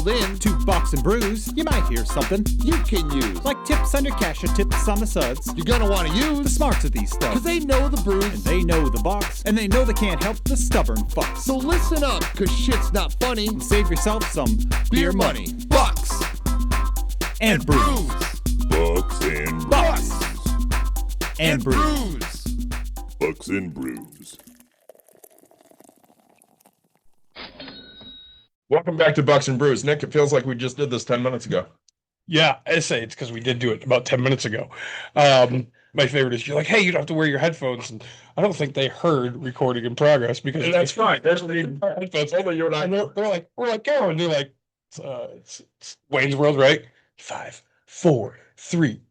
called in to Box and Brews, you might hear something you can use. like tips on your cash and tips on the suds. You're gonna want to The use smarts of these stuff. because they know the brews. And they know the box, and they know they can't help the stubborn fucks. So listen up, because shit's not funny. Save yourself some Beer money. Bucks and brews. Bucks and Bucks and brews. brews. Bucks and Brews. Welcome back to Bucks and Brews. Nick, it feels like we just did this 10 minutes ago. Yeah, I say it's because we did do it about 10 minutes ago. My favorite is you're like, hey, you don't have to wear your headphones. And I don't think they heard recording in progress because And that's fine. There's the headphones. Only you and I. and they're like, we're like, go. And they're like, it's Wayne's World, right? 5, 4, 3.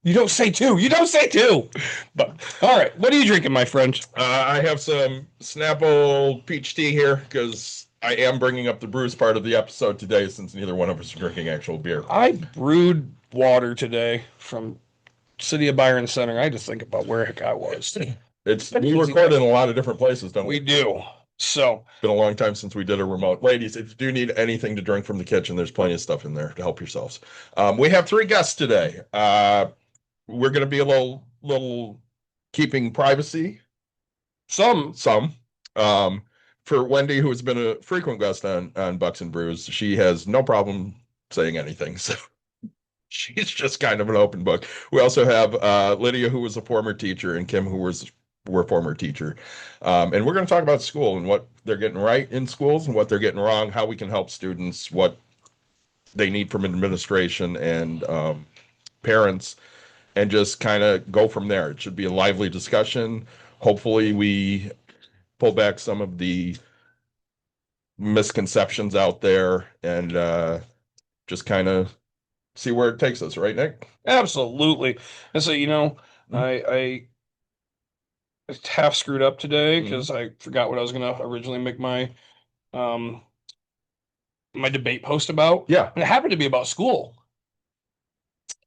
You don't say 2. You don't say 2. But all right, what are you drinking, my friend? I have some Snapple peach tea here because I am bringing up the brews part of the episode today since neither one of us are drinking actual beer. I brewed water today from City of Byron Center. I had to think about where heck I was. We record in a lot of different places, don't we? We do. So It's been a long time since we did a remote. Ladies, if you do need anything to drink from the kitchen, there's plenty of stuff in there to help yourselves. We have 3 guests today. We're going to be a little keeping privacy. Some. For Wendy, who has been a frequent guest on Bucks and Brews, she has no problem saying anything. So she's just kind of an open book. We also have Lydia, who was a former teacher, and Kim, who were former teacher. And we're going to talk about school and what they're getting right in schools and what they're getting wrong, how we can help students, what they need from administration and parents, and just kind of go from there. It should be a lively discussion. Hopefully we pull back some of the misconceptions out there and just kind of see where it takes us, right, Nick? absolutely. And so, I half screwed up today because I forgot what I was going to originally make my my debate post about. Yeah, And it happened to be about school.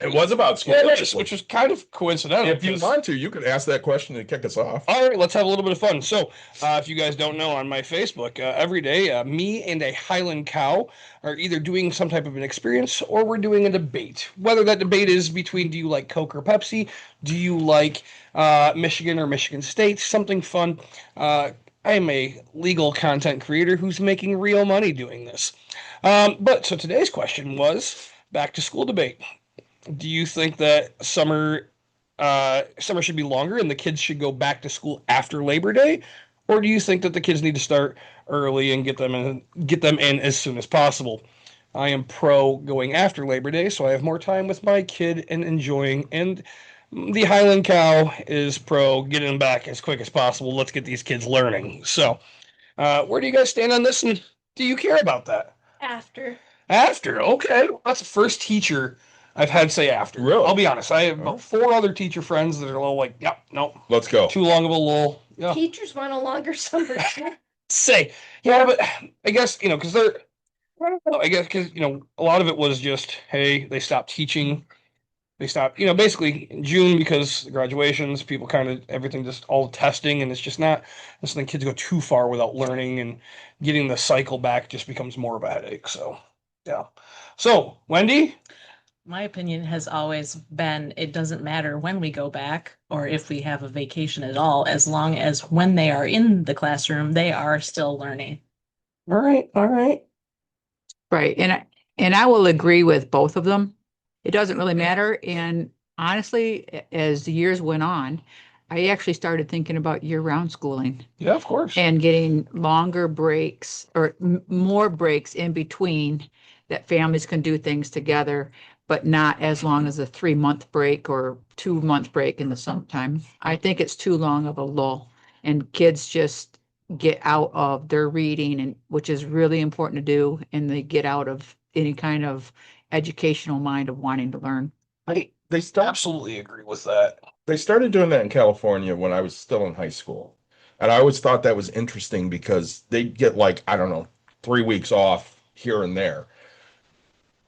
it was about school. Which was kind of coincidental. If you because- want to, you could ask that question and kick us off. All right, let's have a little bit of fun. So, if you guys don't know, on my Facebook, every day, me and a Highland cow are either doing some type of an experience or we're doing a debate. Whether that debate is between do you like Coke or Pepsi? Do you like Michigan or Michigan State? Something fun. I am a legal content creator who's making real money doing this. But so today's question was back to school debate. Do you think that summer should be longer and the kids should go back to school after Labor Day, or do you think that the kids need to start early and get them in as soon as possible? I am pro going after Labor Day, so I have more time with my kid and enjoying. And the Highland cow is pro getting them back as quick as possible. Let's get these kids learning. So, where do you guys stand on this, and do you care about that? After. After, okay. That's the first teacher I've had say after. Really? I'll be honest. I have about 4 other teacher friends that are a little like, yep, nope, Let's go. too long of a lull. Yeah. Teachers want a longer summer. Say, yeah, but I guess, because they're, I don't know, I guess, because, a lot of it was just, hey, they stopped teaching. They stopped, basically in June because the graduations, people kind of, everything just all testing, and it's just not, and so then kids go too far without learning, and getting the cycle back just becomes more of a headache. So, yeah. So, Wendy? My opinion has always been it doesn't matter when we go back or if we have a vacation at all, as long as when they are in the classroom, they are still learning. All right. Right. And I will agree with both of them. It doesn't really matter. And honestly, as the years went on, I actually started thinking about year-round schooling Yeah, of course. and getting longer breaks or more breaks in between that families can do things together, but not as long as a 3-month break or 2-month break in the summertime. I think it's too long of a lull, and kids just get out of their reading, and which is really important to do, and they get out of any kind of educational mind of wanting to learn. They stopped. Absolutely agree with that. They started doing that in California when I was still in high school. And I always thought that was interesting because they get 3 weeks off here and there.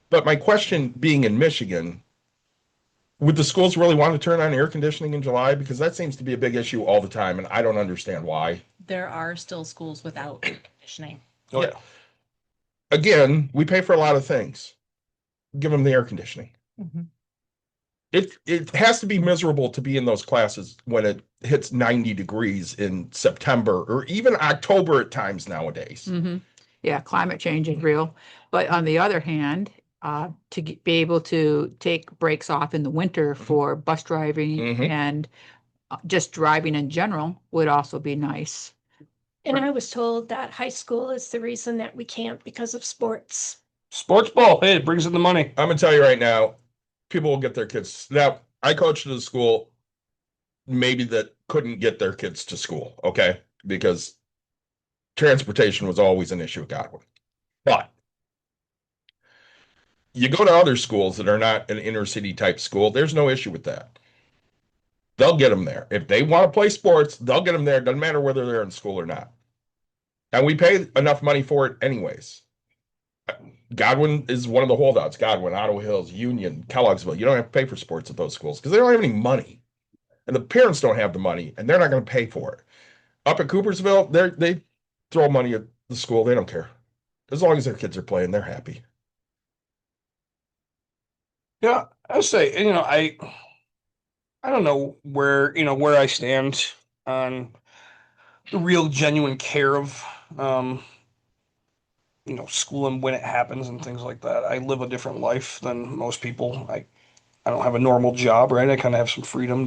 But my question being in Michigan, would the schools really want to turn on air conditioning in July? Because that seems to be a big issue all the time, and I don't understand why. There are still schools without air conditioning. Oh, yeah. again, we pay for a lot of things. Give them the air conditioning. Mhm. It has to be miserable to be in those classes when it hits 90 degrees in September or even October at times nowadays. Mhm. Yeah, climate change is real. But on the other hand, be able to take breaks off in the winter for bus driving Mhm. and just driving in general would also be nice. And I was told that high school is the reason that we can't because of sports. Sports ball, hey, it brings in the money. I'm gonna tell you right now, people will get their kids. Now, I coached at a school maybe that couldn't get their kids to school, okay? Because transportation was always an issue at Godwin. But you go to other schools that are not an inner city type school, there's no issue with that. They'll get them there. If they want to play sports, they'll get them there. Doesn't matter whether they're in school or not. And we pay enough money for it anyways. Godwin is one of the holdouts. Godwin, Ottawa Hills, Union, Kelloggsville. You don't have to pay for sports at those schools because they don't have any money. And the parents don't have the money and they're not going to pay for it. Up at Coopersville, they throw money at the school. They don't care. As long as their kids are playing, they're happy. Yeah, I say, I don't know where I stand on the real genuine care of school and when it happens and things like that. I live a different life than most people. I don't have a normal job, right? I kind of have some freedom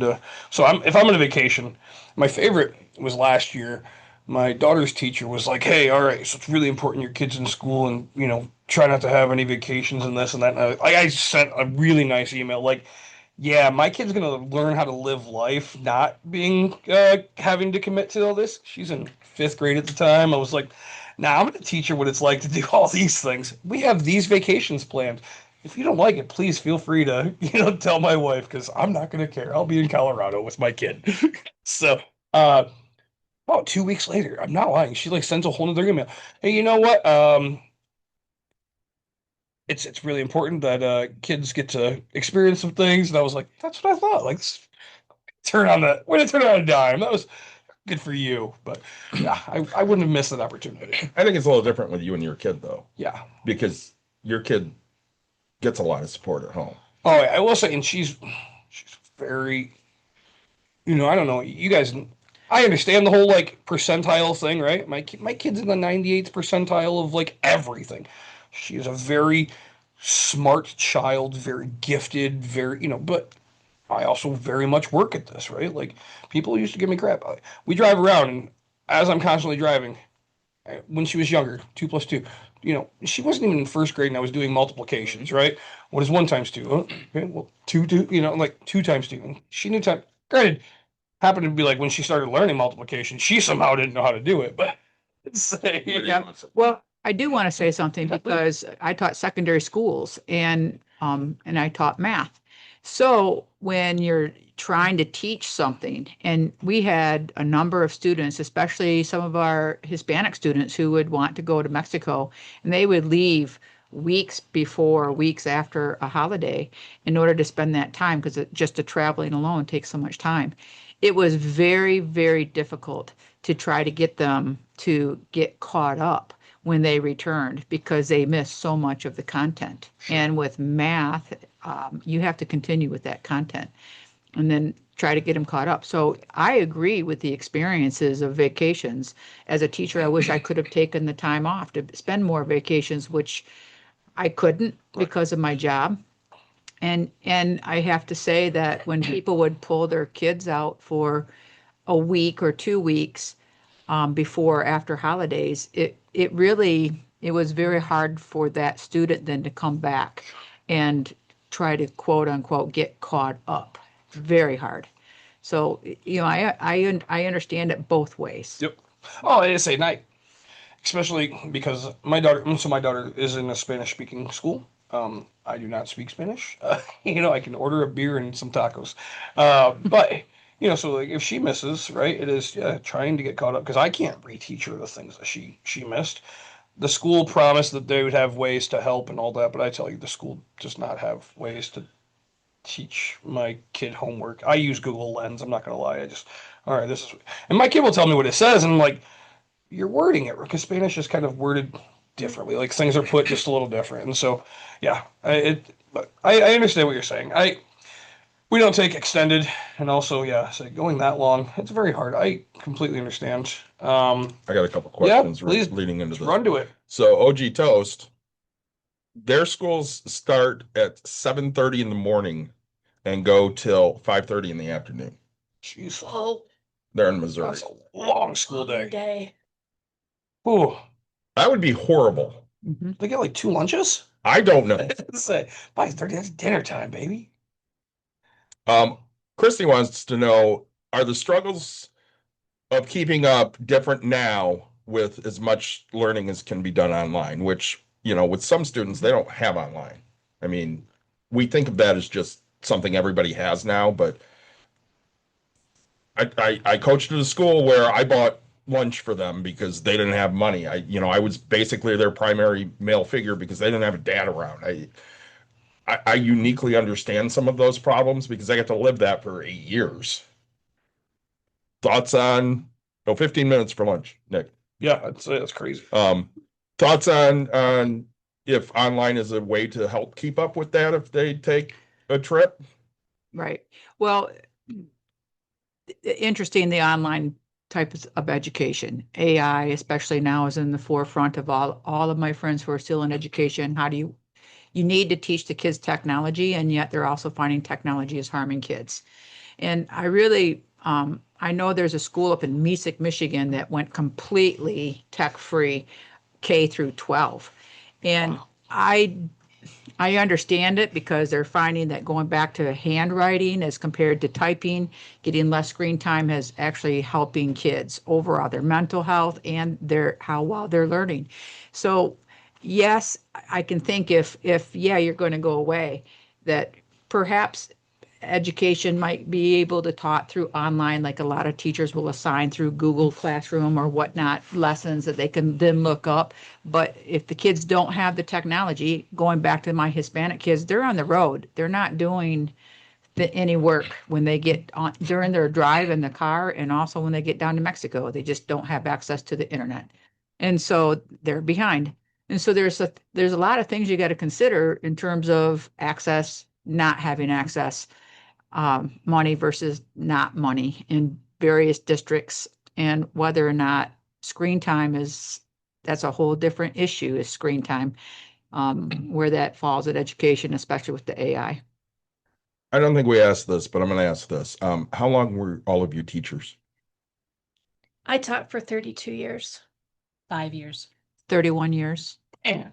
so if I'm on a vacation, my favorite was last year. My daughter's teacher was like, "Hey, all right, so it's really important your kid's in school and, try not to have any vacations and this and that." And I sent a really nice email like, yeah, my kid's gonna learn how to live life, not being having to commit to all this. She's in 5th grade at the time. I was like, "Nah, I'm gonna teach her what it's like to do all these things. We have these vacations planned. If you don't like it, please feel free to tell my wife because I'm not gonna care. I'll be in Colorado with my kid." So, about 2 weeks later, I'm not lying. She like sends a whole nother email. Hey, you know what? It's really important that kids get to experience some things. And I was like, that's what I thought. Like, way to turn on a dime. That was good for you. But yeah, I wouldn't have missed that opportunity. I think it's a little different with you and your kid, though, Yeah. because your kid gets a lot of support at home. Oh, I will say, and she's very, I don't know. You guys, I understand the whole like percentile thing, right? My kid's in the 98th percentile of like everything. She is a very smart child, very gifted, very, but I also very much work at this, right? Like people used to give me crap. We drive around, and as I'm constantly driving, when she was younger, 2 plus 2, she wasn't even in 1st grade, and I was doing multiplications, right? What is 1 times 2? Oh, okay, well, 2, like 2 times 2. And she knew time. Granted, happened to be like when she started learning multiplication, she somehow didn't know how to do it, but Yeah. Well, I do want to say something because I taught secondary schools and I taught math. So when you're trying to teach something, and we had a number of students, especially some of our Hispanic students who would want to go to Mexico, and they would leave weeks before, weeks after a holiday in order to spend that time because just the traveling alone takes so much time. It was very, very difficult to try to get them to get caught up when they returned because they missed so much of the content. And with math, you have to continue with that content and then try to get them caught up. So I agree with the experiences of vacations. As a teacher, I wish I could have taken the time off to spend more vacations, which I couldn't because of my job. And I have to say that when people would pull their kids out for a week or 2 weeks before or after holidays, it was very hard for that student then to come back and try to quote unquote get caught up. Very hard. So I understand it both ways. Yep. Oh, I say night, especially because my daughter is in a Spanish speaking school. I do not speak Spanish. I can order a beer and some tacos. But so like if she misses, right, it is trying to get caught up because I can't reteach her the things that she missed. The school promised that they would have ways to help and all that, but I tell you, the school does not have ways to teach my kid homework. I use Google Lens. I'm not gonna lie. All right, and my kid will tell me what it says, and I'm like, you're wording it because Spanish is kind of worded differently. Like things are put just a little different. And so, yeah, I understand what you're saying. We don't take extended, and also, yeah, so going that long, it's very hard. I completely understand. I got a couple Yeah, questions please, leading into this. Run to it. So OG Toast, their schools start at 7:30 in the morning and go till 5:30 in the afternoon. Jeez, Oh, They're in Missouri. that's a long school day. day. Ooh, That would be horrible. Mhm. they get like 2 lunches. I don't know. Say by 30, that's dinner time, baby. Christy wants to know, are the struggles of keeping up different now with as much learning as can be done online, which, you know, with some students, they don't have online. I mean, we think of that as just something everybody has now, but I coached at a school where I bought lunch for them because they didn't have money. I was basically their primary male figure because they didn't have a dad around. I uniquely understand some of those problems because I got to live that for 8 years. Thoughts on 15 minutes for lunch, Nick? Yeah, I'd say that's crazy. Thoughts on if online is a way to help keep up with that if they take a trip? Right. Well, interesting, the online types of education. AI, especially now, is in the forefront of all of my friends who are still in education. How do you need to teach the kids technology, and yet they're also finding technology is harming kids. And I really, I know there's a school up in Mesick, Michigan that went completely tech-free K through 12. And I understand it because they're finding that going back to handwriting as compared to typing, getting less screen time is actually helping kids overall, their mental health and how well they're learning. So yes, I can think if you're going to go away, that perhaps education might be able to taught through online, like a lot of teachers will assign through Google Classroom or whatnot, lessons that they can then look up. But if the kids don't have the technology, going back to my Hispanic kids, they're on the road. They're not doing any work when they get on during their drive in the car, and also when they get down to Mexico, they just don't have access to the internet. And so they're behind. And so there's a lot of things you got to consider in terms of access, not having access, money versus not money in various districts, and whether or not screen time that's a whole different issue, is screen time, where that falls at education, especially with the AI. I don't think we asked this, but I'm going to ask this. How long were all of you teachers? I taught for 32 years. 5 years. 31 years. Man,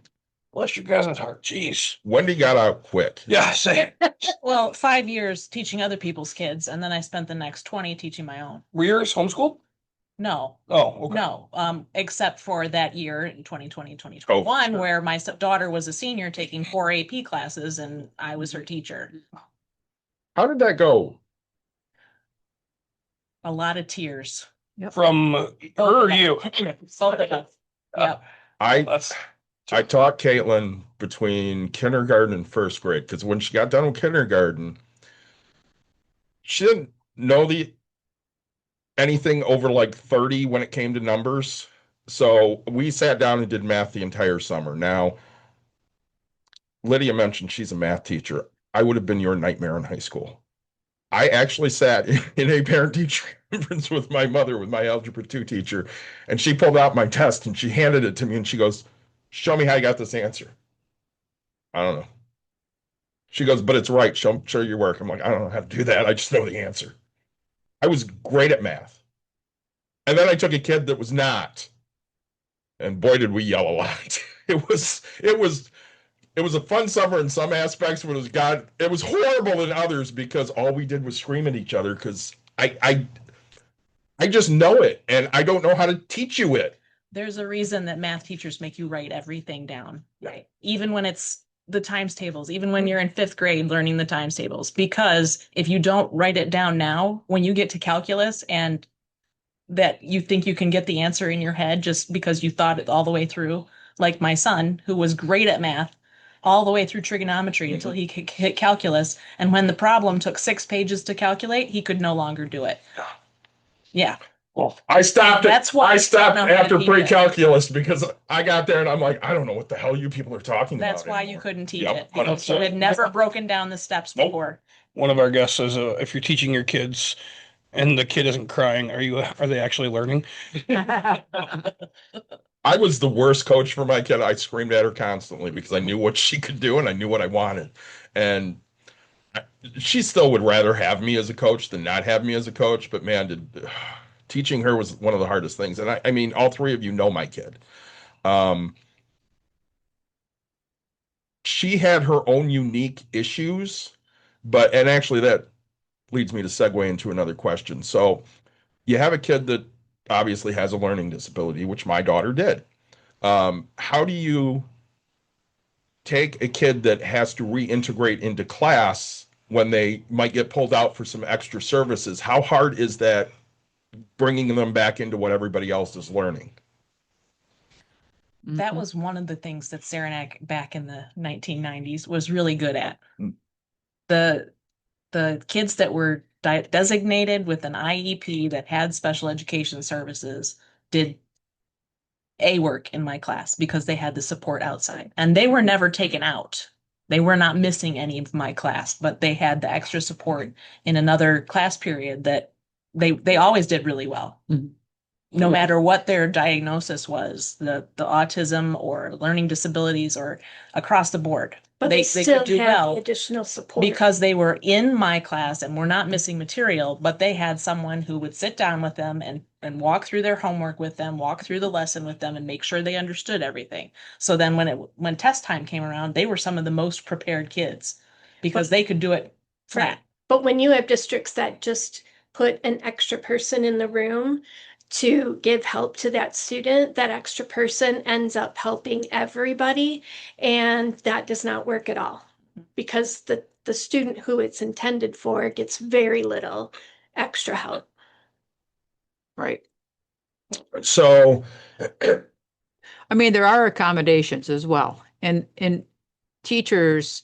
bless your guys' heart. Jeez. Wendy got out quick. Yeah, say it. Well, 5 years teaching other people's kids, and then I spent the next 20 teaching my own. Were yours homeschooled? No, Oh, okay. no, except for that year in 2020, 2021, sure. where my daughter was a senior taking 4 AP classes and I was her teacher. How did that go? A lot of tears. From her or you? Both of us. Yep. That's I taught Caitlin between kindergarten and first grade because when she got done with kindergarten, she didn't know anything over like 30 when it came to numbers. So we sat down and did math the entire summer. Now, Lydia mentioned she's a math teacher. I would have been your nightmare in high school. I actually sat in a parent-teacher conference with my mother, with my Algebra 2 teacher, and she pulled out my test and she handed it to me and she goes, "Show me how you got this answer." I don't know. She goes, "But it's right. Show your work." I'm like, "I don't know how to do that. I just know the answer." I was great at math. And then I took a kid that was not. And boy, did we yell a lot. It was a fun summer in some aspects, but it was horrible in others because all we did was scream at each other because I just know it and I don't know how to teach you it. There's a reason that math teachers make you write everything down, right? Even when it's the times tables, even when you're in 5th grade learning the times tables, because if you don't write it down now, when you get to calculus and that you think you can get the answer in your head just because you thought it all the way through, like my son, who was great at math, all the way through trigonometry until he could hit calculus. And when the problem took 6 pages to calculate, he could no longer do it. Yeah. Well, I stopped it. That's why I you stopped don't know how to after teach it. pre-calculus because I got there and I'm like, I don't know what the hell you people are talking That's about why you anymore. couldn't teach Yep, it, because you 100%. had never broken down the steps Nope. before. one of our guests says, if you're teaching your kids and the kid isn't crying, are they actually learning? I was the worst coach for my kid. I screamed at her constantly because I knew what she could do and I knew what I wanted. And she still would rather have me as a coach than not have me as a coach. But man, teaching her was one of the hardest things. And I mean, all three of you know my kid. She had her own unique issues, and actually that leads me to segue into another question. So you have a kid that obviously has a learning disability, which my daughter did. How do you take a kid that has to reintegrate into class when they might get pulled out for some extra services? How hard is that bringing them back into what everybody else is learning? That was one of the things that Saranac back in the 1990s was really good at. The kids that were designated with an IEP that had special education services did A work in my class because they had the support outside, and they were never taken out. They were not missing any of my class, but they had the extra support in another class period that they always did really well. Mhm. No matter what their diagnosis was, the autism or learning disabilities or across the board. But They they still could do have well the additional support. because they were in my class and were not missing material, but they had someone who would sit down with them and walk through their homework with them, walk through the lesson with them, and make sure they understood everything. So then when test time came around, they were some of the most prepared kids because they could do it flat. But when you have districts that just put an extra person in the room to give help to that student, that extra person ends up helping everybody, and that does not work at all because the student who it's intended for gets very little extra help. Right. So I mean, there are accommodations as well, and teachers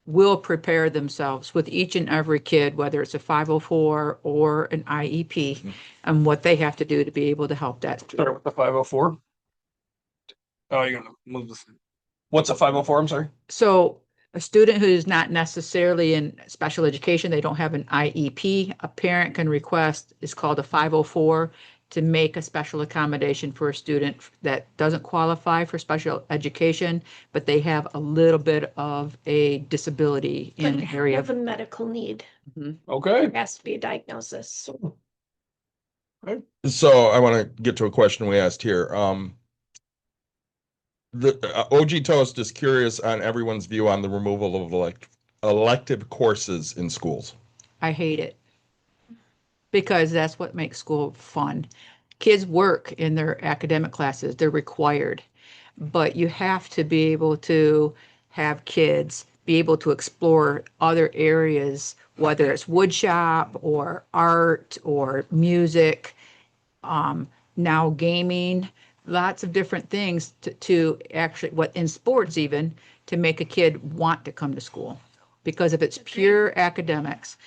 will prepare themselves with each and every kid, whether it's a 504 or an IEP, and what they have to do to be able to help that student. Start with the 504. Oh, you're gonna move this. What's a 504? I'm sorry. So a student who is not necessarily in special education, they don't have an IEP, a parent can request, it's called a 504, to make a special accommodation for a student that doesn't qualify for special education, but they have a little bit of a disability in But an area. have a medical need. Okay. There has to be a diagnosis. So I want to get to a question we asked here. The OG Toast is curious on everyone's view on the removal of elective courses in schools. I hate it because that's what makes school fun. Kids work in their academic classes, they're required, but you have to be able to have kids be able to explore other areas, whether it's wood shop or art or music, now gaming, lots of different things to actually, what in sports even, to make a kid want to come to school. Because if it's pure academics,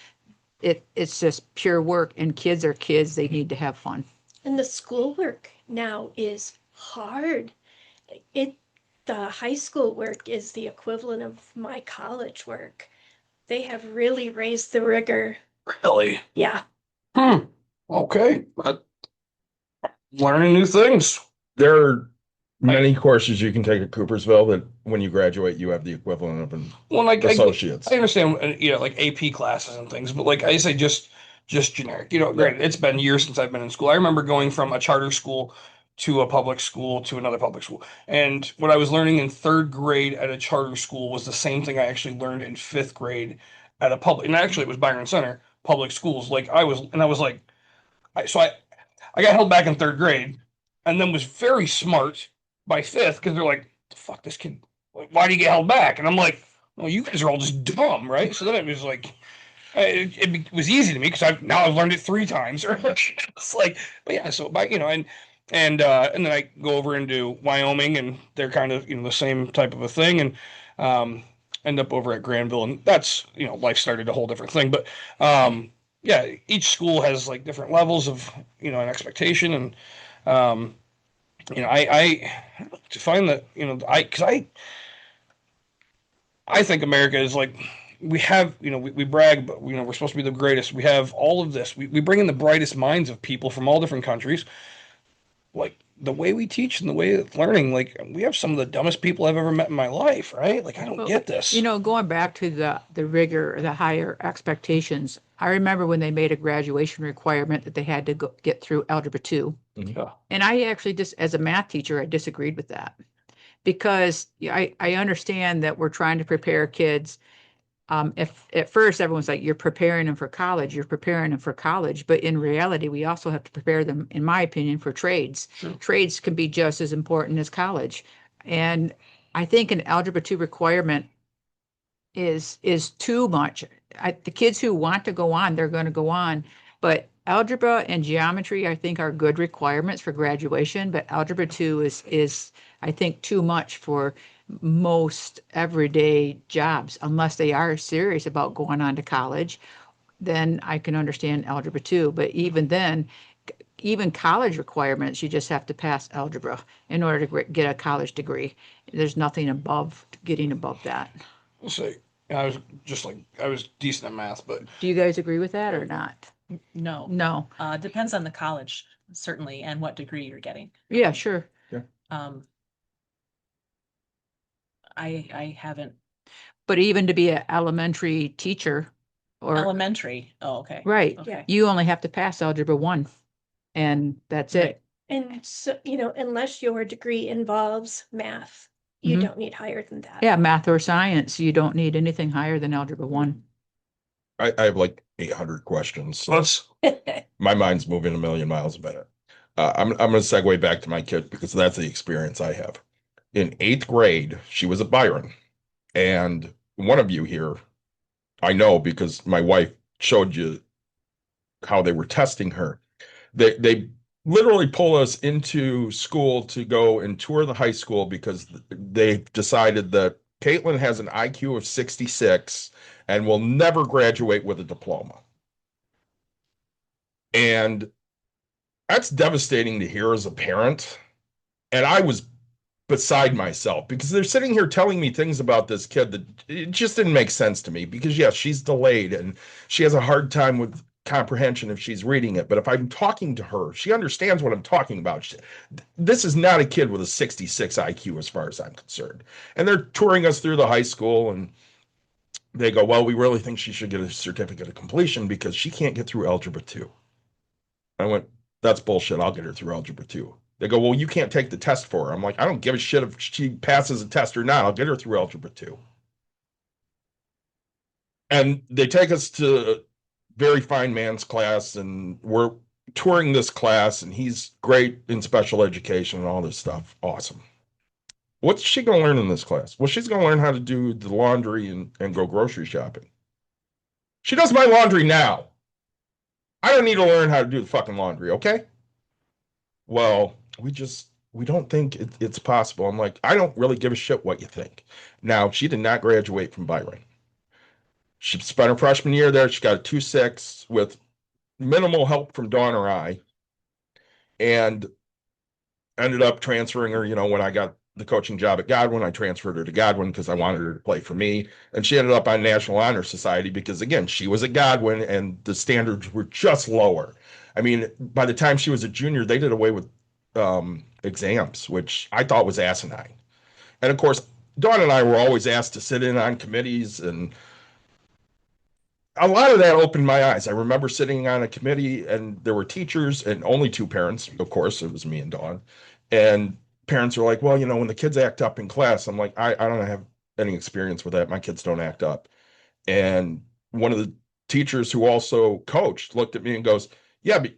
it's just pure work, and kids are kids, they need to have fun. And the schoolwork now is hard. The high school work is the equivalent of my college work. They have really raised the rigor. Really? Yeah. Okay. Learning new things. There are many courses you can take at Coopersville that when you graduate, you have the equivalent of an Well, like associate's. I understand, like AP classes and things, but like I say, just generic. Granted, it's been years since I've been in school. I remember going from a charter school to a public school to another public school, and what I was learning in third grade at a charter school was the same thing I actually learned in fifth grade at a public. And actually, it was Byron Center public schools. I was like, I got held back in third grade, and then was very smart by fifth because they're like, "Fuck this kid! Why do you get held back?" And I'm like, "Well, you guys are all just dumb, right?" So then it was like, it was easy to me because I've learned it 3 times. It's like, but yeah. So and then I go over into Wyoming, and they're kind of the same type of a thing, and end up over at Granville, and that's life started a whole different thing. But yeah, each school has like different levels of, an expectation. And, I to find that, because I think America is like, we have, we brag, but, we're supposed to be the greatest. We have all of this. We bring in the brightest minds of people from all different countries. Like the way we teach and the way of learning, like we have some of the dumbest people I've ever met in my life, right? Like I don't get this. Going back to the rigor, the higher expectations, I remember when they made a graduation requirement that they had to get through Algebra 2. Yeah. And I actually as a math teacher, I disagreed with that because I understand that we're trying to prepare kids. If at first everyone's like, you're preparing them for college, but in reality, we also have to prepare them, in my opinion, for trades. Sure. Trades can be just as important as college. And I think an Algebra 2 requirement is too much. The kids who want to go on, they're going to go on. But algebra and geometry, I think, are good requirements for graduation. But Algebra 2 is I think, too much for most everyday jobs, unless they are serious about going on to college. Then I can understand Algebra 2. But even then, even college requirements, you just have to pass algebra in order to get a college degree. There's nothing getting above that. We'll see. I was decent at math, but Do you guys agree with that or not? No. No. Depends on the college, certainly, and what degree you're getting. Yeah, sure. I haven't. But even to be an elementary teacher or Elementary. Oh, okay. right, Okay. you only have to pass Algebra 1 and that's it. And so, unless your degree involves math, you Mhm. don't need higher than that. Yeah, math or science, you don't need anything higher than Algebra 1. I have like 800 questions. So let's. my mind's moving a million miles a minute. I'm going to segue back to my kid because that's the experience I have. In 8th grade, she was at Byron. And one of you here, I know because my wife showed you how they were testing her. They literally pull us into school to go and tour the high school because they decided that Caitlin has an IQ of 66 and will never graduate with a diploma. And that's devastating to hear as a parent. And I was beside myself because they're sitting here telling me things about this kid that it just didn't make sense to me because yes, she's delayed and she has a hard time with comprehension if she's reading it. But if I'm talking to her, she understands what I'm talking about. This is not a kid with a 66 IQ as far as I'm concerned. And they're touring us through the high school and they go, well, we really think she should get a certificate of completion because she can't get through Algebra 2. I went, that's bullshit. I'll get her through Algebra 2. They go, well, you can't take the test for her. I'm like, I don't give a shit if she passes a test or not. I'll get her through Algebra 2. And they take us to a very fine man's class, and we're touring this class, and he's great in special education and all this stuff. Awesome. What's she going to learn in this class? Well, she's going to learn how to do the laundry and go grocery shopping. She does my laundry now. I don't need to learn how to do the fucking laundry, okay? Well, we don't think it's possible. I'm like, I don't really give a shit what you think. Now, she did not graduate from Byron. She spent her freshman year there. She got a 2.6 with minimal help from Dawn or I, and ended up transferring her. When I got the coaching job at Godwin, I transferred her to Godwin because I wanted her to play for me. And she ended up on National Honor Society because, again, she was at Godwin and the standards were just lower. I mean, by the time she was a junior, they did away with exams, which I thought was asinine. And of course, Dawn and I were always asked to sit in on committees, and a lot of that opened my eyes. I remember sitting on a committee and there were teachers and only 2 parents. Of course, it was me and Dawn. And parents were like, well, when the kids act up in class, I'm like, I don't have any experience with that. My kids don't act up. And one of the teachers who also coached looked at me and goes, yeah, but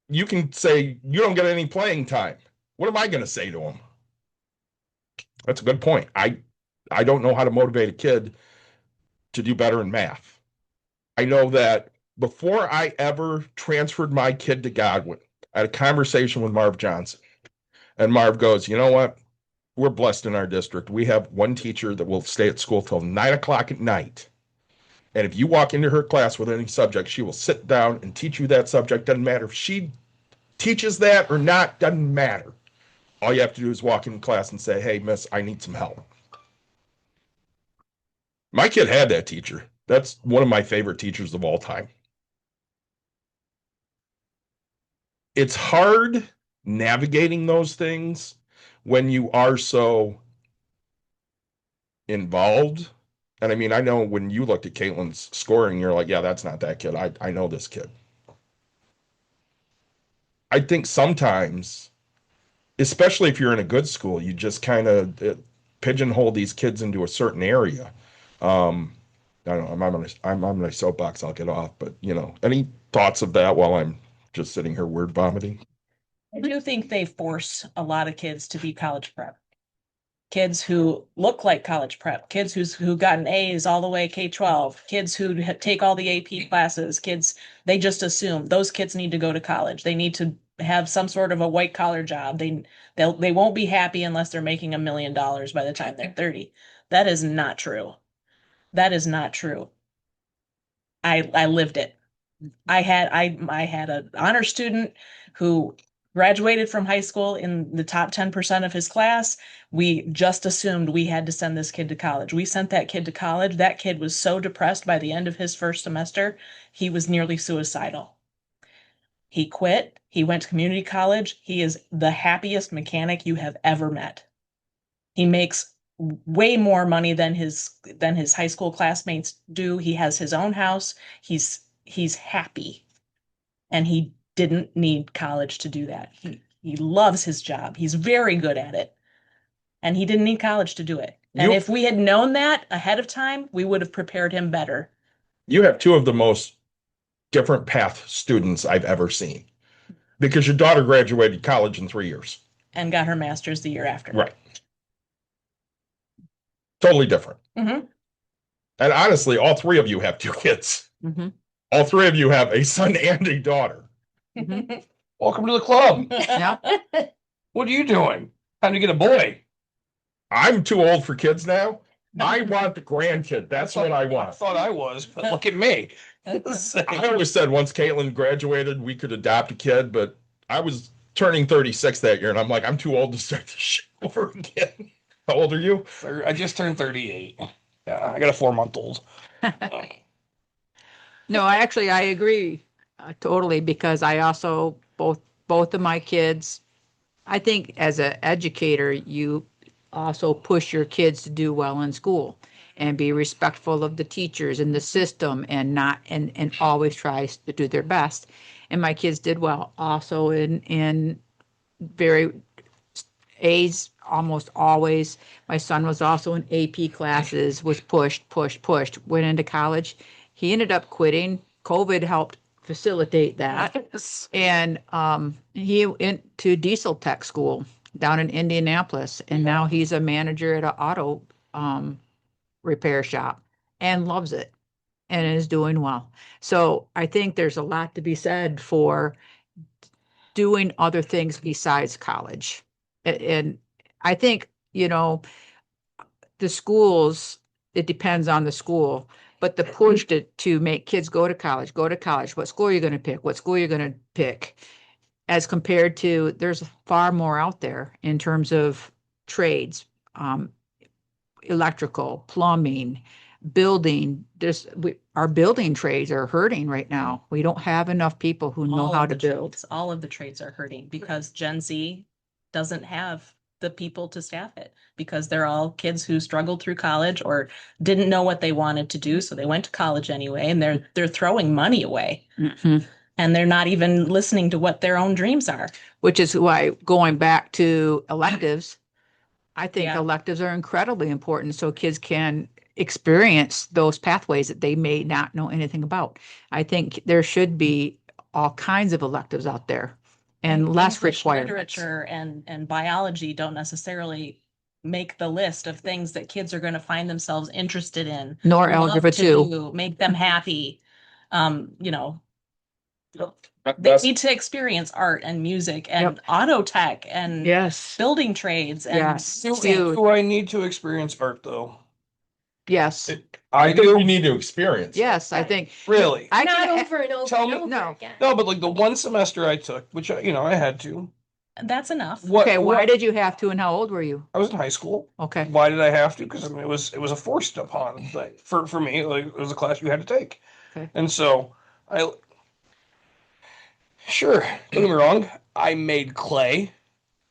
you can say you don't get any playing time. What am I going to say to him? That's a good point. I don't know how to motivate a kid to do better in math. I know that before I ever transferred my kid to Godwin, I had a conversation with Marv Johnson. And Marv goes, you know what? We're blessed in our district. We have one teacher that will stay at school till 9 o'clock at night. And if you walk into her class with any subject, she will sit down and teach you that subject. Doesn't matter if she teaches that or not, doesn't matter. All you have to do is walk in class and say, hey, miss, I need some help. My kid had that teacher. That's one of my favorite teachers of all time. It's hard navigating those things when you are so involved. And I mean, I know when you looked at Caitlin's scoring, you're like, yeah, that's not that kid. I know this kid. I think sometimes, especially if you're in a good school, you just kind of pigeonhole these kids into a certain area. I don't know, I'm on my soapbox, I'll get off, but any thoughts of that while I'm just sitting here word vomiting? I do think they force a lot of kids to be college prep. Kids who look like college prep, kids who gotten A's all the way K-12, kids who take all the AP classes, they just assume those kids need to go to college. They need to have some sort of a white collar job. They won't be happy unless they're making $1 million by the time they're 30. That is not true. That is not true. I lived it. I had an honor student who graduated from high school in the top 10% of his class. We just assumed we had to send this kid to college. We sent that kid to college. That kid was so depressed by the end of his first semester, he was nearly suicidal. He quit. He went to community college. He is the happiest mechanic you have ever met. He makes way more money than his high school classmates do. He has his own house. He's happy. And he didn't need college to do that. He loves his job. He's very good at it. And he didn't need college to do it. And if we had known that ahead of time, we would have prepared him better. You have two of the most different path students I've ever seen, because your daughter graduated college in 3 years. And got her master's the year after. Right. Totally different. Mm-hmm. And honestly, all three of you have two kids. Mm-hmm. All three of you have a son and a daughter. Mm-hmm. Welcome to the club. Yeah. What are you doing? Time to get a boy. I'm too old for kids now. I want the grandkid. That's what I I want. thought I was, but look at me. I always said once Caitlin graduated, we could adopt a kid, but I was turning 36 that year, and I'm like, I'm too old to start this shit over again. How old are you? I just turned 38. Yeah, I got a 4-month-old. No, I agree totally, because I also, both of my kids, I think as an educator, you also push your kids to do well in school and be respectful of the teachers and the system, and always tries to do their best. And my kids did well also in very A's almost always. My son was also in AP classes, was pushed, went into college. He ended up quitting. COVID helped facilitate that. And he went to diesel tech school down in Indianapolis, and now he's a manager at an auto repair shop and loves it and is doing well. So I think there's a lot to be said for doing other things besides college. And I think, the schools, it depends on the school, but the push to make kids go to college, what school you're going to pick, as compared to, there's far more out there in terms of trades, electrical, plumbing, building. Our building trades are hurting right now. We don't have enough people who know how to build. All of the trades are hurting because Gen Z doesn't have the people to staff it, because they're all kids who struggled through college or didn't know what they wanted to do. So they went to college anyway, and they're throwing money away. Mm-hmm. And they're not even listening to what their own dreams are. Which is why, going back to electives, I think electives are incredibly important so kids can experience those pathways that they may not know anything about. I think there should be all kinds of electives out there and less English requirements. Literature and biology don't necessarily make the list of things that kids are going to find themselves interested in. Nor love algebra to 2. do, make them happy. They That's- need to experience art and music and auto tech and Yes. building trades. And Yes. Do I need to experience art, though? Yes, I think do. you need to experience. yes, I think. Really? I Not can, over and over tell and me- over No. again. No, but like the one semester I took, which I had to. That's enough. okay, why did you have to and how old were you? I was in high school? Okay, Why did I have to? Because I mean, it was a forced upon thing for me. Like it was a class you had to take, Okay. and so I sure don't get me wrong. I made clay.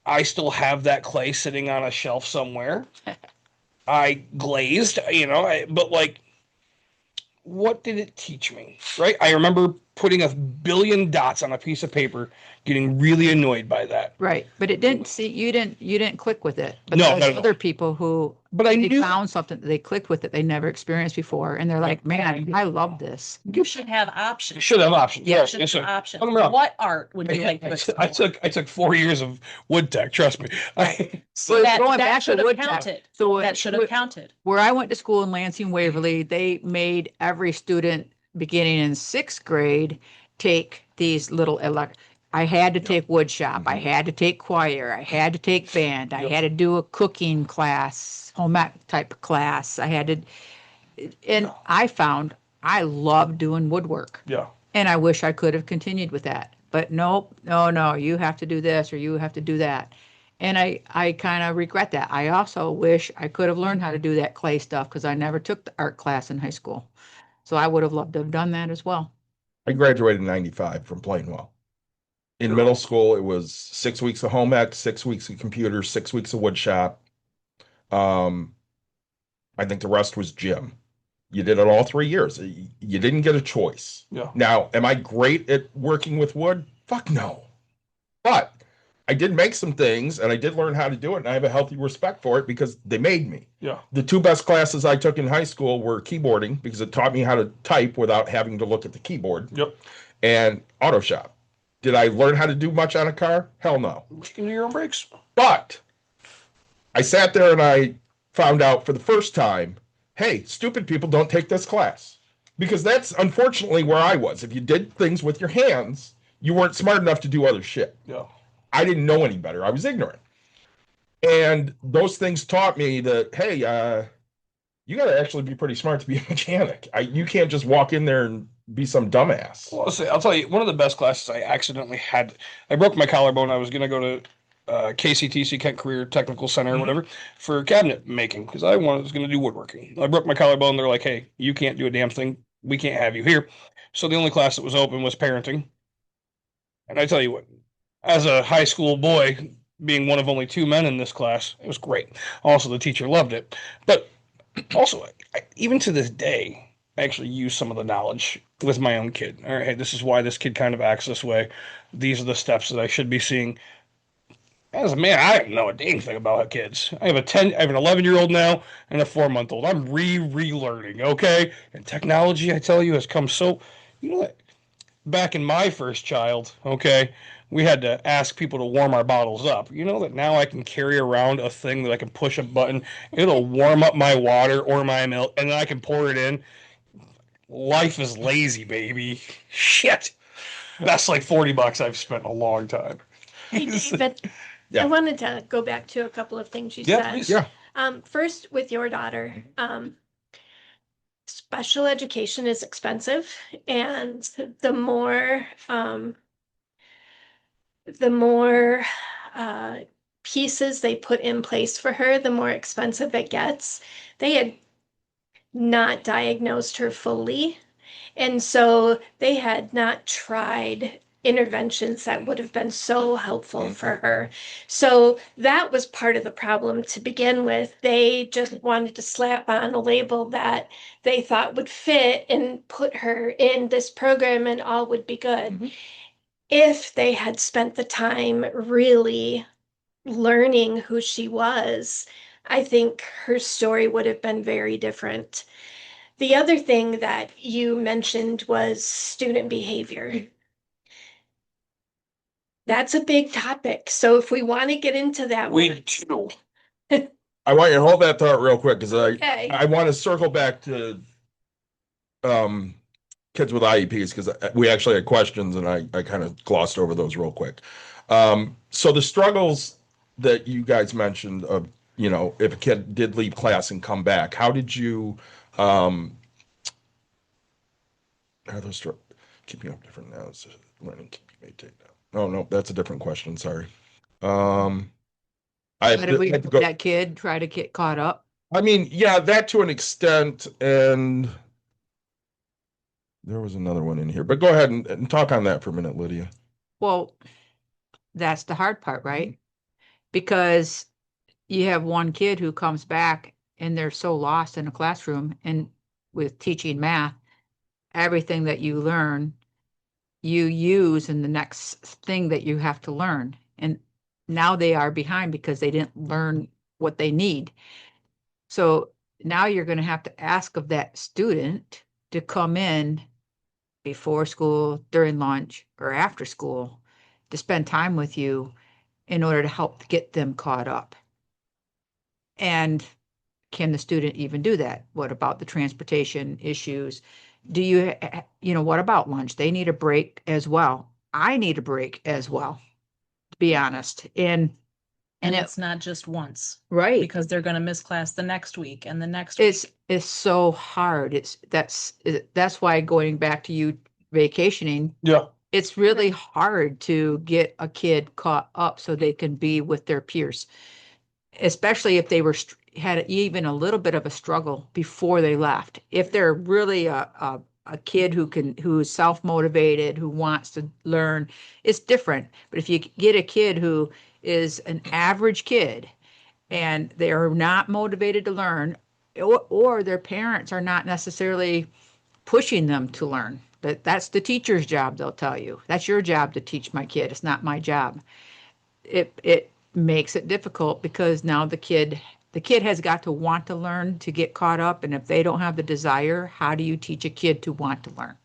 I still have that clay sitting on a shelf somewhere. I glazed, but like, what did it teach me? Right? I remember putting a billion dots on a piece of paper, getting really annoyed by that. right, but it didn't see, you didn't click with it. But No, there's not at all. other people who But I they knew found something, they clicked with it, they never experienced before, and they're like, man, I love this. You should have I options. should have options. Yeah, Yes, Should yes, have sir. options. Don't get me wrong. What art would you like to I explore? took 4 years of wood tech. Trust me. So That, going that back to should have wood tech, counted. so That should have counted. where I went to school in Lansing Waverly, they made every student beginning in 6th grade take these little I had to take wood shop, I had to take choir, I had to take band, I Yep. had to do a cooking class, home ec type class. I had to, and I found I love doing woodwork. Yeah. And I wish I could have continued with that. But nope, no, you have to do this or you have to do that. And I kind of regret that. I also wish I could have learned how to do that clay stuff because I never took the art class in high school. So I would have loved to have done that as well. I graduated in 95 from Plainwell. In middle school, it was 6 weeks of home ec, 6 weeks of computers, 6 weeks of wood shop. I think the rest was gym. You did it all 3 years. You didn't get a choice. Yeah. Now, am I great at working with wood? Fuck no. But I did make some things and I did learn how to do it, and I have a healthy respect for it because they made me. Yeah. The 2 best classes I took in high school were keyboarding because it taught me how to type without having to look at the keyboard, Yep. and auto shop. Did I learn how to do much on a car? Hell no. You can do your own brakes. But I sat there and I found out for the first time, hey, stupid people don't take this class. Because that's unfortunately where I was. If you did things with your hands, you weren't smart enough to do other shit. Yeah. I didn't know any better. I was ignorant. And those things taught me that, hey, you got to actually be pretty smart to be a mechanic. You can't just walk in there and be some dumbass. Well, I'll tell you, one of the best classes I accidentally had, I broke my collarbone. I was going to go to KCTC, Kent Career Technical Center or whatever, for cabinet making because I was going to do woodworking. I broke my collarbone. They're like, hey, you can't do a damn thing. We can't have you here. So the only class that was open was parenting. And I tell you what, as a high school boy, being one of only 2 men in this class, it was great. Also, the teacher loved it. But also, even to this day, I actually use some of the knowledge with my own kid. All right, hey, this is why this kid kind of acts this way. These are the steps that I should be seeing. As a man, I don't know a dang thing about kids. I have an 11-year-old now and a 4-month-old. I'm relearning, okay? And technology, I tell you, has come so, what? Back in my first child, okay, we had to ask people to warm our bottles up. You know that now I can carry around a thing that I can push a button, it'll warm up my water or my milk, and then I can pour it in. Life is lazy, baby. Shit. That's like $40 I've spent in a long time. Hey, David, Yeah. I wanted to go back to a couple of things you Yeah, said. please. Yeah. First, with your daughter, special education is expensive, and the more pieces they put in place for her, the more expensive it gets. They had not diagnosed her fully, and so they had not tried interventions that would have been so helpful for her. So that was part of the problem to begin with. They just wanted to slap on a label that they thought would fit and put her in this program and all would be good. Mhm. If they had spent the time really learning who she was, I think her story would have been very different. The other thing that you mentioned was student behavior. That's a big topic. So if we want to get into that We one, do. I want you to hold that thought real quick because okay. I want to circle back to kids with IEPs because we actually had questions and I kind of glossed over those real quick. So the struggles that you guys mentioned of you know, if a kid did leave class and come back, how did you, are those keeping up different now? Is learning can be made take down? Oh, no, that's a different question. Sorry. I How did we, had to go. that kid try to get caught up? I mean, yeah, that to an extent, and there was another one in here, but go ahead and talk on that for a minute, Lydia. Well, that's the hard part, right? Because you have one kid who comes back and they're so lost in a classroom, and with teaching math, everything that you learn, you use in the next thing that you have to learn. And now they are behind because they didn't learn what they need. So now you're going to have to ask of that student to come in before school, during lunch, or after school to spend time with you in order to help get them caught up. And can the student even do that? What about the transportation issues? Do you, what about lunch? They need a break as well. I need a break as well, to be honest. And it's not just once, right, because they're going to miss class the next week and the next week. It's so hard. That's why, going back to you vacationing, Yeah. it's really hard to get a kid caught up so they can be with their peers, especially if they had even a little bit of a struggle before they left. If they're really a kid who is self-motivated, who wants to learn, it's different. But if you get a kid who is an average kid and they are not motivated to learn, or their parents are not necessarily pushing them to learn, that's the teacher's job. They'll tell you, that's your job to teach my kid. It's not my job. It makes it difficult because now the kid has got to want to learn to get caught up. And if they don't have the desire, how do you teach a kid to want to learn?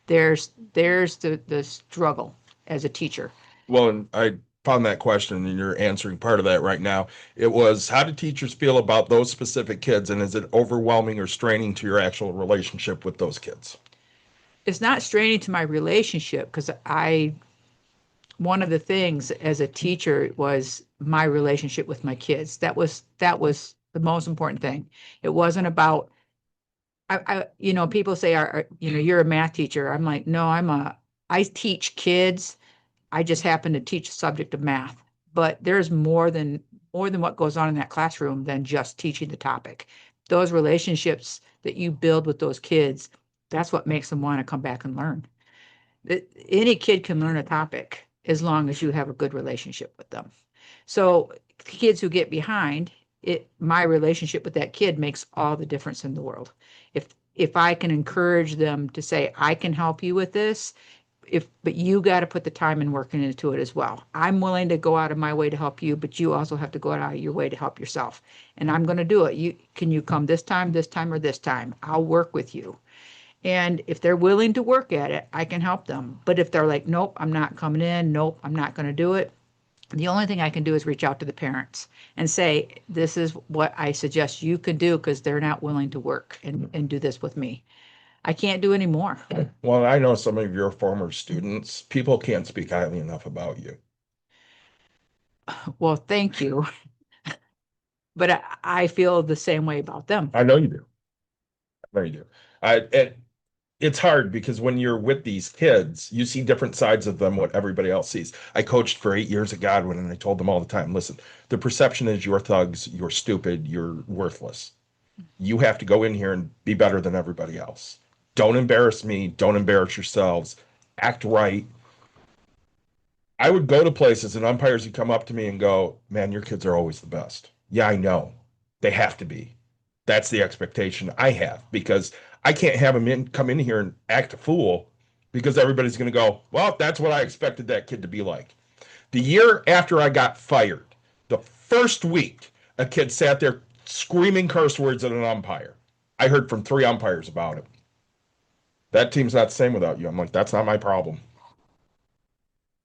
There's the struggle as a teacher. Well, and I found that question and you're answering part of that right now. It was, how do teachers feel about those specific kids? And is it overwhelming or straining to your actual relationship with those kids? It's not straining to my relationship because one of the things as a teacher was my relationship with my kids. That was the most important thing. It wasn't about, people say, you're a math teacher. I'm like, no, I teach kids. I just happen to teach the subject of math, but there's more than what goes on in that classroom than just teaching the topic. Those relationships that you build with those kids, that's what makes them want to come back and learn. Any kid can learn a topic as long as you have a good relationship with them. So kids who get behind it, my relationship with that kid makes all the difference in the world. If I can encourage them to say, I can help you with this, but you got to put the time and work into it as well. I'm willing to go out of my way to help you, but you also have to go out of your way to help yourself. And I'm going to do it. Can you come this time, or this time? I'll work with you. And if they're willing to work at it, I can help them. But if they're like, nope, I'm not coming in, nope, I'm not going to do it, the only thing I can do is reach out to the parents and say, this is what I suggest you can do because they're not willing to work and do this with me. I can't do any more. Well, I know some of your former students, people can't speak highly enough about you. Well, thank you. But I feel the same way about them. I know you do. I know you do. It's hard because when you're with these kids, you see different sides of them, what everybody else sees. I coached for 8 years at Godwin, and I told them all the time, listen, the perception is you're thugs, you're stupid, you're worthless. You have to go in here and be better than everybody else. Don't embarrass me. Don't embarrass yourselves. Act right. I would go to places and umpires would come up to me and go, man, your kids are always the best. Yeah, I know. They have to be. That's the expectation I have because I can't have them come in here and act a fool because everybody's going to go, well, that's what I expected that kid to be like. The year after I got fired, the first week, a kid sat there screaming curse words at an umpire. I heard from 3 umpires about it. That team's not the same without you. I'm like, that's not my problem.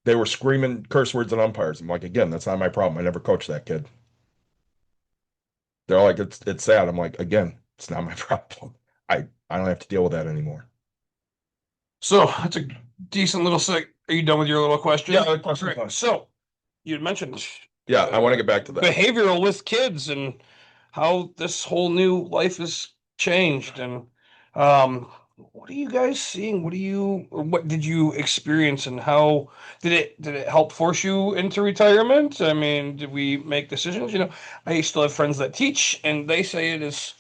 They were screaming curse words at umpires. I'm like, again, that's not my problem. I never coached that kid. They're like, it's sad. I'm like, again, it's not my problem. I don't have to deal with that anymore. So that's a decent little seg. Are you done with your little question? Yeah, question. Right. So you had mentioned Yeah, I want to get back to that. behavioral with kids and how this whole new life has changed. And what are you guys seeing? What did you experience, and how did it help force you into retirement? I mean, did we make decisions? I still have friends that teach, and they say it is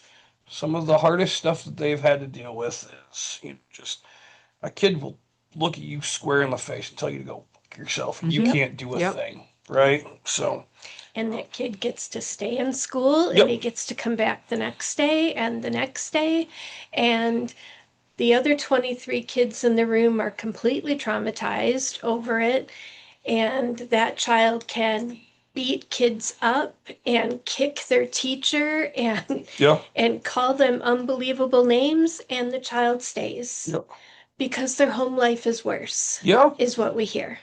some of the hardest stuff that they've had to deal with. Is just a kid will look at you square in the face and tell you to go fuck yourself. You Mhm. can't do a Yep. thing, right? So And that kid gets to stay in school and Yep. he gets to come back the next day and the next day. And the other 23 kids in the room are completely traumatized over it. And that child can beat kids up and kick their teacher and yeah, call them unbelievable names, and the child stays Yep. because their home life is worse, yeah, is what we hear.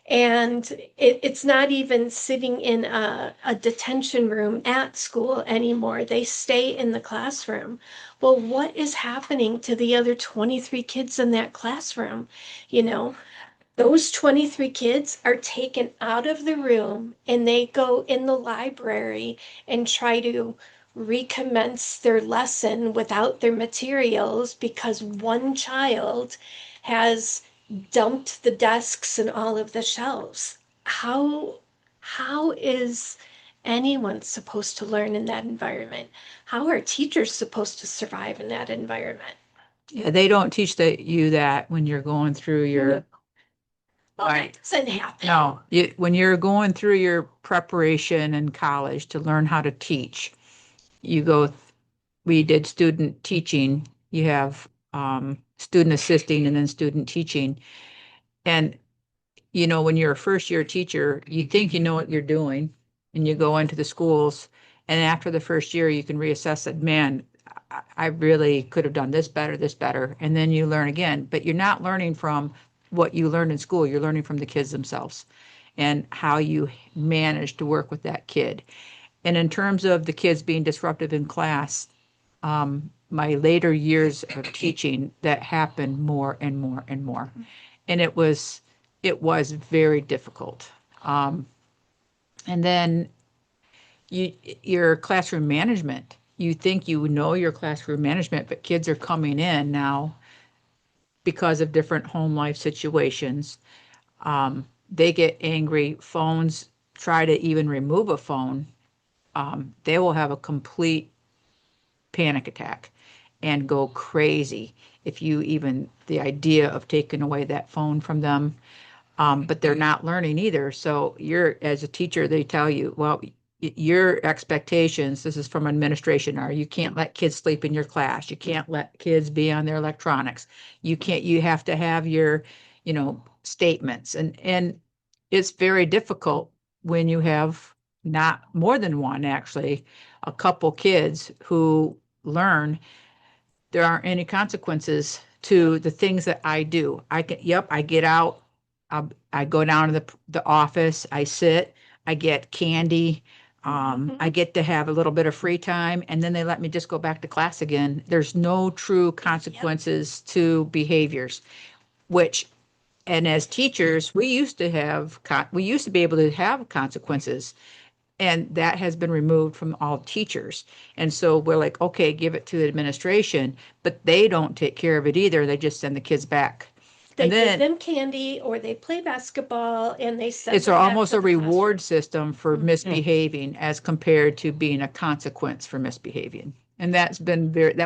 And it's not even sitting in a detention room at school anymore. They stay in the classroom. Well, what is happening to the other 23 kids in that classroom? Those 23 kids are taken out of the room and they go in the library and try to recommence their lesson without their materials because one child has dumped the desks and all of the shelves. How is anyone supposed to learn in that environment? How are teachers supposed to survive in that environment? Yeah, they don't teach you that when you're going through your, Well, Right. that doesn't happen. no, when you're going through your preparation in college to learn how to teach, we did student teaching. You have student assisting and then student teaching. And when you're a first year teacher, you think you know what you're doing and you go into the schools. And after the first year, you can reassess that, man, I really could have done this better. And then you learn again, but you're not learning from what you learned in school. You're learning from the kids themselves and how you manage to work with that kid. And in terms of the kids being disruptive in class, my later years of teaching, that happened more and more and more. And it was very difficult. And then your classroom management, you think you know your classroom management, but kids are coming in now because of different home life situations. They get angry. Phones, try to even remove a phone. They will have a complete panic attack and go crazy if you even the idea of taking away that phone from them. But they're not learning either. So as a teacher, they tell you, well, your expectations, this is from administration, are you can't let kids sleep in your class. You can't let kids be on their electronics. You have to have your, statements. And it's very difficult when you have not more than one, actually, a couple kids who learn there aren't any consequences to the things that I do. I get out, I go down to the office, I sit, I get candy, I get to have a little bit of free time, and then they let me just go back to class again. There's no true consequences to behaviors, and as teachers, we used to be able to have consequences. And that has been removed from all teachers. And so we're like, okay, give it to the administration, but they don't take care of it either. They just send the kids back. They And give then them candy or they play basketball and they send it's them back almost to a the classroom. reward system for misbehaving as compared to being a consequence for misbehaving. And that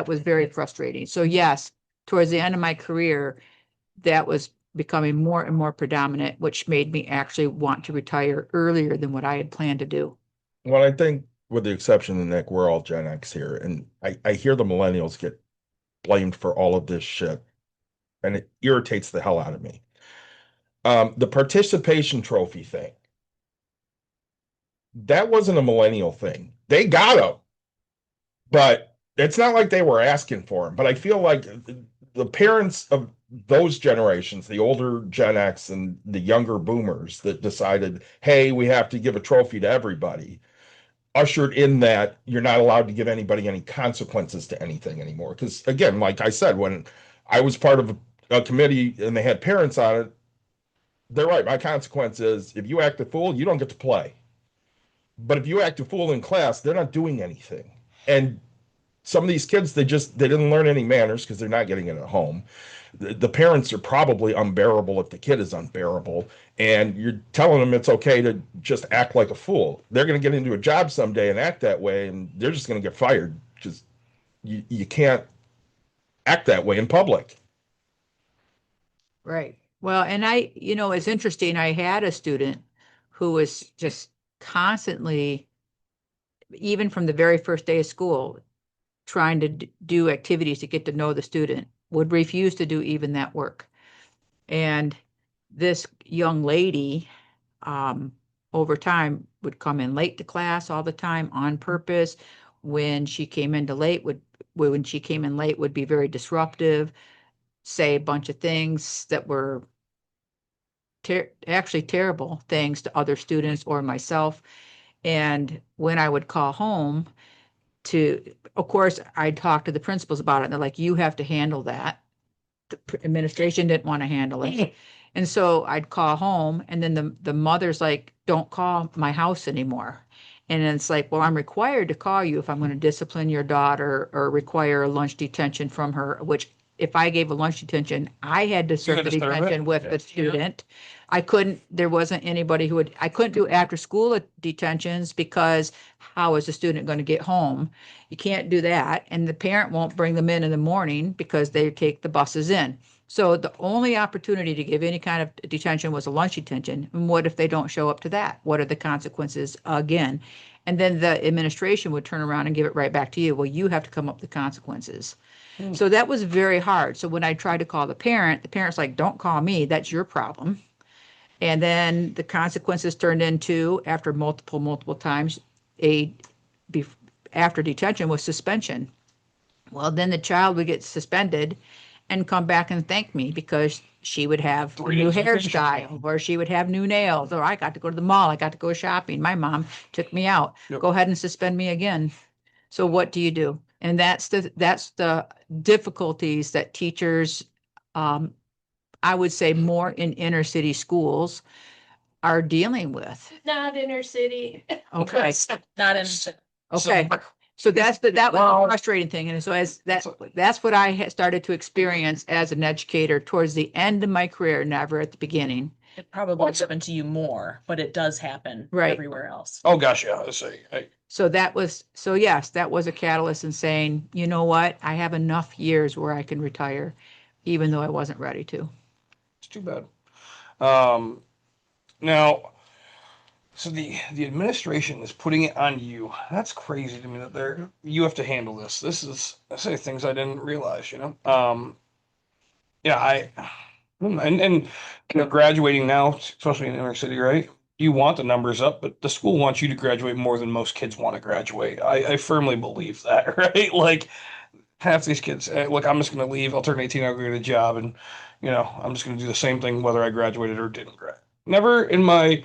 was very frustrating. So yes, towards the end of my career, that was becoming more and more predominant, which made me actually want to retire earlier than what I had planned to do. Well, I think with the exception of Nick, we're all Gen X here, and I hear the millennials get blamed for all of this shit, and it irritates the hell out of me. The participation trophy thing, that wasn't a millennial thing. They got them, but it's not like they were asking for them. But I feel like the parents of those generations, the older Gen X and the younger boomers that decided, hey, we have to give a trophy to everybody, ushered in that you're not allowed to give anybody any consequences to anything anymore. Because again, like I said, when I was part of a committee and they had parents on it, they're right. My consequence is if you act a fool, you don't get to play. But if you act a fool in class, they're not doing anything. And some of these kids, they didn't learn any manners because they're not getting it at home. The parents are probably unbearable if the kid is unbearable, and you're telling them it's okay to just act like a fool. They're going to get into a job someday and act that way, and they're just going to get fired. Just you can't act that way in public. Right. Well, and it's interesting. I had a student who was just constantly, even from the very first day of school, trying to do activities to get to know the student, would refuse to do even that work. And this young lady, over time, would come in late to class all the time on purpose. When she came in late, would be very disruptive, say a bunch of things that were actually terrible things to other students or myself. And when I would call home of course, I'd talk to the principals about it, and they're like, you have to handle that. The administration didn't want to handle it. And so I'd call home, and then the mother's like, don't call my house anymore. And then it's like, well, I'm required to call you if I'm going to discipline your daughter or require a lunch detention from her, which if I gave a lunch detention, I had to serve the detention with the student. I couldn't do after school detentions because how is the student going to get home? You can't do that. And the parent won't bring them in the morning because they take the buses in. So the only opportunity to give any kind of detention was a lunch detention. And what if they don't show up to that? What are the consequences again? And then the administration would turn around and give it right back to you. Well, you have to come up with the consequences. So that was very hard. So when I tried to call the parent's like, don't call me, that's your problem. And then the consequences turned into, after multiple times, after detention was suspension. Well, then the child would get suspended and come back and thank me because she would have a new hairstyle, or she would have new nails, or I got to go to the mall, I got to go shopping, my mom took me out. Yep. Go ahead and suspend me again. So what do you do? And that's the difficulties that teachers, I would say more in inner city schools, are dealing with. Not inner city. Okay. Not in. Okay. So that was a frustrating thing. And so that's what I started to experience as an educator towards the end of my career, never at the beginning. It probably happened to you more, but it does happen Right. everywhere else. Oh gosh, yeah. I see. Yes, that was a catalyst in saying, you know what, I have enough years where I can retire, even though I wasn't ready to. It's too bad. Now, so the administration is putting it on you. That's crazy to me that you have to handle this. This is, I say things I didn't realize, Yeah, and graduating now, especially in inner city, right? You want the numbers up, but the school wants you to graduate more than most kids want to graduate. I firmly believe that, right? Like half these kids, look, I'm just going to leave. I'll turn 18. I'll go get a job, and I'm just going to do the same thing whether I graduated or didn't graduate. Never in my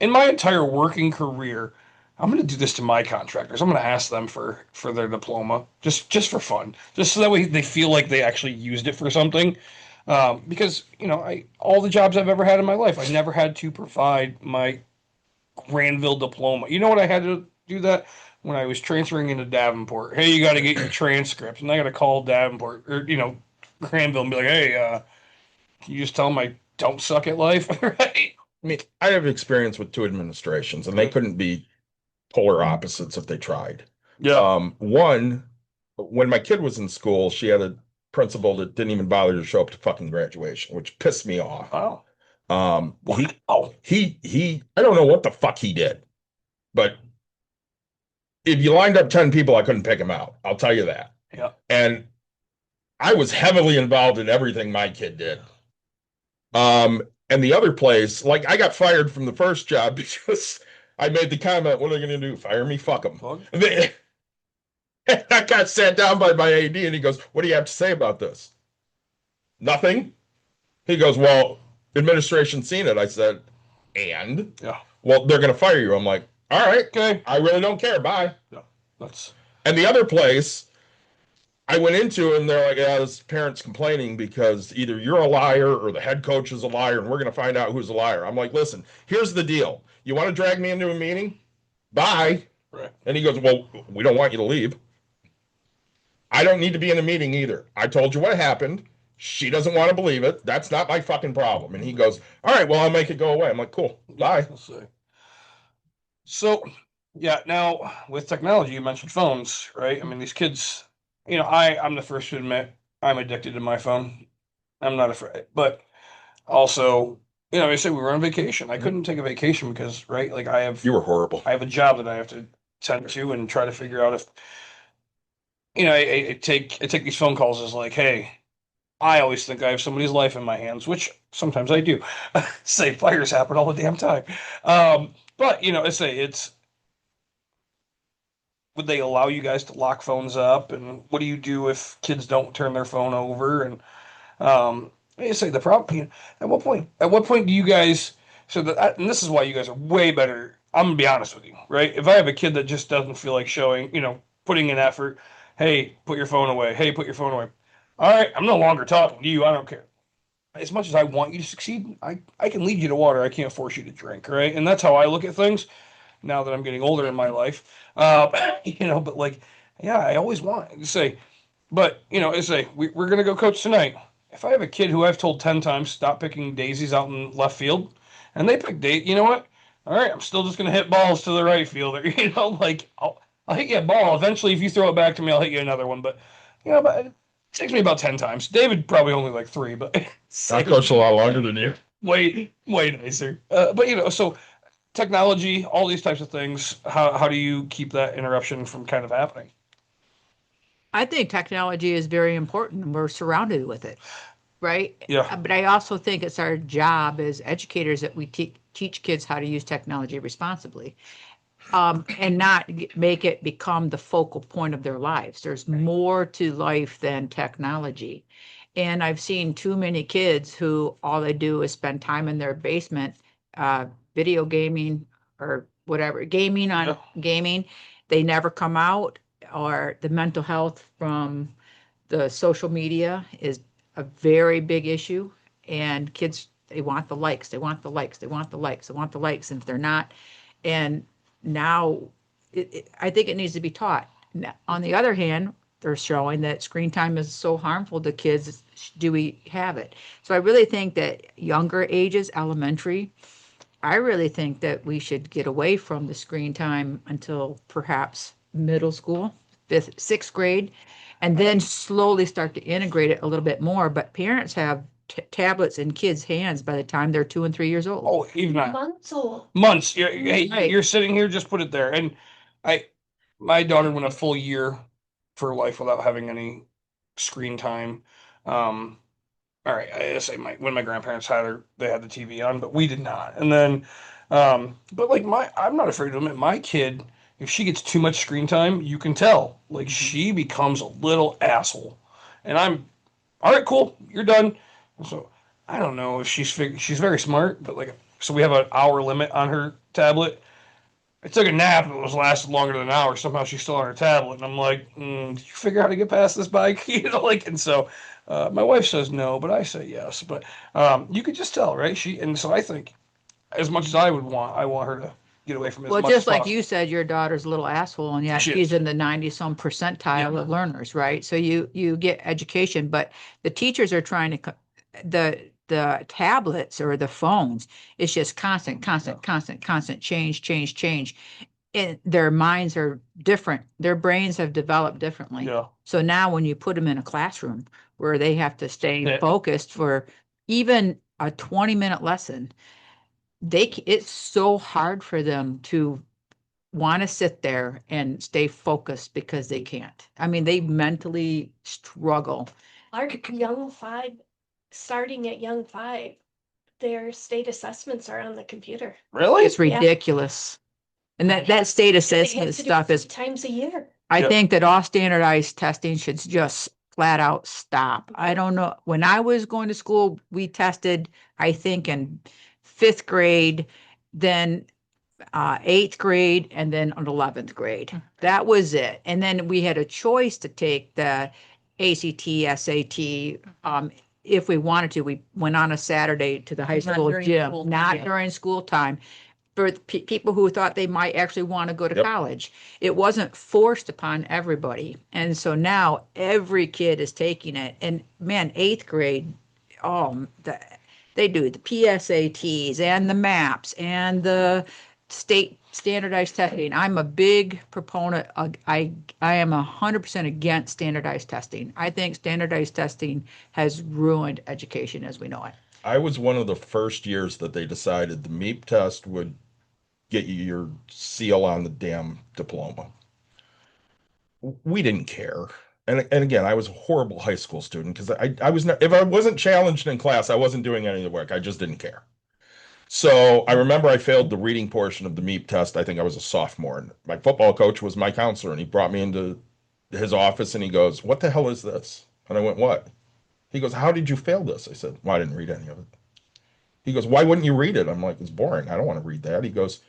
entire working career, I'm going to do this to my contractors. I'm going to ask them for their diploma, just for fun, just so that way they feel like they actually used it for something. Because all the jobs I've ever had in my life, I never had to provide my Granville diploma. You know what I had to do that when I was transferring into Davenport? Hey, you got to get your transcripts, and I got to call Davenport or Granville and be like, hey, can you just tell them I don't suck at life, right? I mean, I have experience with two administrations, and they couldn't be polar opposites if they tried. Yeah. One, when my kid was in school, she had a principal that didn't even bother to show up to fucking graduation, which pissed me off. Wow. He I don't know what the fuck he did, but if you lined up 10 people, I couldn't pick him out. I'll tell you that. Yeah. And I was heavily involved in everything my kid did. And the other place, like I got fired from the first job because I made the comment, what are they going to do? Fire me? Fuck them. I got sat down by my AD and he goes, what do you have to say about this? Nothing. He goes, well, administration seen it. I said, and? Yeah. Well, they're going to fire you. I'm like, all right, Okay. I really don't care. Bye. Yeah. That's And the other place I went into, and they're like, yeah, this parent's complaining because either you're a liar or the head coach is a liar, and we're going to find out who's a liar. I'm like, listen, here's the deal. You want to drag me into a meeting? Bye. Right. And he goes, well, we don't want you to leave. I don't need to be in a meeting either. I told you what happened. She doesn't want to believe it. That's not my fucking problem. And he goes, all right, well, I'll make it go away. I'm like, cool. Bye. Let's see. So, yeah, now with technology, you mentioned phones, right? I mean, these kids, I'm the first to admit I'm addicted to my phone. I'm not afraid, but also, I say we were on vacation. I couldn't take a vacation because, right, like You were horrible. I have a job that I have to tend to and try to figure out if, I take these phone calls as like, hey, I always think I have somebody's life in my hands, which sometimes I do. Say fires happen all the damn time. But it's would they allow you guys to lock phones up, and what do you do if kids don't turn their phone over? And I say the problem. At what point do you guys? So that, and this is why you guys are way better. I'm gonna be honest with you, right? If I have a kid that just doesn't feel like showing, putting in effort, hey, put your phone away. Hey, put your phone away. All right, I'm no longer talking to you. I don't care. As much as I want you to succeed, I can lead you to water. I can't force you to drink, right? And that's how I look at things now that I'm getting older in my life. But like, yeah, I always want to say, but, I say, we're going to go coach tonight. If I have a kid who I've told 10 times, stop picking daisies out in left field, and they pick you know what? All right, I'm still just going to hit balls to the right fielder. Like, I'll hit you a ball. Eventually, if you throw it back to me, I'll hit you another one. But, but it takes me about 10 times. David probably only like 3, but I coached a lot longer than you. way nicer. But, so technology, all these types of things, how do you keep that interruption from kind of happening? I think technology is very important and we're surrounded with it, right? Yeah. But I also think it's our job as educators that we teach kids how to use technology responsibly, and not make it become the focal point of their lives. There's more to life than technology. And I've seen too many kids who all they do is spend time in their basement, video gaming or whatever, gaming. They never come out, or the mental health from the social media is a very big issue. And kids, they want the likes, they want the likes, they want the likes, they want the likes. And if they're not, and now I think it needs to be taught. Now, on the other hand, they're showing that screen time is so harmful to kids. Do we have it? So I really think that younger ages, elementary, I really think that we should get away from the screen time until perhaps middle school, 5th, 6th grade, and then slowly start to integrate it a little bit more. But parents have tablets in kids' hands by the time they're 2 and 3 years old. Oh, even not. Months old. Months. Hey, Right. You're sitting here, just put it there. And my daughter went a full year for life without having any screen time. All right, I say when my grandparents had her, they had the TV on, but we did not. And then, but like I'm not afraid to admit, my kid, if she gets too much screen time, you can tell. Like she becomes a little asshole. And I'm, all right, cool, you're done. So I don't know if she's very smart, but like, so we have an hour limit on her tablet. I took a nap and it was lasted longer than an hour. Somehow she's still on her tablet, and I'm like, did you figure out how to get past this bike? And so my wife says no, but I say yes. But you could just tell, right? And so I think, as much as I want her to get away from it. Well, as much just as like possible. you said, your daughter's a little asshole, and yet She she's is. in the 90-some percentile of learners, right? So you get education, but the teachers are trying to the tablets or the phones, it's just constant change. And their minds are different. Their brains have developed differently. Yeah. So now when you put them in a classroom where they have to stay Yeah. focused for even a 20-minute lesson, it's so hard for them to want to sit there and stay focused because they can't. I mean, they mentally struggle. Our young 5, starting at young 5, their state assessments are on the computer. Really? It's ridiculous. And that state They assessment have to do stuff it is, 3 times a year. I Yep. think that all standardized testing should just flat out stop. I don't know. When I was going to school, we tested, I think, in 5th grade, then 8th grade, and then on 11th grade. That was it. And then we had a choice to take the ACT, SAT. If we wanted to, we went on a Saturday to the high Not school during gym, school time, not yeah. during school time. for people who thought they might actually want to go to Yep. college. It wasn't forced upon everybody. And so now every kid is taking it. And man, 8th grade, they do the PSATs and the MAPs and the state standardized testing. I'm a big proponent. I am 100% against standardized testing. I think standardized testing has ruined education as we know it. I was one of the first years that they decided the MEP test would get you your seal on the damn diploma. We didn't care. And again, I was a horrible high school student because I was not, if I wasn't challenged in class, I wasn't doing any of the work. I just didn't care. So I remember I failed the reading portion of the MEP test. I think I was a sophomore, and my football coach was my counselor, and he brought me into his office and he goes, "What the hell is this?" And I went, "What?" He goes, "How did you fail this?" I said, "Well, I didn't read any of it." He goes, "Why wouldn't you read it?" I'm like, "It's boring. I don't want to read that." He goes,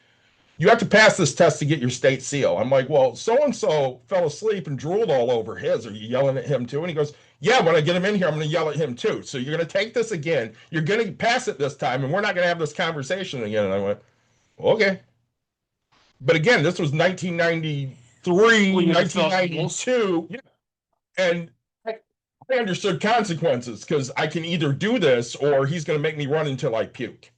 "You have to pass this test to get your state seal." I'm like, "Well, so-and-so fell asleep and drooled all over his. Are you yelling at him too?" And he goes, "Yeah, when I get him in here, I'm going to yell at him too. So you're going to take this again. You're going to pass it this time, and we're not going to have this conversation again." And I went, "Okay." But again, this was 1993, When you had felt 1992. Yeah. And I understood consequences because I can either do this or he's going to make me run until I puke.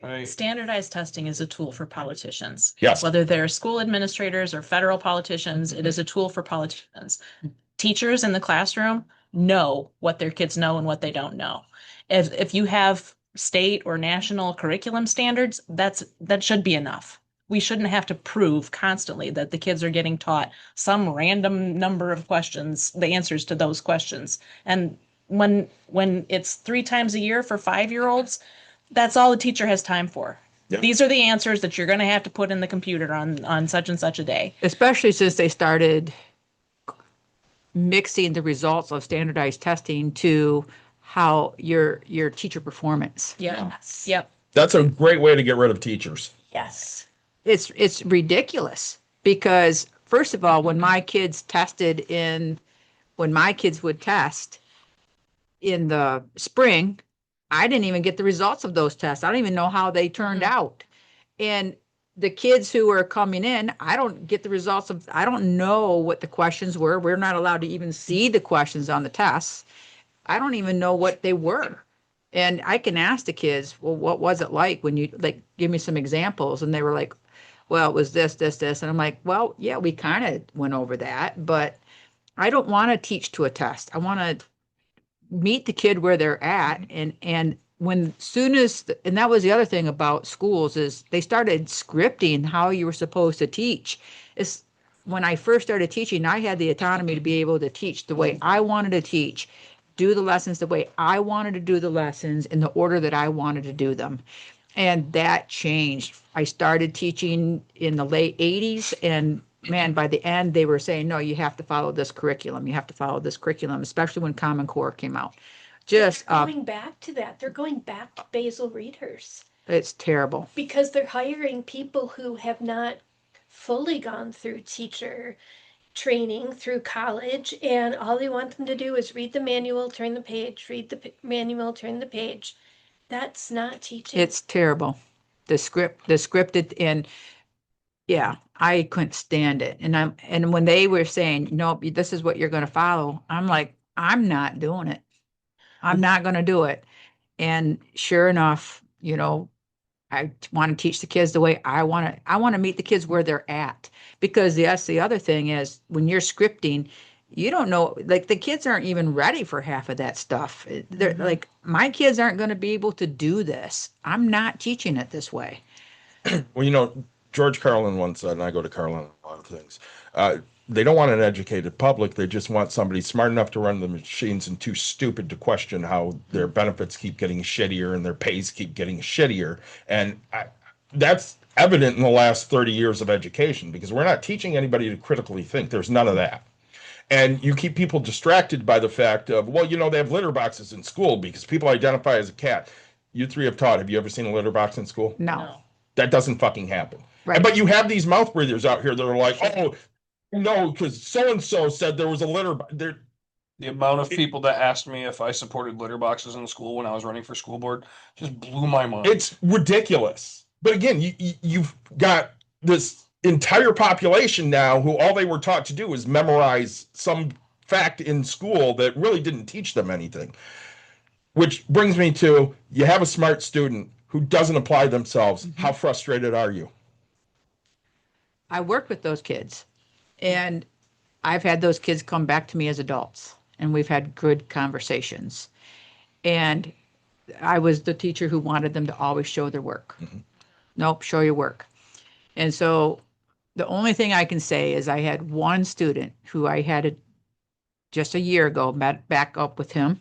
Right. Standardized testing is a tool for politicians. Yes. Whether they're school administrators or federal politicians, it is a tool for politicians. Teachers in the classroom know what their kids know and what they don't know. If you have state or national curriculum standards, that should be enough. We shouldn't have to prove constantly that the kids are getting taught some random number of questions, the answers to those questions. And when it's 3 times a year for 5-year-olds, that's all the teacher has time for. Yeah. These are the answers that you're going to have to put in the computer on such and such a day. Especially since they started mixing the results of standardized testing to how your teacher performance. Yes. Yep. That's a great way to get rid of teachers. Yes. It's ridiculous because first of all, when my kids would test in the spring, I didn't even get the results of those tests. I don't even know how they turned out. And the kids who are coming in, I don't get the results of, I don't know what the questions were. We're not allowed to even see the questions on the tests. I don't even know what they were. And I can ask the kids, well, what was it like when you, like, give me some examples? And they were like, well, it was this. And I'm like, well, yeah, we kind of went over that, but I don't want to teach to a test. I want to meet the kid where they're at. And that was the other thing about schools is they started scripting how you were supposed to teach. When I first started teaching, I had the autonomy to be able to teach the way I wanted to teach, do the lessons the way I wanted to do the lessons in the order that I wanted to do them. And that changed. I started teaching in the late 80s, and man, by the end, they were saying, no, you have to follow this curriculum. You have to follow this curriculum, especially when Common Core came out. Just, Going back to that, they're going back to basal readers it's terrible. because they're hiring people who have not fully gone through teacher training through college, and all they want them to do is read the manual, turn the page, read the manual, turn the page. That's not teaching. It's terrible. The scripted, and yeah, I couldn't stand it. And when they were saying, nope, this is what you're going to follow, I'm like, I'm not doing it. I'm not going to do it. And sure enough, I want to teach the kids the way I want to meet the kids where they're at, because that's the other thing is when you're scripting, you don't know, like the kids aren't even ready for half of that stuff. They're like, my kids aren't going to be able to do this. I'm not teaching it this way. Well, George Carlin once said, and I go to Carlin a lot of things, they don't want an educated public. They just want somebody smart enough to run the machines and too stupid to question how their benefits keep getting shittier and their pays keep getting shittier. And that's evident in the last 30 years of education, because we're not teaching anybody to critically think. There's none of that. And you keep people distracted by the fact of, well, they have litter boxes in school because people identify as a cat. You three have taught. Have you ever seen a litter box in school? No. That doesn't fucking happen. Right. But you have these mouth breathers out here that are like, oh, no, because so-and-so said there was a litter box. The amount of people that asked me if I supported litter boxes in school when I was running for school board just blew my mind. It's ridiculous. But again, you've got this entire population now who all they were taught to do is memorize some fact in school that really didn't teach them anything. Which brings me to, you have a smart student who doesn't apply themselves. How frustrated are you? I work with those kids, and I've had those kids come back to me as adults, and we've had good conversations. And I was the teacher who wanted them to always show their work. Nope, show your work. And so the only thing I can say is I had one student who I had just a year ago, met back up with him.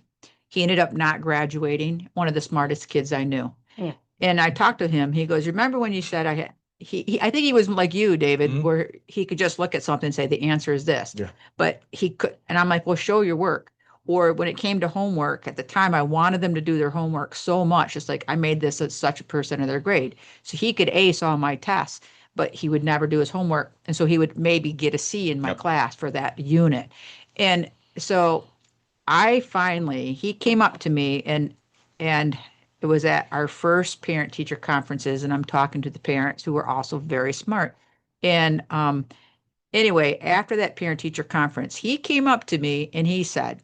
He ended up not graduating, one of the smartest kids I knew. Yeah. And I talked to him. He goes, remember when you said I think he was like you, David, where he could just look at something and say, the answer is this. Yeah. But he could, and I'm like, well, show your work. Or when it came to homework, at the time, I wanted them to do their homework so much. It's like I made this at such a percent of their grade. So he could ace all my tests, but he would never do his homework. And so he would maybe get a C in my class for that unit. And so he came up to me and it was at our first parent teacher conferences, and I'm talking to the parents who were also very smart. And anyway, after that parent teacher conference, he came up to me and he said,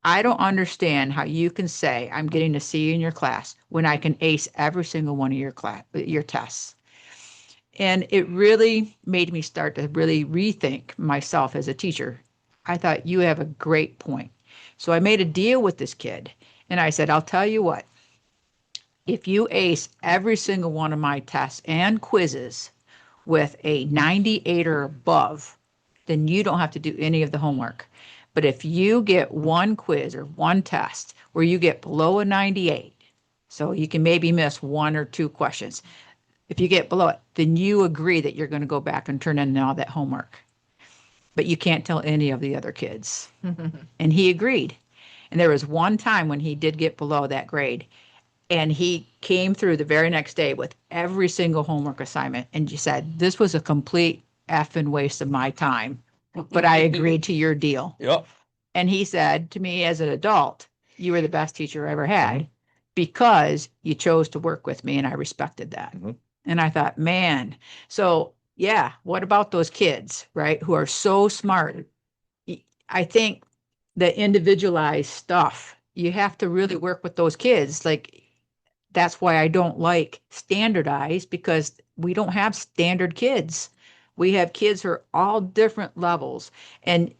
I don't understand how you can say I'm getting a C in your class when I can ace every single one of your tests. And it really made me start to really rethink myself as a teacher. I thought, you have a great point. So I made a deal with this kid, and I said, I'll tell you what, if you ace every single one of my tests and quizzes with a 98 or above, then you don't have to do any of the homework. But if you get one quiz or one test where you get below a 98, so you can maybe miss one or two questions, if you get below it, then you agree that you're going to go back and turn in all that homework. But you can't tell any of the other kids. And he agreed. And there was one time when he did get below that grade, and he came through the very next day with every single homework assignment. And you said, this was a complete effing waste of my time, but I agreed to your deal. Yep. And he said to me as an adult, you were the best teacher I ever had because you chose to work with me, and I respected that. And I thought, man, so yeah, what about those kids, right, who are so smart? I think the individualized stuff, you have to really work with those kids. Like, that's why I don't like standardized, because we don't have standard kids. We have kids who are all different levels. And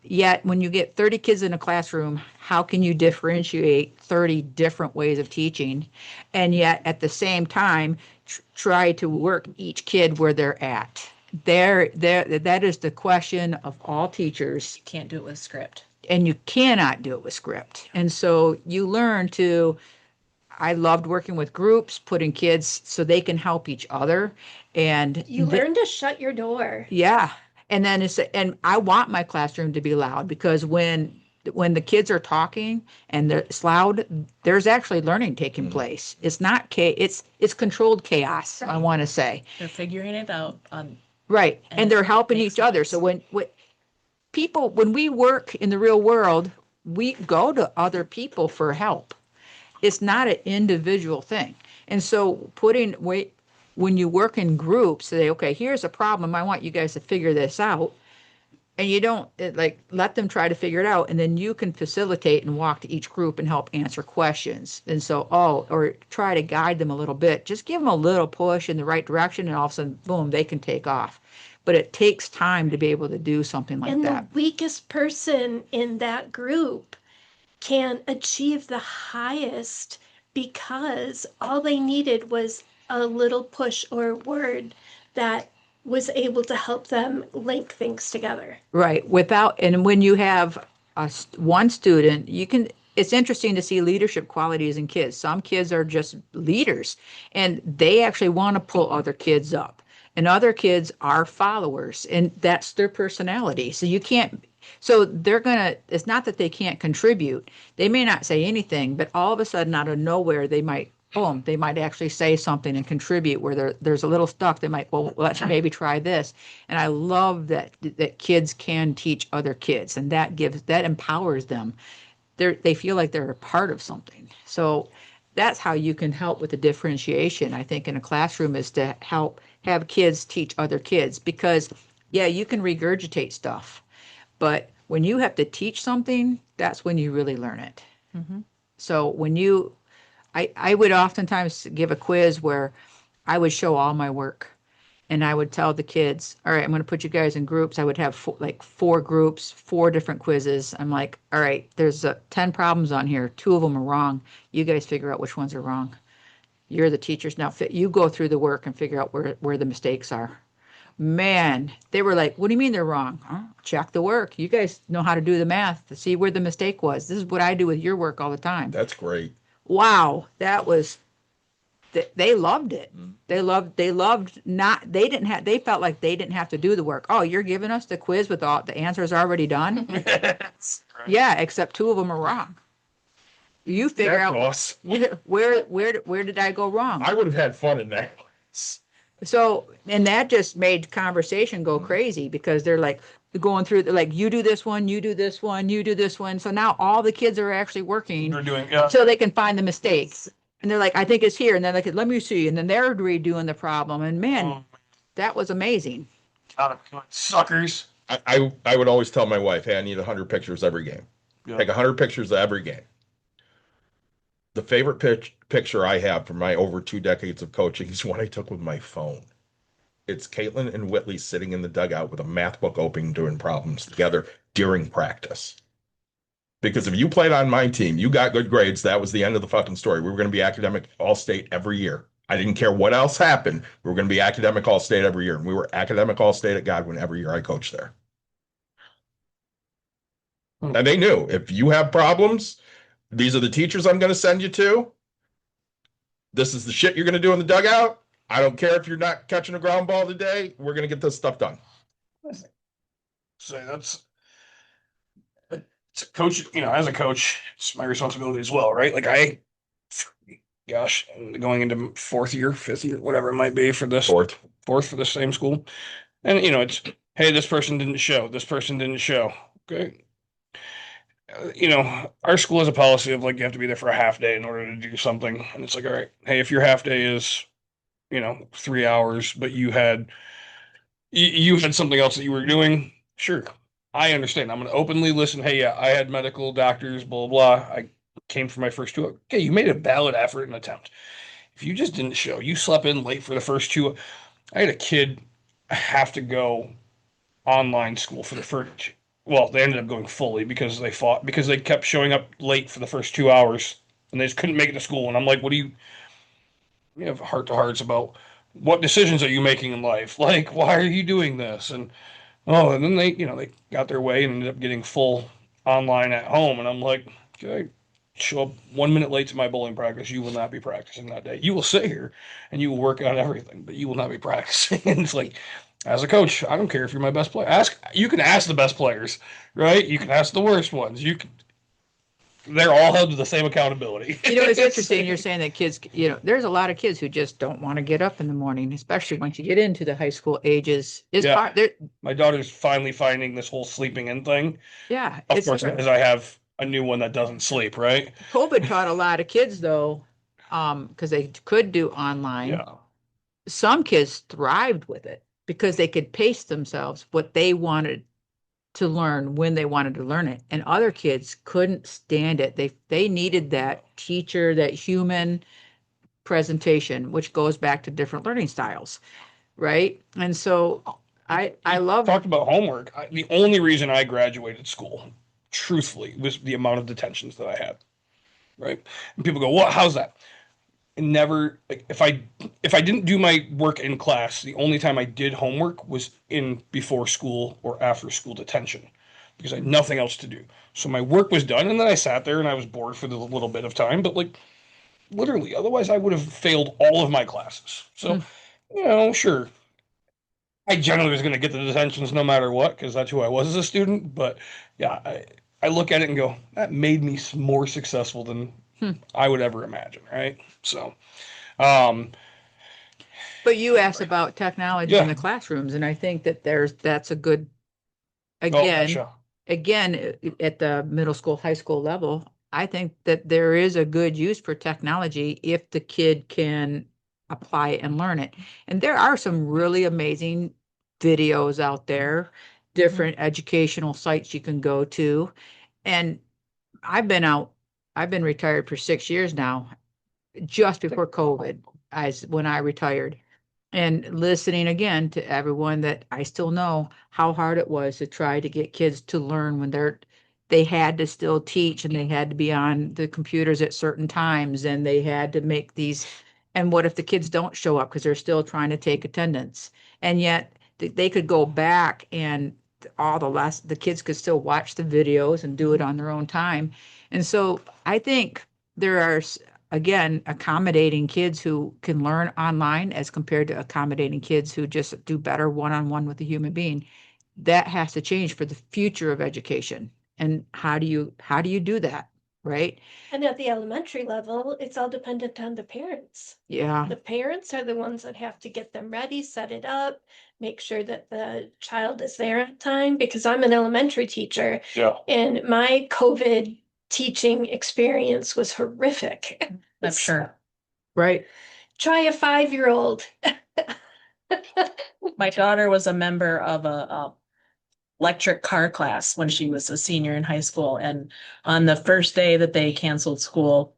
yet when you get 30 kids in a classroom, how can you differentiate 30 different ways of teaching? And yet at the same time, try to work each kid where they're at. That is the question of all teachers. You can't do it with script. And you cannot do it with script. And so you learn to, I loved working with groups, putting kids so they can help each other. And You learn to shut your door. yeah. And then and I want my classroom to be loud, because when the kids are talking and it's loud, there's actually learning taking place. It's not it's controlled chaos, I want to say. They're figuring it out on Right. And they're helping makes each other. sense. So when we work in the real world, we go to other people for help. It's not an individual thing. And so when you work in groups, say, okay, here's a problem. I want you guys to figure this out. And you don't let them try to figure it out. And then you can facilitate and walk to each group and help answer questions. And so, or try to guide them a little bit. Just give them a little push in the right direction, and all of a sudden, boom, they can take off. But it takes time to be able to do something like And that. the weakest person in that group can achieve the highest because all they needed was a little push or word that was able to help them link things together. Right. And when you have one student, it's interesting to see leadership qualities in kids. Some kids are just leaders, and they actually want to pull other kids up. And other kids are followers, and that's their personality. So it's not that they can't contribute. They may not say anything, but all of a sudden, out of nowhere, they might actually say something and contribute where there's a little stuck. They might, well, let's maybe try this. And I love that kids can teach other kids, and that empowers them. They feel like they're a part of something. So that's how you can help with the differentiation, I think, in a classroom, is to help have kids teach other kids. Because, yeah, you can regurgitate stuff, but when you have to teach something, that's when you really learn it. Mhm. So when I would oftentimes give a quiz where I would show all my work, and I would tell the kids, all right, I'm going to put you guys in groups. I would have four groups, 4 different quizzes. I'm like, all right, there's 10 problems on here. 2 of them are wrong. You guys figure out which ones are wrong. You're the teachers now. You go through the work and figure out where the mistakes are. Man, they were like, what do you mean they're wrong? Huh? Check the work. You guys know how to do the math to see where the mistake was. This is what I do with your work all the time. That's great. Wow, that was, they loved it. They loved not, they felt like they didn't have to do the work. Oh, you're giving us the quiz with all the answers already done? Yeah, except 2 of them are wrong. You figure out Boss. where did I go wrong? I would have had fun in that. So, and that just made conversation go crazy, because they're like going through, like, you do this one, you do this one, you do this one. So now all the kids are actually working They're doing, yeah. so they can find the mistakes. And they're like, I think it's here. And then like, let me see. And then they're redoing the problem. And man, Oh, that was amazing. God, suckers. I would always tell my wife, hey, I need 100 pictures every game. Yeah. Take 100 pictures of every game. The favorite picture I have from my over 2 decades of coaching is one I took with my phone. It's Caitlin and Whitley sitting in the dugout with a math book open, doing problems together during practice. Because if you played on my team, you got good grades. That was the end of the fucking story. We were going to be academic all-state every year. I didn't care what else happened. We were going to be academic all-state every year. And we were academic all-state at Godwin every year I coached there. And they knew, if you have problems, these are the teachers I'm going to send you to. This is the shit you're going to do in the dugout. I don't care if you're not catching a ground ball today. We're going to get this stuff done. So that's, it's a coach, as a coach, it's my responsibility as well, right? Like gosh, going into 4th year, 5th year, whatever it might be for this Fourth. for the same school. And it's, hey, this person didn't show, this person didn't show. Okay. Our school has a policy of like, you have to be there for a half day in order to do something. And it's like, all right, hey, if your half day is, 3 hours, but you had something else that you were doing, sure. I understand. I'm going to openly listen. Hey, yeah, I had medical, doctors, blah, blah, blah. I came for my first 2 hours. Okay, you made a valid effort and attempt. If you just didn't show, you slept in late for the first 2. I had a kid have to go online school for the first, well, they ended up going fully because they kept showing up late for the first 2 hours and they just couldn't make it to school. And I'm like, what do you have heart to hearts about what decisions are you making in life? Like, why are you doing this? And then they got their way and ended up getting full online at home. And I'm like, okay, show up 1 minute late to my bowling practice. You will not be practicing that day. You will sit here and you will work on everything, but you will not be practicing. And it's like, as a coach, I don't care if you're my best player. You can ask the best players, right? You can ask the worst ones. They're all held to the same accountability. It's interesting. You're saying that kids, there's a lot of kids who just don't want to get up in the morning, especially once you get into the high school ages. Yeah. My daughter's finally finding this whole sleeping in thing. Yeah. Of course, because I have a new one that doesn't sleep, right? COVID taught a lot of kids though, because they could do online. Yeah. Some kids thrived with it because they could pace themselves what they wanted to learn when they wanted to learn it. And other kids couldn't stand it. They needed that teacher, that human presentation, which goes back to different learning styles, right? And so I love talked about homework. The only reason I graduated school, truthfully, was the amount of detentions that I had, right? And people go, "What? How's that?" And never, like, if I didn't do my work in class, the only time I did homework was in before school or after school detention, because I had nothing else to do. So my work was done, and then I sat there and I was bored for the little bit of time. But like, literally, otherwise I would have failed all of my classes. So, sure, I generally was going to get the detentions no matter what, because that's who I was as a student. But yeah, I look at it and go, that made me more successful than I would ever imagine, right? So, but you asked about technology in the classrooms, and I think that that's a good, again, at the middle school, high school level, I think that there is a good use for technology if the kid can apply it and learn it. And there are some really amazing videos out there, different educational sites you can go to. And I've been out, I've been retired for 6 years now, just before COVID, when I retired. And listening again to everyone that I still know how hard it was to try to get kids to learn when they had to still teach and they had to be on the computers at certain times and they had to make these. And what if the kids don't show up because they're still trying to take attendance? And yet they could go back and the kids could still watch the videos and do it on their own time. And so I think there are, again, accommodating kids who can learn online as compared to accommodating kids who just do better one-on-one with a human being. That has to change for the future of education. And how do you do that, right? And at the elementary level, it's all dependent on the parents. Yeah. The parents are the ones that have to get them ready, set it up, make sure that the child is there on time, because I'm an elementary teacher. Yeah. And my COVID teaching experience was horrific. I'm sure. Right. Try a 5-year-old. My daughter was a member of a electric car class when she was a senior in high school. And on the first day that they canceled school,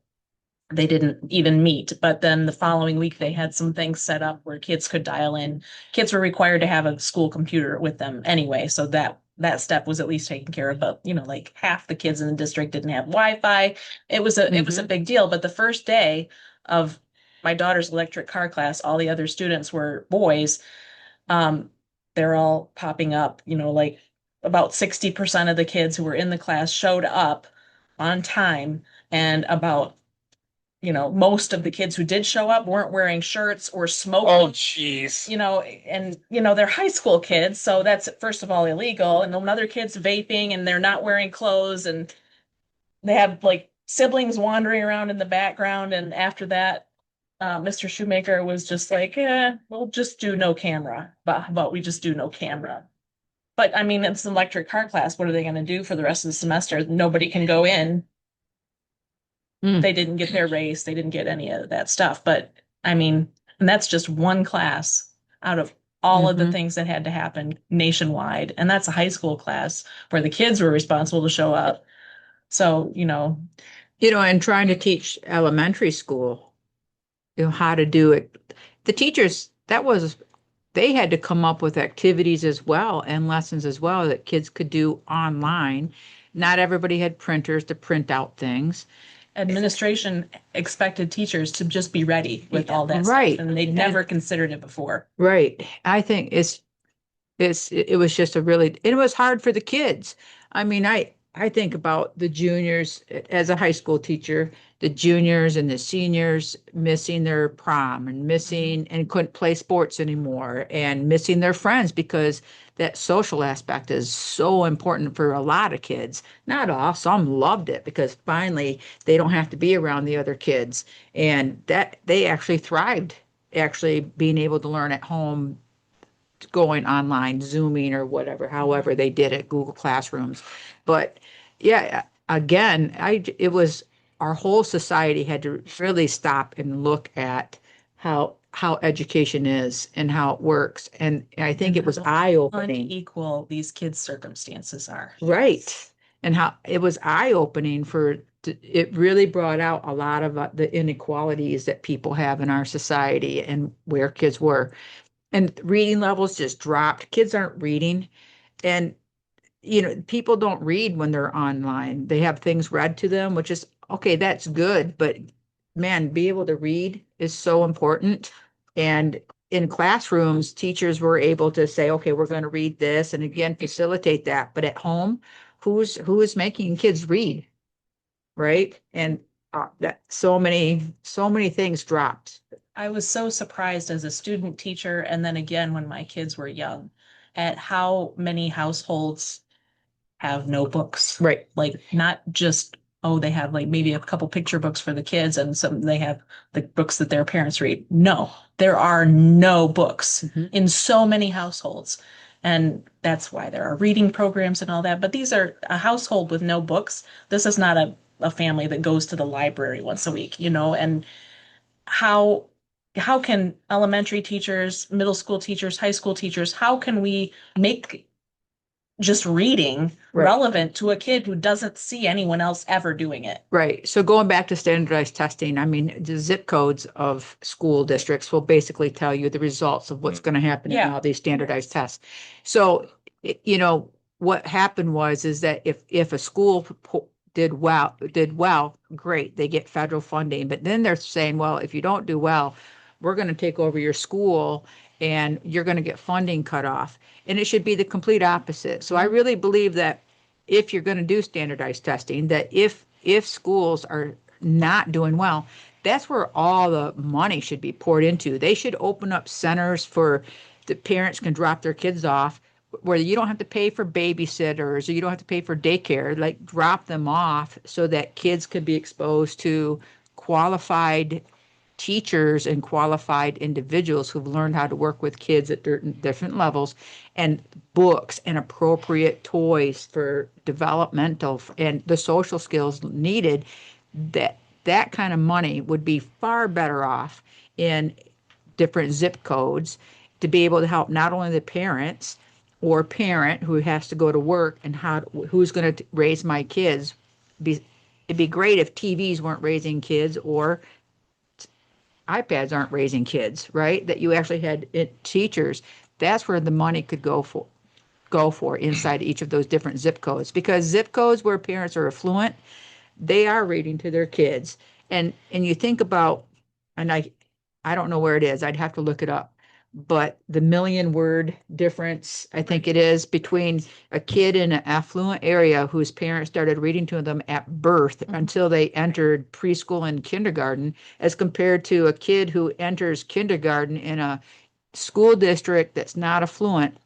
they didn't even meet. But then the following week, they had some things set up where kids could dial in. Kids were required to have a school computer with them anyway. So that step was at least taken care of. But, like half the kids in the district didn't have Wi-Fi. It was a big deal. But the first day of my daughter's electric car class, all the other students were boys. They're all popping up, like about 60% of the kids who were in the class showed up on time, and about, most of the kids who did show up weren't wearing shirts or smoking. Oh, jeez. And they're high school kids, so that's first of all illegal. And then other kids vaping and they're not wearing clothes, and they have like siblings wandering around in the background. And after that, Mr. Shoemaker was just like, we'll just do no camera. But we just do no camera. But I mean, it's an electric car class. What are they going to do for the rest of the semester? Nobody can go in. They didn't get their race. They didn't get any of that stuff. But I mean, and that's just one class out of all of the things that had to happen nationwide. And that's a high school class where the kids were responsible to show up. So, and trying to teach elementary school, how to do it. The teachers, they had to come up with activities as well and lessons as well that kids could do online. Not everybody had printers to print out things. Administration expected teachers to just be ready with all that right. stuff, and they'd never considered it before. Right. I think it was just it was hard for the kids. I mean, I think about the juniors as a high school teacher, the juniors and the seniors missing their prom and couldn't play sports anymore and missing their friends, because that social aspect is so important for a lot of kids. Not all, some loved it because finally they don't have to be around the other kids, and that they actually thrived, actually being able to learn at home, going online, Zooming or whatever, however they did it, Google Classrooms. But yeah, again, it was our whole society had to really stop and look at how education is and how it works. And I think it was eye-opening. Unequal these kids' circumstances are. Right. And how it was eye-opening it really brought out a lot of the inequalities that people have in our society and where kids were. And reading levels just dropped. Kids aren't reading. And, people don't read when they're online. They have things read to them, which is, okay, that's good. But man, be able to read is so important. And in classrooms, teachers were able to say, okay, we're going to read this, and again, facilitate that. But at home, who is making kids read? Right. And that so many things dropped. I was so surprised as a student teacher, and then again when my kids were young, at how many households have no books. Right. Like not just, they have like maybe a couple picture books for the kids and they have the books that their parents read. No, there are no books in so many households. And that's why there are reading programs and all that. But these are a household with no books. This is not a family that goes to the library once a week, and how can elementary teachers, middle school teachers, high school teachers, how can we make just reading Right. relevant to a kid who doesn't see anyone else ever doing it? Right. So going back to standardized testing, I mean, the zip codes of school districts will basically tell you the results of what's going to happen in Yeah. all these standardized tests. So, what happened is that if a school did well, great, they get federal funding. But then they're saying, well, if you don't do well, we're going to take over your school and you're going to get funding cut off. And it should be the complete opposite. So I really believe that if you're going to do standardized testing, that if schools are not doing well, that's where all the money should be poured into. They should open up centers for the parents can drop their kids off where you don't have to pay for babysitters or you don't have to pay for daycare, like drop them off so that kids could be exposed to qualified teachers and qualified individuals who've learned how to work with kids at different levels, and books and appropriate toys for developmental and the social skills needed. That kind of money would be far better off in different zip codes to be able to help not only the parents or parent who has to go to work and who's going to raise my kids. It'd be great if TVs weren't raising kids or iPads aren't raising kids, right? That you actually had teachers. That's where the money could go for inside each of those different zip codes, because zip codes where parents are affluent, they are reading to their kids. And you think about, and I don't know where it is. I'd have to look it up. But the million word difference, I think it is, between a kid in an affluent area whose parents started reading to them at birth until they entered preschool and kindergarten, as compared to a kid who enters kindergarten in a school district that's not affluent.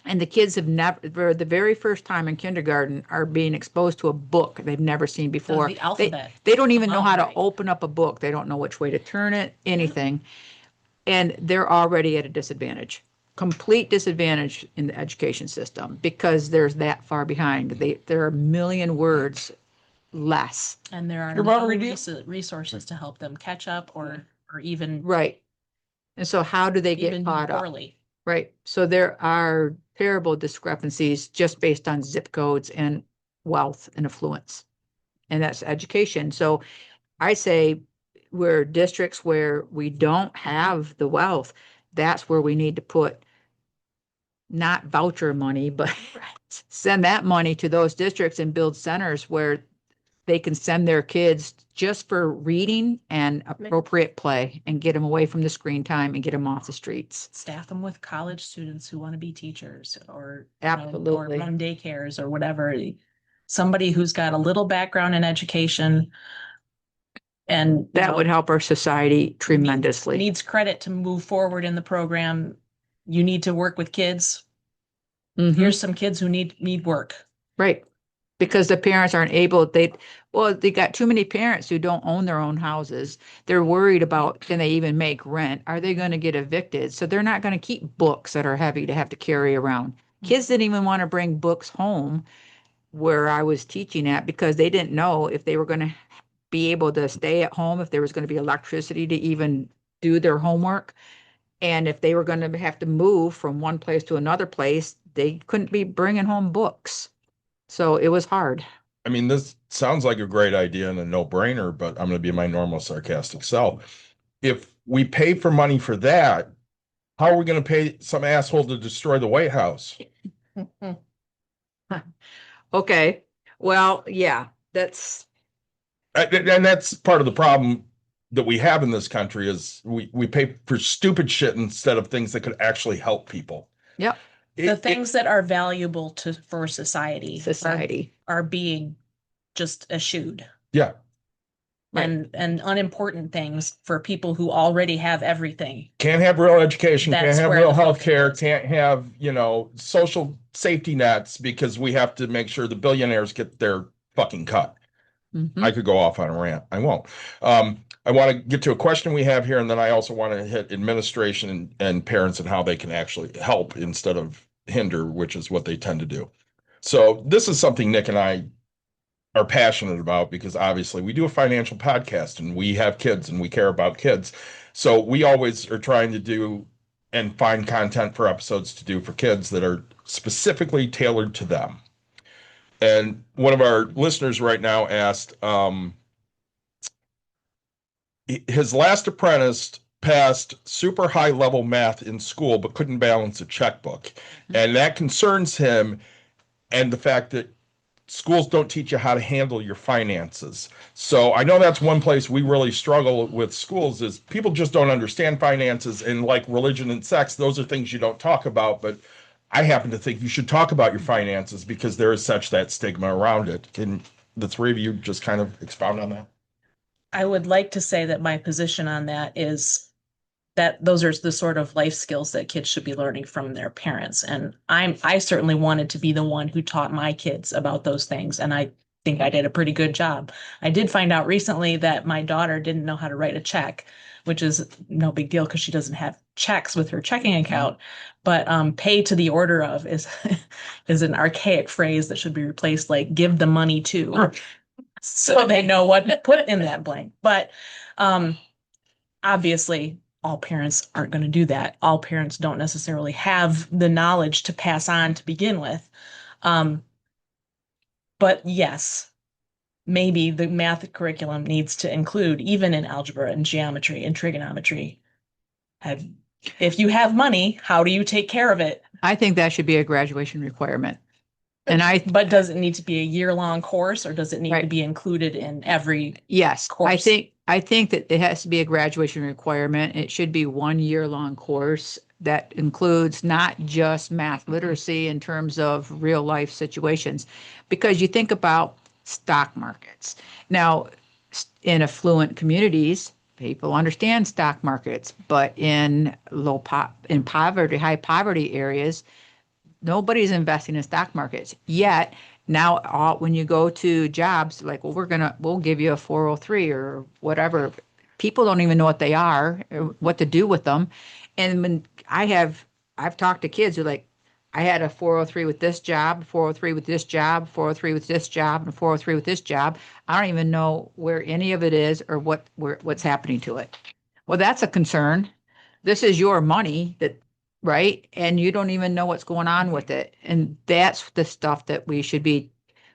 And the kids have never, for the very first time in kindergarten, are being exposed to a book they've never seen before. The alphabet. They don't even know how to Right. open up a book. They don't know which way to turn it, anything. And they're already at a disadvantage, complete disadvantage in the education system, because there's that far behind. There are a million words less. And there are Your no mom read it? resources to help them catch up or even Right. And so how do they get even do caught up? poorly. Right. So there are terrible discrepancies just based on zip codes and wealth and affluence. And that's education. So I say where districts where we don't have the wealth, that's where we need to put not voucher money, but send that money to those districts and build centers where they can send their kids just for reading and appropriate play and get them away from the screen time and get them off the streets. Staff them with college students who want to be teachers or Absolutely. or run daycares or whatever. Somebody who's got a little background in education, and That would help our society tremendously. needs credit to move forward in the program. You need to work with kids. Mhm. Here's some kids who need work. Right. Because the parents aren't able, they got too many parents who don't own their own houses. They're worried about, can they even make rent? Are they going to get evicted? So they're not going to keep books that are heavy to have to carry around. Kids didn't even want to bring books home where I was teaching at, because they didn't know if they were going to be able to stay at home, if there was going to be electricity to even do their homework. And if they were going to have to move from one place to another place, they couldn't be bringing home books. So it was hard. I mean, this sounds like a great idea and a no-brainer, but I'm going to be my normal sarcastic self. If we pay for money for that, how are we going to pay some asshole to destroy the White House? Okay. Well, yeah, that's And that's part of the problem that we have in this country is we pay for stupid shit instead of things that could actually help people. Yep. The things that are valuable for society are being just eschewed. Yeah. Right. And unimportant things for people who already have everything. Can't have real education, can't That's have where real the health focus care, is. can't have, social safety nets because we have to make sure the billionaires get their fucking cut. Mhm. I could go off on a rant. I won't. I want to get to a question we have here, and then I also want to hit administration and parents and how they can actually help instead of hinder, which is what they tend to do. So this is something Nick and I are passionate about, because obviously we do a financial podcast and we have kids and we care about kids. So we always are trying to do and find content for episodes to do for kids that are specifically tailored to them. And one of our listeners right now asked, his last apprentice passed super high level math in school, but couldn't balance a checkbook. And that concerns him, and the fact that schools don't teach you how to handle your finances. So I know that's one place we really struggle with schools, is people just don't understand finances, and like religion and sex, those are things you don't talk about. But I happen to think you should talk about your finances because there is such that stigma around it. Can the three of you just kind of expound on that? I would like to say that my position on that is that those are the sort of life skills that kids should be learning from their parents. And I certainly wanted to be the one who taught my kids about those things. And I think I did a pretty good job. I did find out recently that my daughter didn't know how to write a check, which is no big deal because she doesn't have checks with her checking account. But pay to the order of is an archaic phrase that should be replaced, like give the money to, so they know what to put in that blank. But obviously, all parents aren't going to do that. All parents don't necessarily have the knowledge to pass on to begin with. But yes, maybe the math curriculum needs to include, even in algebra and geometry and trigonometry, if you have money, how do you take care of it? I think that should be a graduation requirement. But does it need to be a year-long course, or does it need to Right. be included in every? Yes, Course. I think that it has to be a graduation requirement. It should be 1 year-long course that includes not just math literacy in terms of real life situations. Because you think about stock markets. Now, in affluent communities, people understand stock markets, but in high poverty areas, nobody's investing in stock markets yet. Now, when you go to jobs, like, well, we'll give you a 403 or whatever. People don't even know what they are, or what to do with them. And when I've talked to kids who like, I had a 403 with this job, 403 with this job, 403 with this job, and 403 with this job. I don't even know where any of it is or what's happening to it. Well, that's a concern. This is your money right? And you don't even know what's going on with it. And that's the stuff that we should be,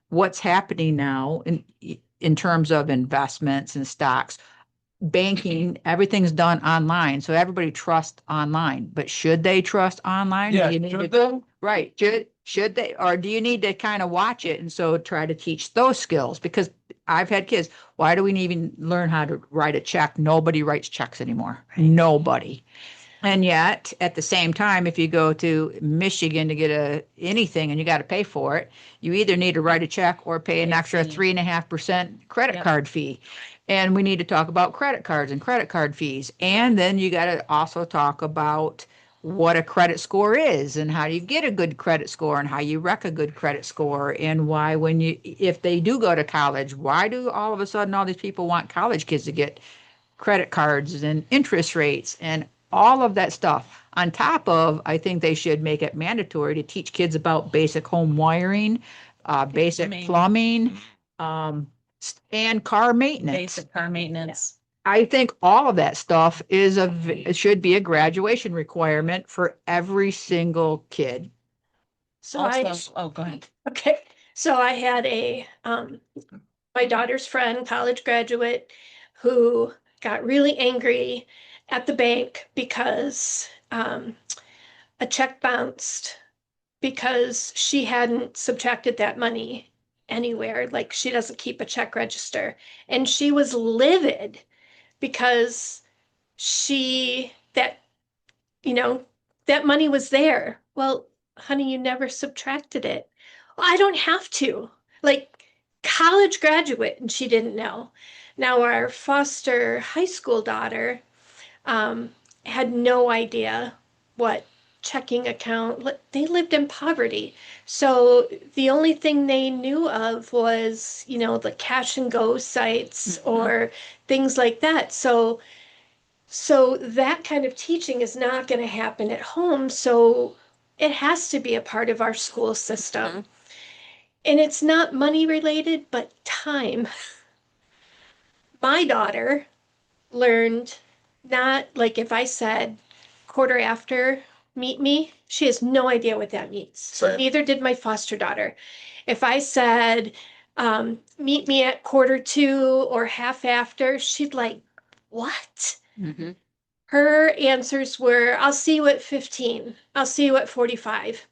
what's happening now in terms of investments and stocks, banking, everything's done online. So everybody trusts online, but should they trust online? Yeah, You need should to- they? Right. Should they, or do you need to kind of watch it? And so try to teach those skills, because I've had kids, why do we even learn how to write a check? Nobody writes checks anymore. Nobody. And yet, at the same time, if you go to Michigan to get anything and you got to pay for it, you either need to write a check or pay an extra 3.5% credit Yep. card fee. And we need to talk about credit cards and credit card fees. And then you got to also talk about what a credit score is and how do you get a good credit score and how you wreck a good credit score, and why if they do go to college, why do all of a sudden all these people want college kids to get credit cards and interest rates and all of that stuff. On top of, I think they should make it mandatory to teach kids about basic home wiring, basic plumbing, and car maintenance. Basic car maintenance. I think all of that stuff it should be a graduation requirement for every single kid. So Also, go ahead. okay, so I had my daughter's friend, college graduate, who got really angry at the bank because a check bounced because she hadn't subtracted that money anywhere. Like, she doesn't keep a check register. And she was livid because that money was there. Well, honey, you never subtracted it. Well, I don't have to. Like, college graduate, and she didn't know. Now, our foster high school daughter had no idea what checking account. They lived in poverty. So the only thing they knew of was, the cash and go sites or things like that. So that kind of teaching is not going to happen at home. So it has to be a part of our school system. And it's not money related, but time. My daughter learned not like if I said quarter after, meet me, she has no idea what that means. Same. Neither did my foster daughter. If I said, meet me at quarter to or half after, she'd like, what? Mhm. Her answers were, I'll see you at 15. I'll see you at 45.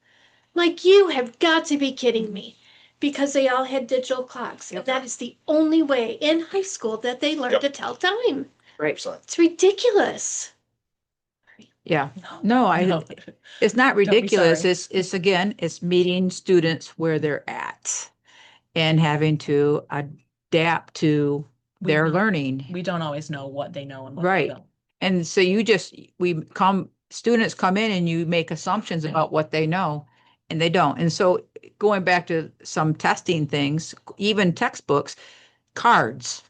Like, you have got to be kidding me. Because they all had digital clocks. And that is the only way in high school that they learn Yep. to tell time. Right. It's ridiculous. Yeah. No, No. it's not be ridiculous. sorry. It's again, it's meeting students where they're at and having to adapt to We their don't- learning. We don't always know what they know and what they Right. don't. And so students come in and you make assumptions about what they know and they don't. And so going back to some testing things, even textbooks, cards.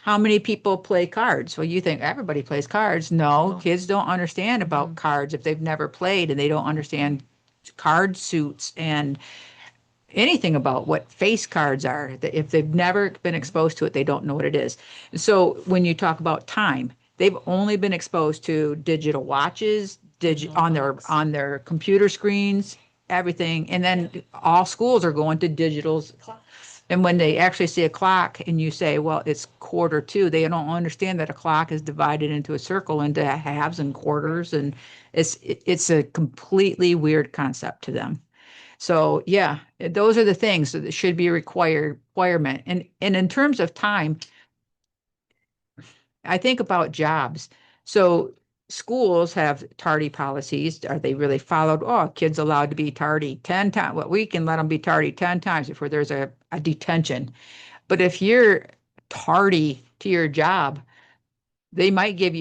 How many people play cards? Well, you think everybody plays cards. No, kids don't understand about cards if they've never played and they don't understand card suits and anything about what face cards are. If they've never been exposed to it, they don't know what it is. So when you talk about time, they've only been exposed to digital watches, on their computer screens, everything. And then all schools are going to digitals. And when they actually see a clock and you say, well, it's quarter to, they don't understand that a clock is divided into a circle into halves and quarters. And it's a completely weird concept to them. So yeah, those are the things that should be a requirement. And in terms of time, I think about jobs. So schools have tardy policies. Are they really followed? Oh, kids allowed to be tardy 10 times. Well, we can let them be tardy 10 times before there's a detention. But if you're tardy to your job, they might give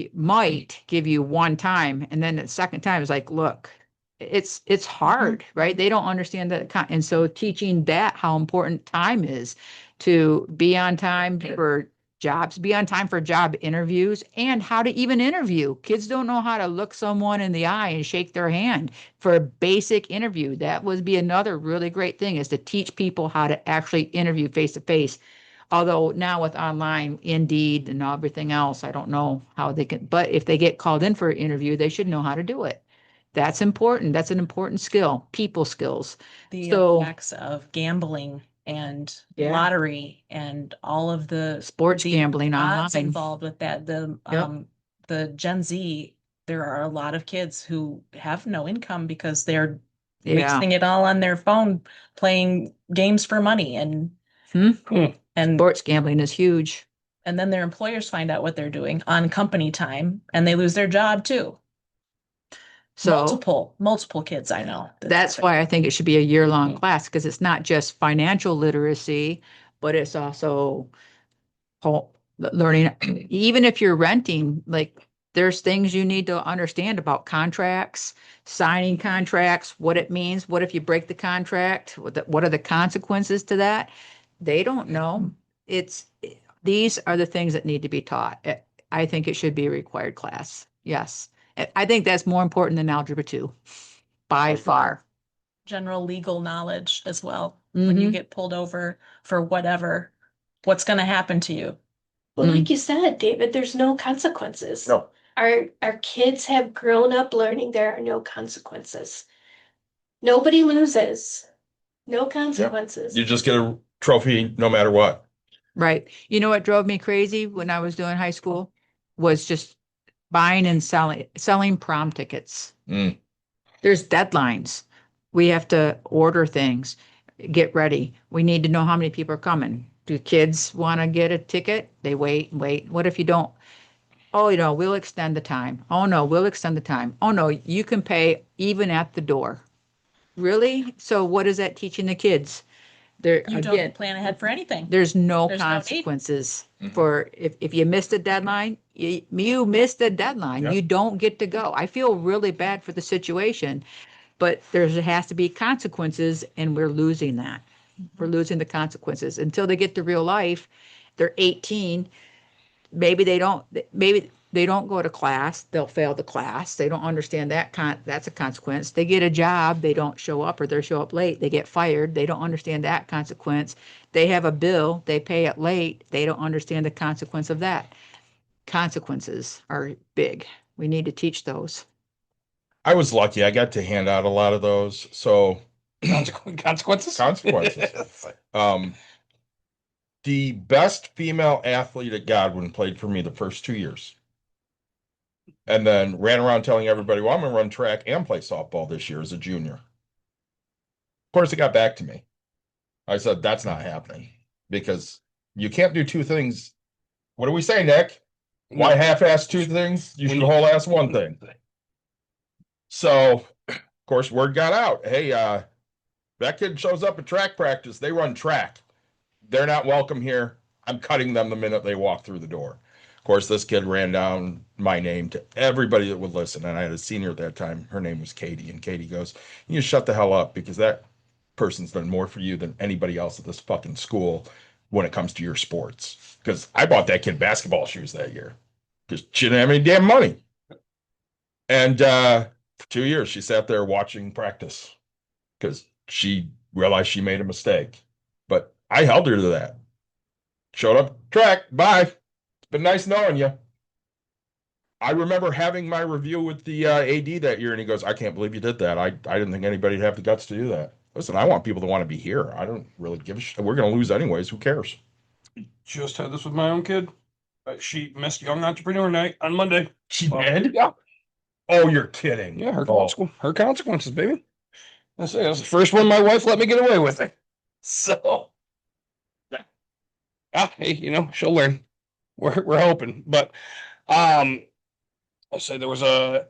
you one time. And then the second time is like, look, it's hard, right? They don't understand that. And so teaching that how important time is to be on time for jobs, be on time for job interviews, and how to even interview. Kids don't know how to look someone in the eye and shake their hand for a basic interview. That would be another really great thing, is to teach people how to actually interview face to face. Although now with online, Indeed and everything else, I don't know how they can, but if they get called in for an interview, they should know how to do it. That's important. That's an important skill, people skills. The So- effects of gambling and Yeah. lottery and all of the Sports gambling odds online. involved with that. The Gen Z, there are a lot of kids who have no income because they're Yeah. wasting it all on their phone playing games for money and Sports gambling is huge. and then their employers find out what they're doing on company time and they lose their job too. So Multiple kids I know. that's why I think it should be a year-long class, because it's not just financial literacy, but it's also learning. Even if you're renting, like there's things you need to understand about contracts, signing contracts, what it means. What if you break the contract? What are the consequences to that? They don't know. These are the things that need to be taught. I think it should be a required class. Yes. I think that's more important than Algebra 2 by far. General legal knowledge as well. When you Mhm. get pulled over for whatever, what's going to happen to you? Well, like you said, David, there's no consequences. No. Our kids have grown up learning there are no consequences. Nobody loses. No consequences. You just get a trophy no matter what. Right. You know what drove me crazy when I was doing high school was just buying and selling prom tickets. Mm. There's deadlines. We have to order things, get ready. We need to know how many people are coming. Do kids want to get a ticket? They wait. What if you don't? Oh, we'll extend the time. Oh no, we'll extend the time. Oh no, you can pay even at the door. Really? So what is that teaching the kids? You don't plan ahead for anything. There's no There's no need. consequences Mhm. for if you missed a deadline, you missed a deadline. Yeah. You don't get to go. I feel really bad for the situation, but there has to be consequences, and we're losing that. We're losing the consequences until they get to real life. They're 18. Maybe they don't. Maybe they don't go to class, they'll fail the class. They don't understand that's a consequence. They get a job, they don't show up or they show up late, they get fired. They don't understand that consequence. They have a bill, they pay it late, they don't understand the consequence of that. Consequences are big. We need to teach those. I was lucky. I got to hand out a lot of those. So Consequences? Consequences. The best female athlete at Godwin played for me the first 2 years. And then ran around telling everybody, well, I'm going to run track and play softball this year as a junior. Of course, it got back to me. I said, that's not happening because you can't do two things. What do we say, Nick? Why half-ass two things? You should whole-ass one thing. So, of course, word got out. Hey, that kid shows up at track practice. They run track. They're not welcome here. I'm cutting them the minute they walk through the door. Of course, this kid ran down my name to everybody that would listen. And I had a senior at that time. Her name was Katie. And Katie goes, you shut the hell up because that person's done more for you than anybody else at this fucking school when it comes to your sports. Because I bought that kid basketball shoes that year because she didn't have any damn money. And for 2 years, she sat there watching practice because she realized she made a mistake. But I held her to that. Showed up track. Bye. It's been nice knowing you. I remember having my review with the AD that year, and he goes, I can't believe you did that. I didn't think anybody'd have the guts to do that. Listen, I want people to want to be here. I don't really give a shit. We're going to lose anyways. Who cares? Just had this with my own kid. She missed Young Entrepreneur Night on Monday. She did? Yeah. Oh, you're kidding. Yeah, her consequences, baby. That's it. That's the first one my wife let me get away with it. So, hey, she'll learn. We're hoping, but I'll say there was a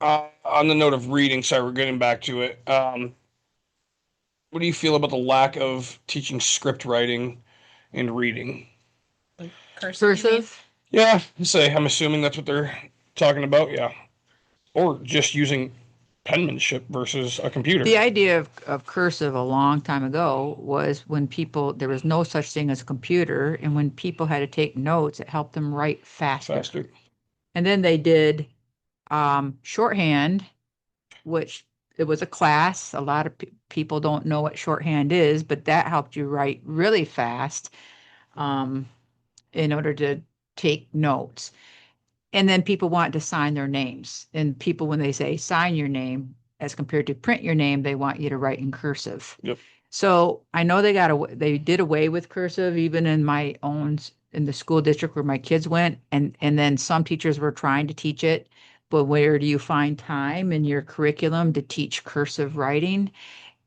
on the note of reading. Sorry, we're getting back to it. What do you feel about the lack of teaching script writing and reading? Like cursive? Cursive? Yeah, I'm assuming that's what they're talking about. Yeah, or just using penmanship versus a computer. The idea of cursive a long time ago was when there was no such thing as a computer, and when people had to take notes, it helped them write faster. And then they did shorthand, which it was a class. A lot of people don't know what shorthand is, but that helped you write really fast in order to take notes. And then people wanted to sign their names. And people, when they say sign your name, as compared to print your name, they want you to write in cursive. Yep. So I know they did away with cursive, even in in the school district where my kids went. And then some teachers were trying to teach it. But where do you find time in your curriculum to teach cursive writing?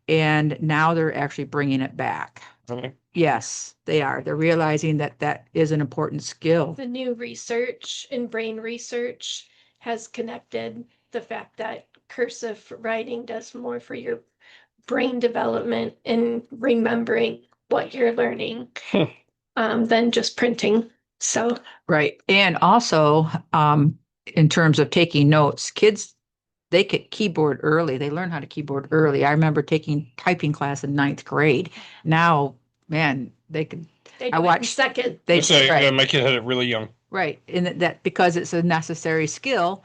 And now they're actually bringing it back. Okay. Yes, they are. They're realizing that is an important skill. The new research in brain research has connected the fact that cursive writing does more for your brain development and remembering what you're learning than just printing. So Right. And also, in terms of taking notes, kids, they could keyboard early. They learn how to keyboard early. I remember taking typing class in 9th grade. Now, man, they could. they I do it in watched- second. They Yeah, right, my kid had it really young. right, and that because it's a necessary skill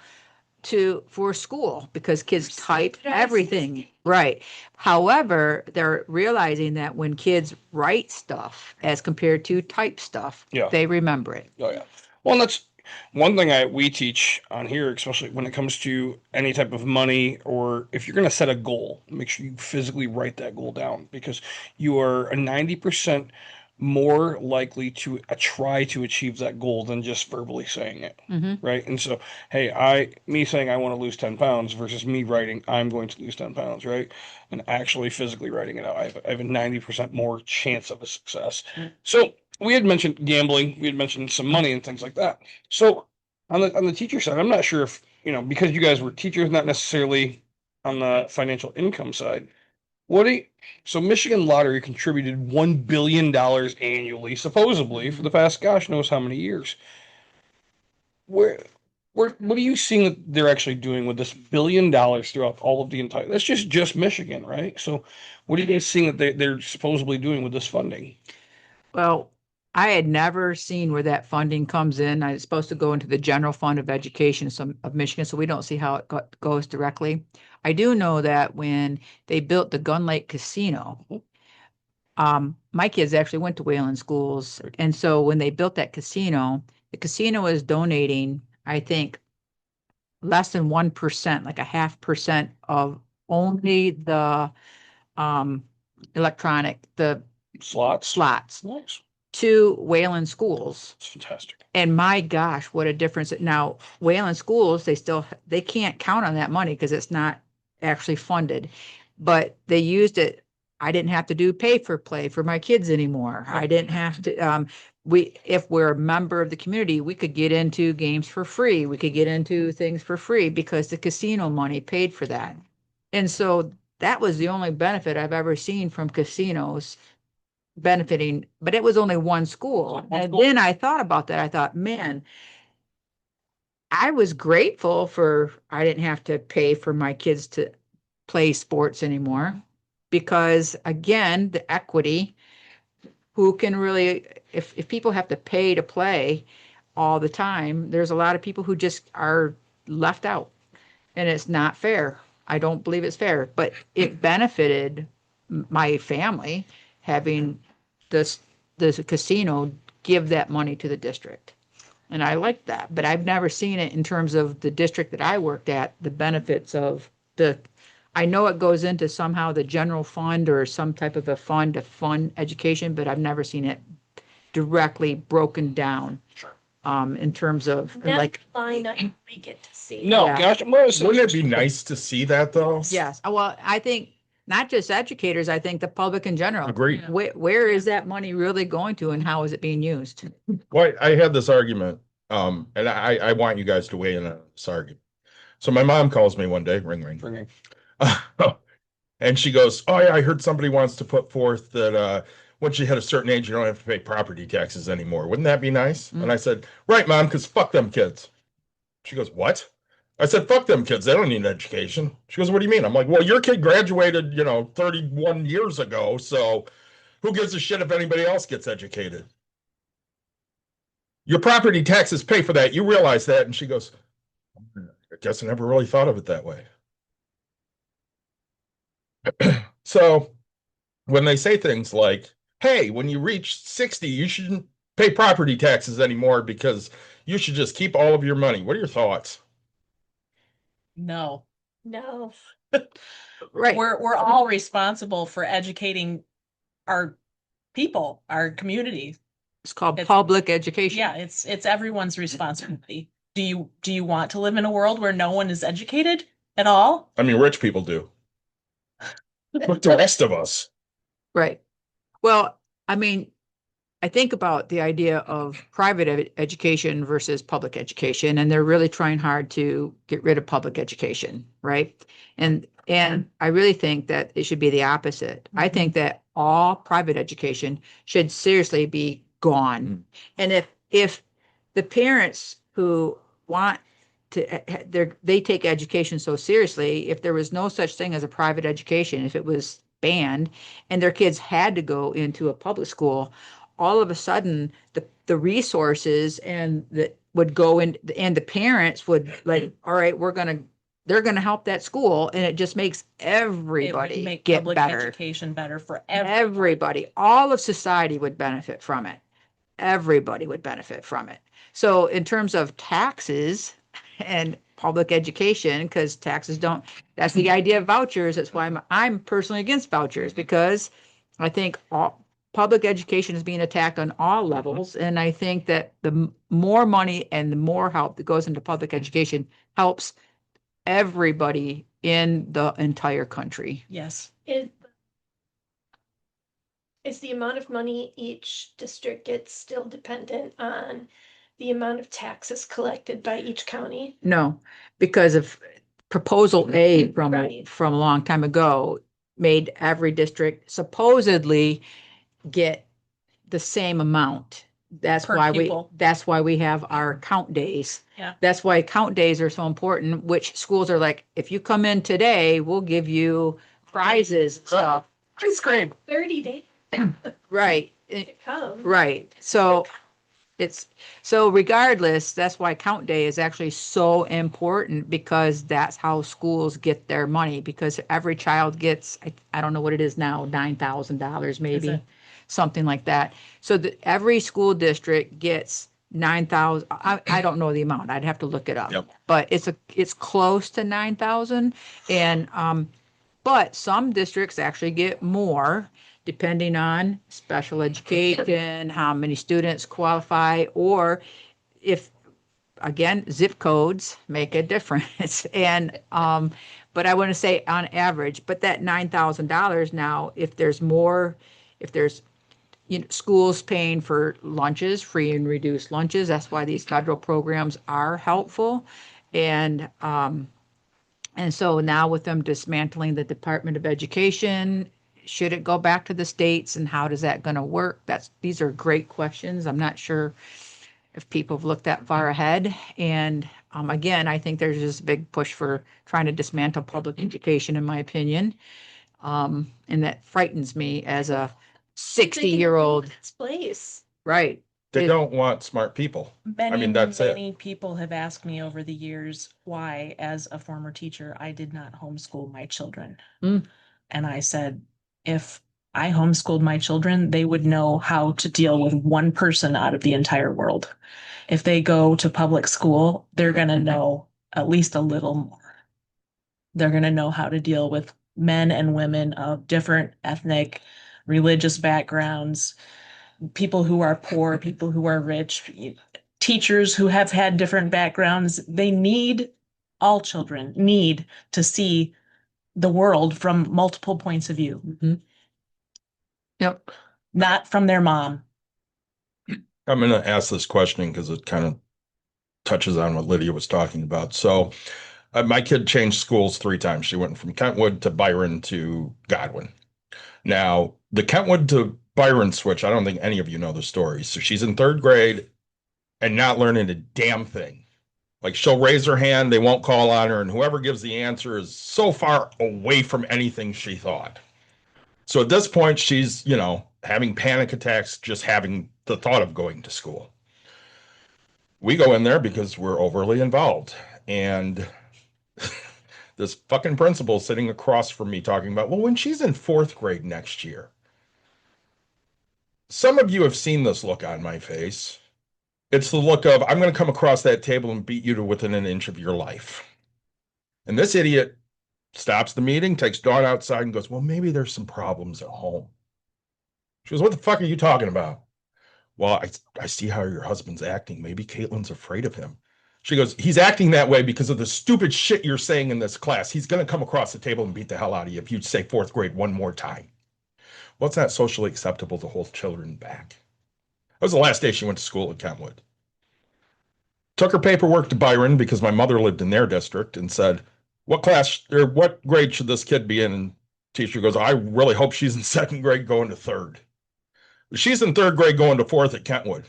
for school because kids type everything. Right. However, they're realizing that when kids write stuff as compared to type stuff, Yeah. they remember it. Oh yeah. Well, and that's one thing we teach on here, especially when it comes to any type of money, or if you're going to set a goal, make sure you physically write that goal down because you are a 90% more likely to try to achieve that goal than just verbally saying it. Mm-hmm. Right. And so, hey, me saying I want to lose 10 pounds versus me writing I'm going to lose 10 pounds, right? And actually physically writing it out, I have a 90% more chance of a success. So we had mentioned gambling, we had mentioned some money and things like that. So on the teacher side, I'm not sure if, because you guys were teachers, not necessarily on the financial income side. So Michigan Lottery contributed $1 billion annually, supposedly, for the past gosh knows how many years. What are you seeing that they're actually doing with this $1 billion throughout all of the entire? That's just Michigan, right? So what are you guys seeing that they're supposedly doing with this funding? Well, I had never seen where that funding comes in. It's supposed to go into the general fund of education of Michigan, so we don't see how it goes directly. I do know that when they built the Gun Lake Casino, my kids actually went to Wayland schools. And so when they built that casino, the casino was donating, I think, less than 1%, like a 0.5% of only the electronic, the Slots. Nice. to Wayland schools. It's fantastic. And my gosh, what a difference. Now, Wayland schools, they can't count on that money because it's not actually funded. But they used it. I didn't have to do pay for play for my kids anymore. I didn't have to, if we're a member of the community, we could get into games for free. We could get into things for free because the casino money paid for that. And so that was the only benefit I've ever seen from casinos benefiting, but it was only one school. And then I thought about that. I thought, man, I was grateful for, I didn't have to pay for my kids to play sports anymore because again, the equity, who can really, if people have to pay to play all the time, there's a lot of people who just are left out and it's not fair. I don't believe it's fair, but it benefited my family having this casino give that money to the district. And I like that, but I've never seen it in terms of the district that I worked at, the benefits of I know it goes into somehow the general fund or some type of a fund to fund education, but I've never seen it directly broken down. Sure. In terms of That like, line I we get to see. No, Yeah. gosh, Wouldn't it be nice to see that though? yes, well, I think not just educators, I think the public in general. Agreed. Where is that money really going to and how is it being used? Well, I had this argument, and I want you guys to weigh in on this argument. So my mom calls me one day, ring, ring. Ringing. And she goes, oh yeah, I heard somebody wants to put forth that once you hit a certain age, you don't have to pay property taxes anymore. Wouldn't that be nice? And I said, right, Mom, because fuck them kids. She goes, what? I said, fuck them kids. They don't need an education. She goes, what do you mean? I'm like, well, your kid graduated, 31 years ago. So who gives a shit if anybody else gets educated? Your property taxes pay for that. You realize that. And she goes, I guess I never really thought of it that way. So when they say things like, hey, when you reach 60, you shouldn't pay property taxes anymore because you should just keep all of your money. What are your thoughts? No. No. Right. We're all responsible for educating our people, our community. It's called It's- public education. Yeah, it's everyone's responsibility. Do you want to live in a world where no one is educated at all? I mean, rich people do. But the rest of us. Right. Well, I mean, I think about the idea of private education versus public education, and they're really trying hard to get rid of public education, right? And I really think that it should be the opposite. I think that all private education should seriously be gone. And if the parents who want to, they take education so seriously, if there was no such thing as a private education, if it was banned and their kids had to go into a public school, all of a sudden the resources and that would go in, and the parents would like, all right, they're gonna help that school, and it just makes everybody make get public better. education better for Everybody, all of society would benefit from it. Everybody would benefit from it. So in terms of taxes and public education, because taxes don't, that's the idea of vouchers. That's why I'm personally against vouchers, because I think public education is being attacked on all levels. And I think that the more money and the more help that goes into public education helps everybody in the entire country. Yes. Is the amount of money each district gets still dependent on the amount of taxes collected by each county? No, because of proposal A Right. from a long time ago made every district supposedly get the same amount. That's Per why pupil. that's why we have our count days. Yeah. That's why count days are so important, which schools are like, if you come in today, we'll give you prizes and stuff. Ice cream. 30 days. Right. Come. Right. So regardless, that's why count day is actually so important because that's how schools get their money because every child gets, I don't know what it is now, $9,000 maybe, it? something like that. So every school district gets 9,000. I don't know the amount. I'd have to look it up. Yep. But it's close to 9,000 and but some districts actually get more depending on special education, how many students qualify, or if, again, zip codes make a difference. And, but I want to say on average, but that $9,000 now, if there's schools paying for lunches, free and reduced lunches, that's why these federal programs are helpful. And so now with them dismantling the Department of Education, should it go back to the states and how does that going to work? These are great questions. I'm not sure if people have looked that far ahead. And again, I think there's this big push for trying to dismantle public education, in my opinion. And that frightens me as a 60-year-old. Its place. Right. They don't want smart people. That's it. Many people have asked me over the years why, as a former teacher, I did not homeschool my children. Mm. And I said, if I homeschooled my children, they would know how to deal with one person out of the entire world. If they go to public school, they're going to know at least a little more. They're going to know how to deal with men and women of different ethnic, religious backgrounds, people who are poor, people who are rich, teachers who have had different backgrounds. All children need to see the world from multiple points of view. Mm-hmm. Yep. Not from their mom. I'm going to ask this question because it kind of touches on what Lydia was talking about. So my kid changed schools 3 times. She went from Kentwood to Byron to Godwin. Now, the Kentwood to Byron switch, I don't think any of you know the story. So she's in 3rd grade and not learning a damn thing. Like she'll raise her hand, they won't call on her, and whoever gives the answer is so far away from anything she thought. So at this point, she's, having panic attacks, just having the thought of going to school. We go in there because we're overly involved. And this fucking principal sitting across from me talking about, well, when she's in 4th grade next year. Some of you have seen this look on my face. It's the look of, I'm going to come across that table and beat you to within an inch of your life. And this idiot stops the meeting, takes Dawn outside and goes, well, maybe there's some problems at home. She goes, what the fuck are you talking about? Well, I see how your husband's acting. Maybe Caitlin's afraid of him. She goes, he's acting that way because of the stupid shit you're saying in this class. He's going to come across the table and beat the hell out of you if you say 4th grade one more time. Well, it's not socially acceptable to hold children back. That was the last day she went to school at Kentwood. Took her paperwork to Byron because my mother lived in their district and said, what grade should this kid be in? And teacher goes, I really hope she's in 2nd grade going to 3rd. She's in 3rd grade going to 4th at Kentwood.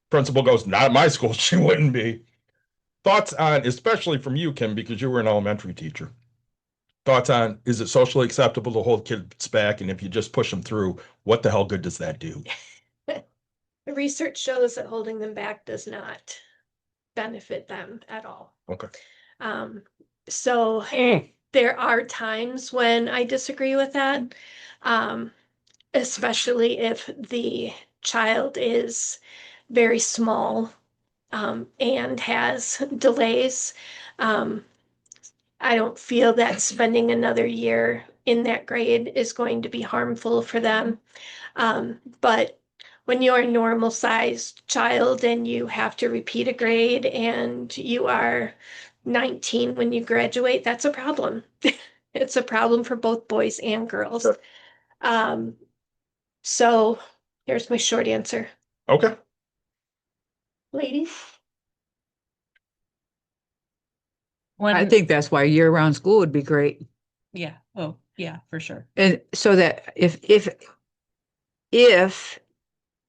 Principal goes, not at my school, she wouldn't be. Thoughts on, especially from you, Kim, because you were an elementary teacher. Thoughts on, is it socially acceptable to hold kids back? And if you just push them through, what the hell good does that do? The research shows that holding them back does not benefit them at all. Okay. So there are times when I disagree with that, especially if the child is very small and has delays. I don't feel that spending another year in that grade is going to be harmful for them. But when you're a normal sized child and you have to repeat a grade and you are 19 when you graduate, that's a problem. It's a problem for both boys and girls. Sure. So here's my short answer. Okay. Ladies? I think that's why year-round school would be great. Yeah. Oh, yeah, for sure. And so that if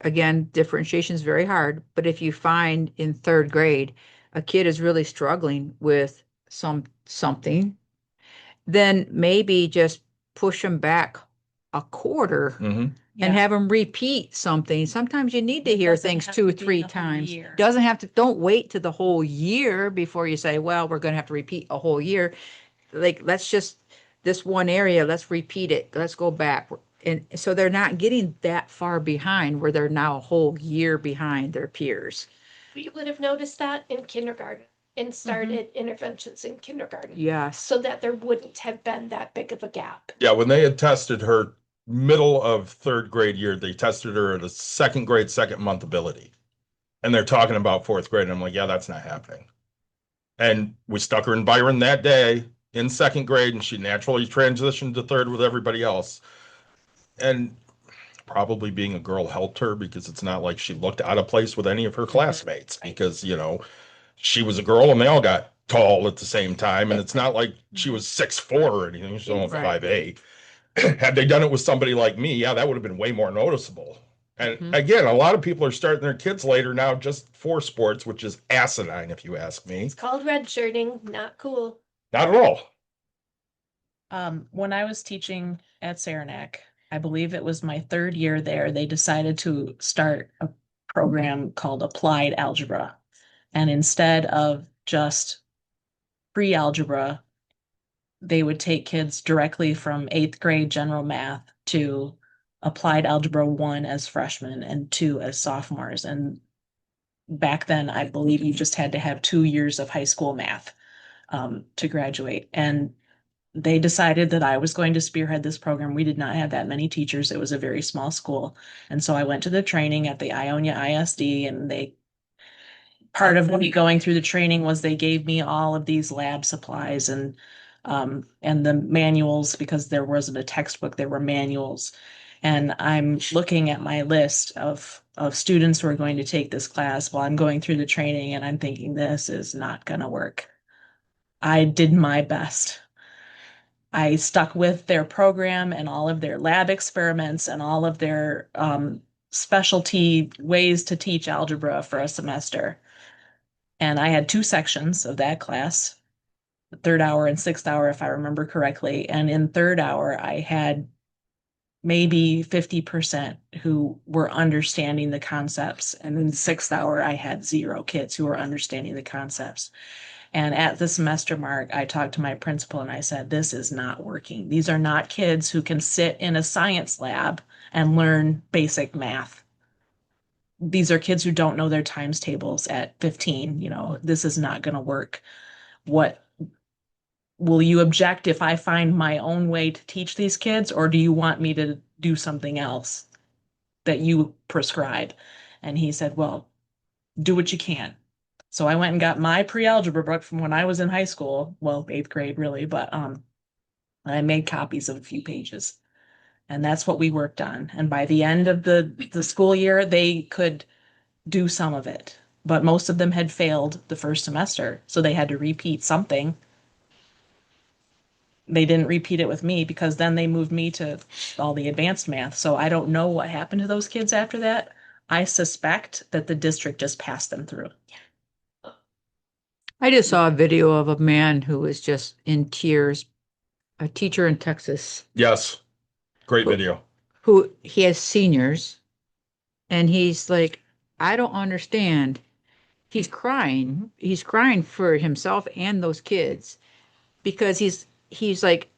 again, differentiation is very hard, but if you find in 3rd grade a kid is really struggling with something, then maybe just push them back a quarter and have them repeat something. Sometimes you need to It hear doesn't things have two or to be three the whole times. year. Doesn't have to, don't wait to the whole year before you say, well, we're going to have to repeat a whole year. Like, let's just, this one area, let's repeat it. Let's go back. And so they're not getting that far behind where they're now a whole year behind their peers. We would have noticed that in kindergarten Mm-hmm. and started interventions in kindergarten. Yes. So that there wouldn't have been that big of a gap. Yeah, when they had tested her middle of third grade year, they tested her at a second grade, second month ability. And they're talking about fourth grade. And I'm like, yeah, that's not happening. And we stuck her in Byron that day in second grade, and she naturally transitioned to third with everybody else. And probably being a girl helped her, because it's not like she looked out of place with any of her classmates, because, you know, she was a girl and they all got tall at the same time. And it's not like she was 6'4" or anything. She's only Right. 5'8". Had they done it with somebody like me, yeah, that would have been way more noticeable. And Mhm. again, a lot of people are starting their kids later now just for sports, which is asinine, if you ask me. It's called redshirting, not cool. Not at all. When I was teaching at Saranac, I believe it was my third year there, they decided to start a program called Applied Algebra. And instead of just pre-algebra, they would take kids directly from 8th grade general math to Applied Algebra 1 as freshmen and 2 as sophomores. And back then, I believe you just had to have 2 years of high school math to graduate. And they decided that I was going to spearhead this program. We did not have that many teachers. It was a very small school. And so I went to the training at the Ionia ISD, and part of me going through the training was they gave me all of these lab supplies and the manuals, because there wasn't a textbook, there were manuals. And I'm looking at my list of students who are going to take this class while I'm going through the training, and I'm thinking, this is not going to work. I did my best. I stuck with their program and all of their lab experiments and all of their specialty ways to teach algebra for a semester. And I had 2 sections of that class, the 3rd hour and 6th hour, if I remember correctly. And in 3rd hour, I had maybe 50% who were understanding the concepts. And in the 6th hour, I had 0 kids who were understanding the concepts. And at the semester mark, I talked to my principal and I said, this is not working. These are not kids who can sit in a science lab and learn basic math. These are kids who don't know their times tables at 15. You know, this is not going to work. What will you object if I find my own way to teach these kids, or do you want me to do something else that you prescribe? And he said, well, do what you can. So I went and got my pre-algebra book from when I was in high school, well, 8th grade really, but I made copies of a few pages. And that's what we worked on. And by the end of the school year, they could do some of it. But most of them had failed the first semester, so they had to repeat something. They didn't repeat it with me, because then they moved me to all the advanced math. So I don't know what happened to those kids after that. I suspect that the district just passed them through. I just saw a video of a man who was just in tears, a teacher in Texas, Yes. Great video. who he has seniors, and he's like, I don't understand. He's crying. He's crying for himself and those kids, because he's like,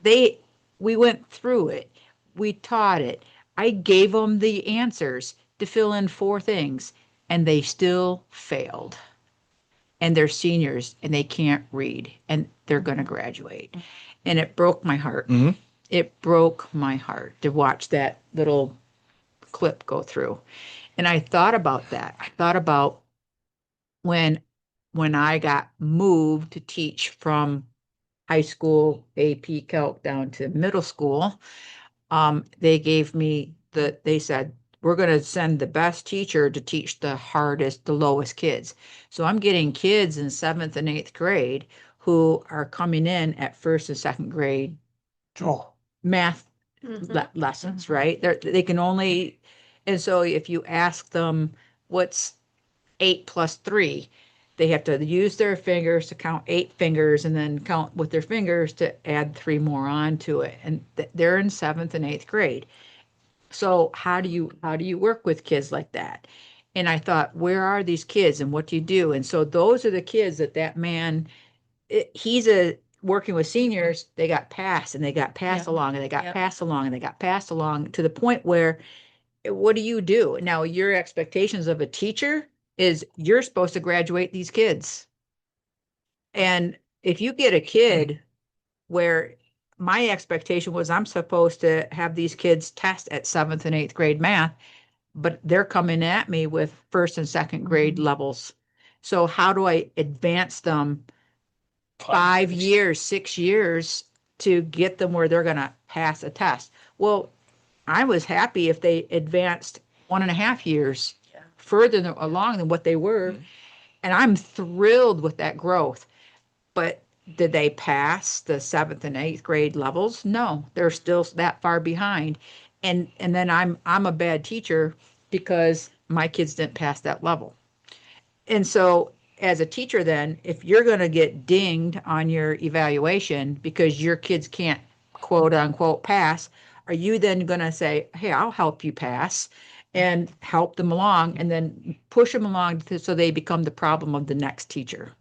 we went through it. We taught it. I gave them the answers to fill in 4 things, and they still failed. And they're seniors and they can't read, and they're going to graduate. And it broke my heart. Mhm. It broke my heart to watch that little clip go through. And I thought about that. I thought about when I got moved to teach from high school AP Calc down to middle school. They gave me they said, we're going to send the best teacher to teach the hardest, the lowest kids. So I'm getting kids in 7th and 8th grade who are coming in at 1st and 2nd grade math lessons, right? They can only, and so if you ask them what's 8 plus 3, they have to use their fingers to count 8 fingers and then count with their fingers to add 3 more onto it. And they're in 7th and 8th grade. So how do you work with kids like that? And I thought, where are these kids and what do you do? And so those are the kids that man, he's working with seniors, they got passed and they got passed Yep. along and they got Yep. passed along and they got passed along to the point where what do you do? Now, your expectations of a teacher is you're supposed to graduate these kids. And if you get a kid where my expectation was I'm supposed to have these kids test at 7th and 8th grade math, but they're coming at me with 1st and 2nd grade levels. So how do I advance them 5 years, 6 years to get them where they're going to pass a test? Well, I was happy if they advanced 1.5 years further along than what they were. And I'm thrilled with that growth. But did they pass the 7th and 8th grade levels? No, they're still that far behind. And then I'm a bad teacher because my kids didn't pass that level. And so as a teacher then, if you're going to get dinged on your evaluation because your kids can't quote unquote pass, are you then going to say, hey, I'll help you pass and help them along and then push them along so they become the problem of the next teacher?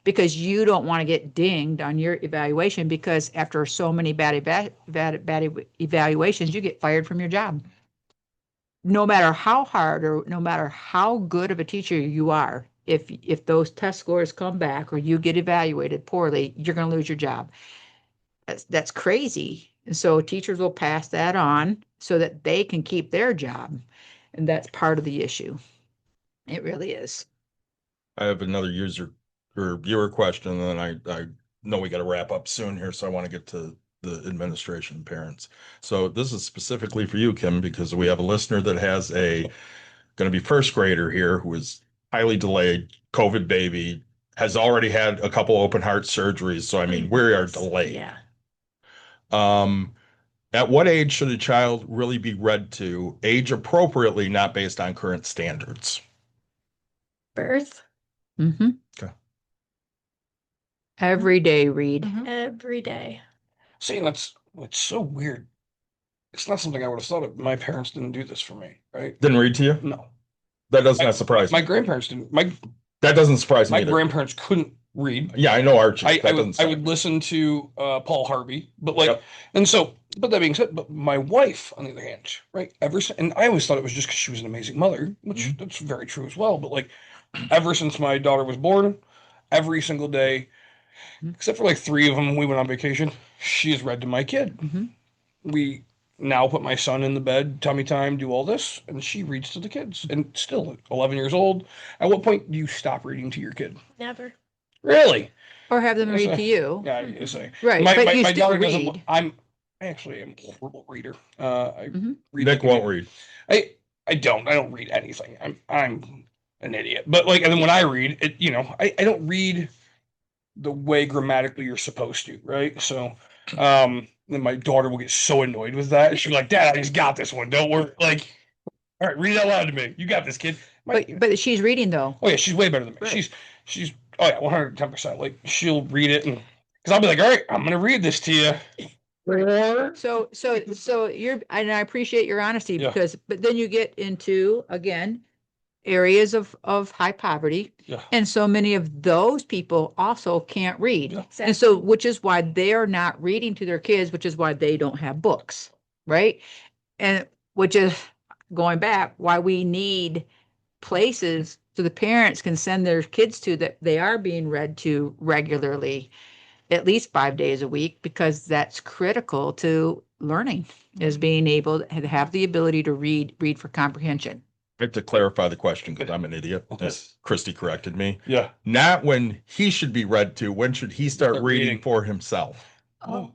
Because you don't want to get dinged on your evaluation because after so many bad evaluations, you get fired from your job. No matter how hard or no matter how good of a teacher you are, if those test scores come back or you get evaluated poorly, you're going to lose your job. That's crazy. And so teachers will pass that on so that they can keep their job. And that's part of the issue. It really is. I have another user or viewer question, and then I know we got to wrap up soon here, so I want to get to the administration and parents. So this is specifically for you, Kim, because we have a listener that has going to be 1st grader here who is highly delayed, COVID baby, has already had a couple open heart surgeries. So I mean, we are delayed. Yeah. At what age should a child really be read to, age appropriately, not based on current standards? Birth Mm-hmm. Okay. Every day read. every day. See, it's so weird. It's not something I would have thought of. My parents didn't do this for me, right? Didn't read to you? No. That does not surprise My me. grandparents didn't. That doesn't surprise me My either. grandparents couldn't read. Yeah, I know Archie. I That would doesn't I would listen to Paul Harvey, but Yep. and so, but that being said, but my wife, on the other hand, right, and I always thought it was just because she was an amazing mother, which that's very true as well. But ever since my daughter was born, every single day, except for 3 of them, we went on vacation. She has read to my kid. We now put my son in the bed, tummy time, do all this, and she reads to the kids. And still, 11 years old. At what point do you stop reading to your kid? Never. Really? Or have them Yes, read to you. Yeah, you say. Right, My, but my, you my still daughter doesn't. read. I actually am a horrible reader. I read Nick like won't an read. idiot. I don't read anything. I'm an idiot. But and then when I read it, I don't read the way grammatically you're supposed to, right? So, then my daughter will get so annoyed with that. She'll be like, "Dad, I just got this one. Don't worry." All right, read it out loud to me. You got this, kid. But she's reading though. Oh yeah, she's way better than me. Right. She's oh yeah, 110%. She'll read it, and because I'll be like, all right, I'm gonna read this to you. So you're, and I appreciate your honesty Yeah. but then you get into, again, areas of high poverty. Yeah. And so many of those people also can't read. Yeah. And so, which is why they're not reading to their kids, which is why they don't have books, right? And which is going back, why we need places so the parents can send their kids to that they are being read to regularly, at least 5 days a week, because that's critical to learning, is being able to have the ability to read for comprehension. I have to clarify the question because I'm an idiot, Okay. as Christy corrected me. Yeah. Not when he should be read to. When should he start Start reading reading. for himself? Oh.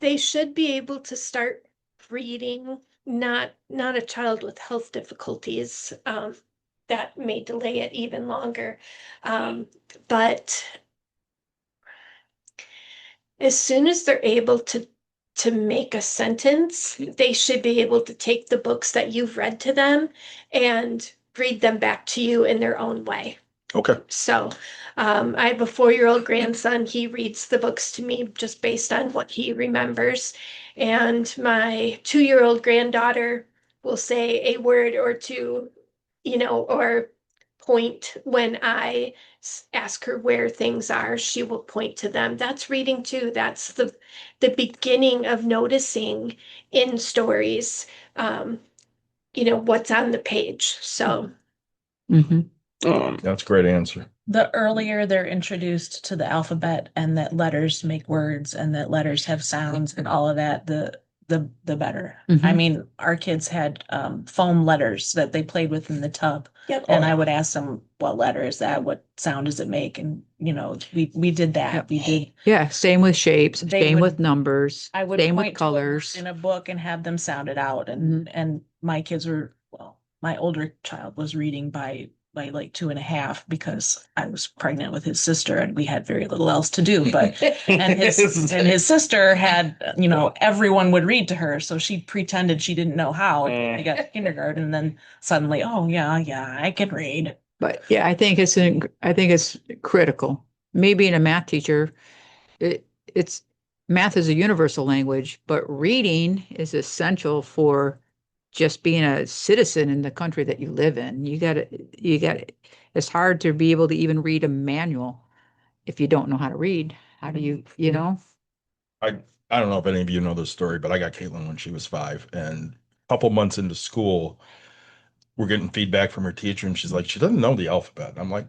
They should be able to start reading, not a child with health difficulties, that may delay it even longer. But as soon as they're able to make a sentence, they should be able to take the books that you've read to them and read them back to you in their own way. Okay. So I have a 4-year-old grandson. He reads the books to me just based on what he remembers. And my 2-year-old granddaughter will say a word or two, or point when I ask her where things are. She will point to them. That's reading too. That's the beginning of noticing in stories, what's on the page. So. Mhm. That's a great answer. The earlier they're introduced to the alphabet and that letters make words and that letters have sounds and all of that, the better. I Mhm. mean, our kids had foam letters that they played with in the tub. Yep. And I would ask them, what letter is that? What sound does it make? And we did that. Yep. We did. Yeah, same with shapes, They same would- with numbers, I would same point with to a word colors. in a book and have them sound it out. And my kids were, well, my older child was reading by like 2.5 because I was pregnant with his sister and we had very little else to do. But and his sister had, everyone would read to her, so she pretended she didn't know how. I got to kindergarten, and then suddenly, oh yeah, I can read. But yeah, I think it's critical. Me being a math teacher, it's math is a universal language, but reading is essential for just being a citizen in the country that you live in. You got it's hard to be able to even read a manual if you don't know how to read. How do you know? I don't know if any of you know this story, but I got Caitlin when she was 5, and a couple months into school, we're getting feedback from her teacher, and she's like, she doesn't know the alphabet. I'm like,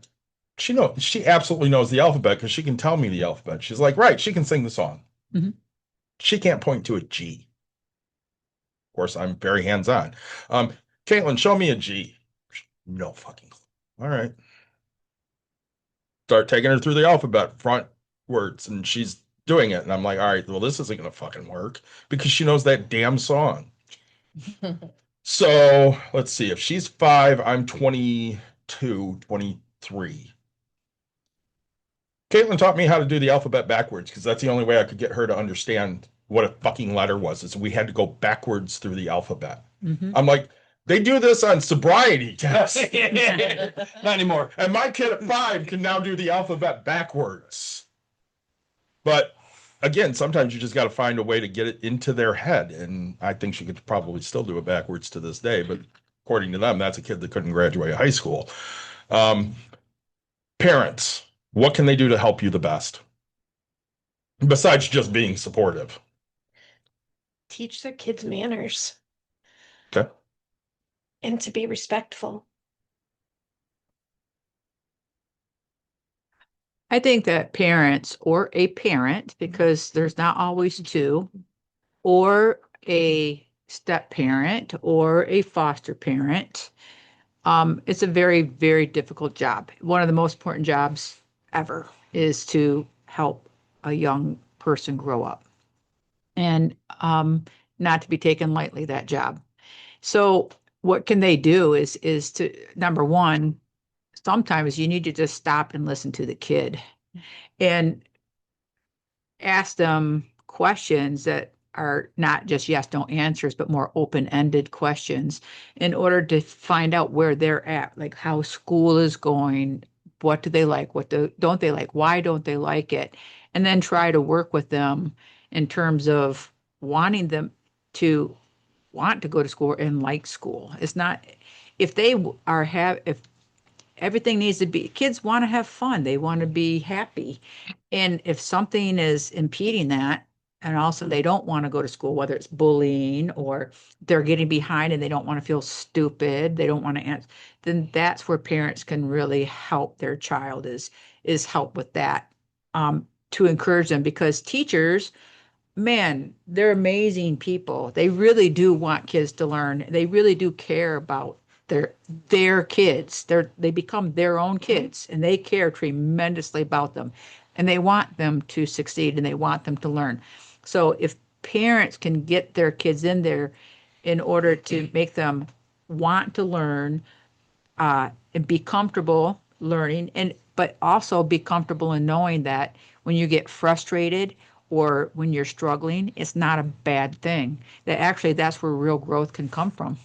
she absolutely knows the alphabet because she can tell me the alphabet. She's like, right, she can sing the song. Mhm. She can't point to a G. Of course, I'm very hands-on. Caitlin, show me a G. No fucking clue. All right. Start taking her through the alphabet front words, and she's doing it. And I'm like, all right, well, this isn't going to fucking work because she knows that damn song. So let's see. If she's 5, I'm 22, 23. Caitlin taught me how to do the alphabet backwards because that's the only way I could get her to understand what a fucking letter was, is we had to go backwards through the alphabet. Mhm. I'm like, they do this on sobriety tests. Not anymore. And my kid at 5 can now do the alphabet backwards. But again, sometimes you just got to find a way to get it into their head. And I think she could probably still do it backwards to this day. But according to them, that's a kid that couldn't graduate high school. Parents, what can they do to help you the best? Besides just being supportive. Teach their kids manners. Okay. And to be respectful. I think that parents or a parent, because there's not always two, or a step parent or a foster parent, it's a very, very difficult job. One of the most important jobs ever is to help a young person grow up, and not to be taken lightly, that job. So what can they do is to, number one, sometimes you need to just stop and listen to the kid and ask them questions that are not just yes, no answers, but more open-ended questions in order to find out where they're at, like how school is going, what do they like, don't they like, why don't they like it, and then try to work with them in terms of wanting them to want to go to school and like school. It's not, if they if everything needs to be, kids want to have fun, they want to be happy. And if something is impeding that, and also they don't want to go to school, whether it's bullying or they're getting behind and they don't want to feel stupid, they don't want to answer, then that's where parents can really help their child, is help with that, to encourage them, because teachers, man, they're amazing people. They really do want kids to learn. They really do care about their kids. They become their own kids, and they care tremendously about them, and they want them to succeed, and they want them to learn. So if parents can get their kids in there in order to make them want to learn, and be comfortable learning, but also be comfortable in knowing that when you get frustrated or when you're struggling, it's not a bad thing. That actually, that's where real growth can come from.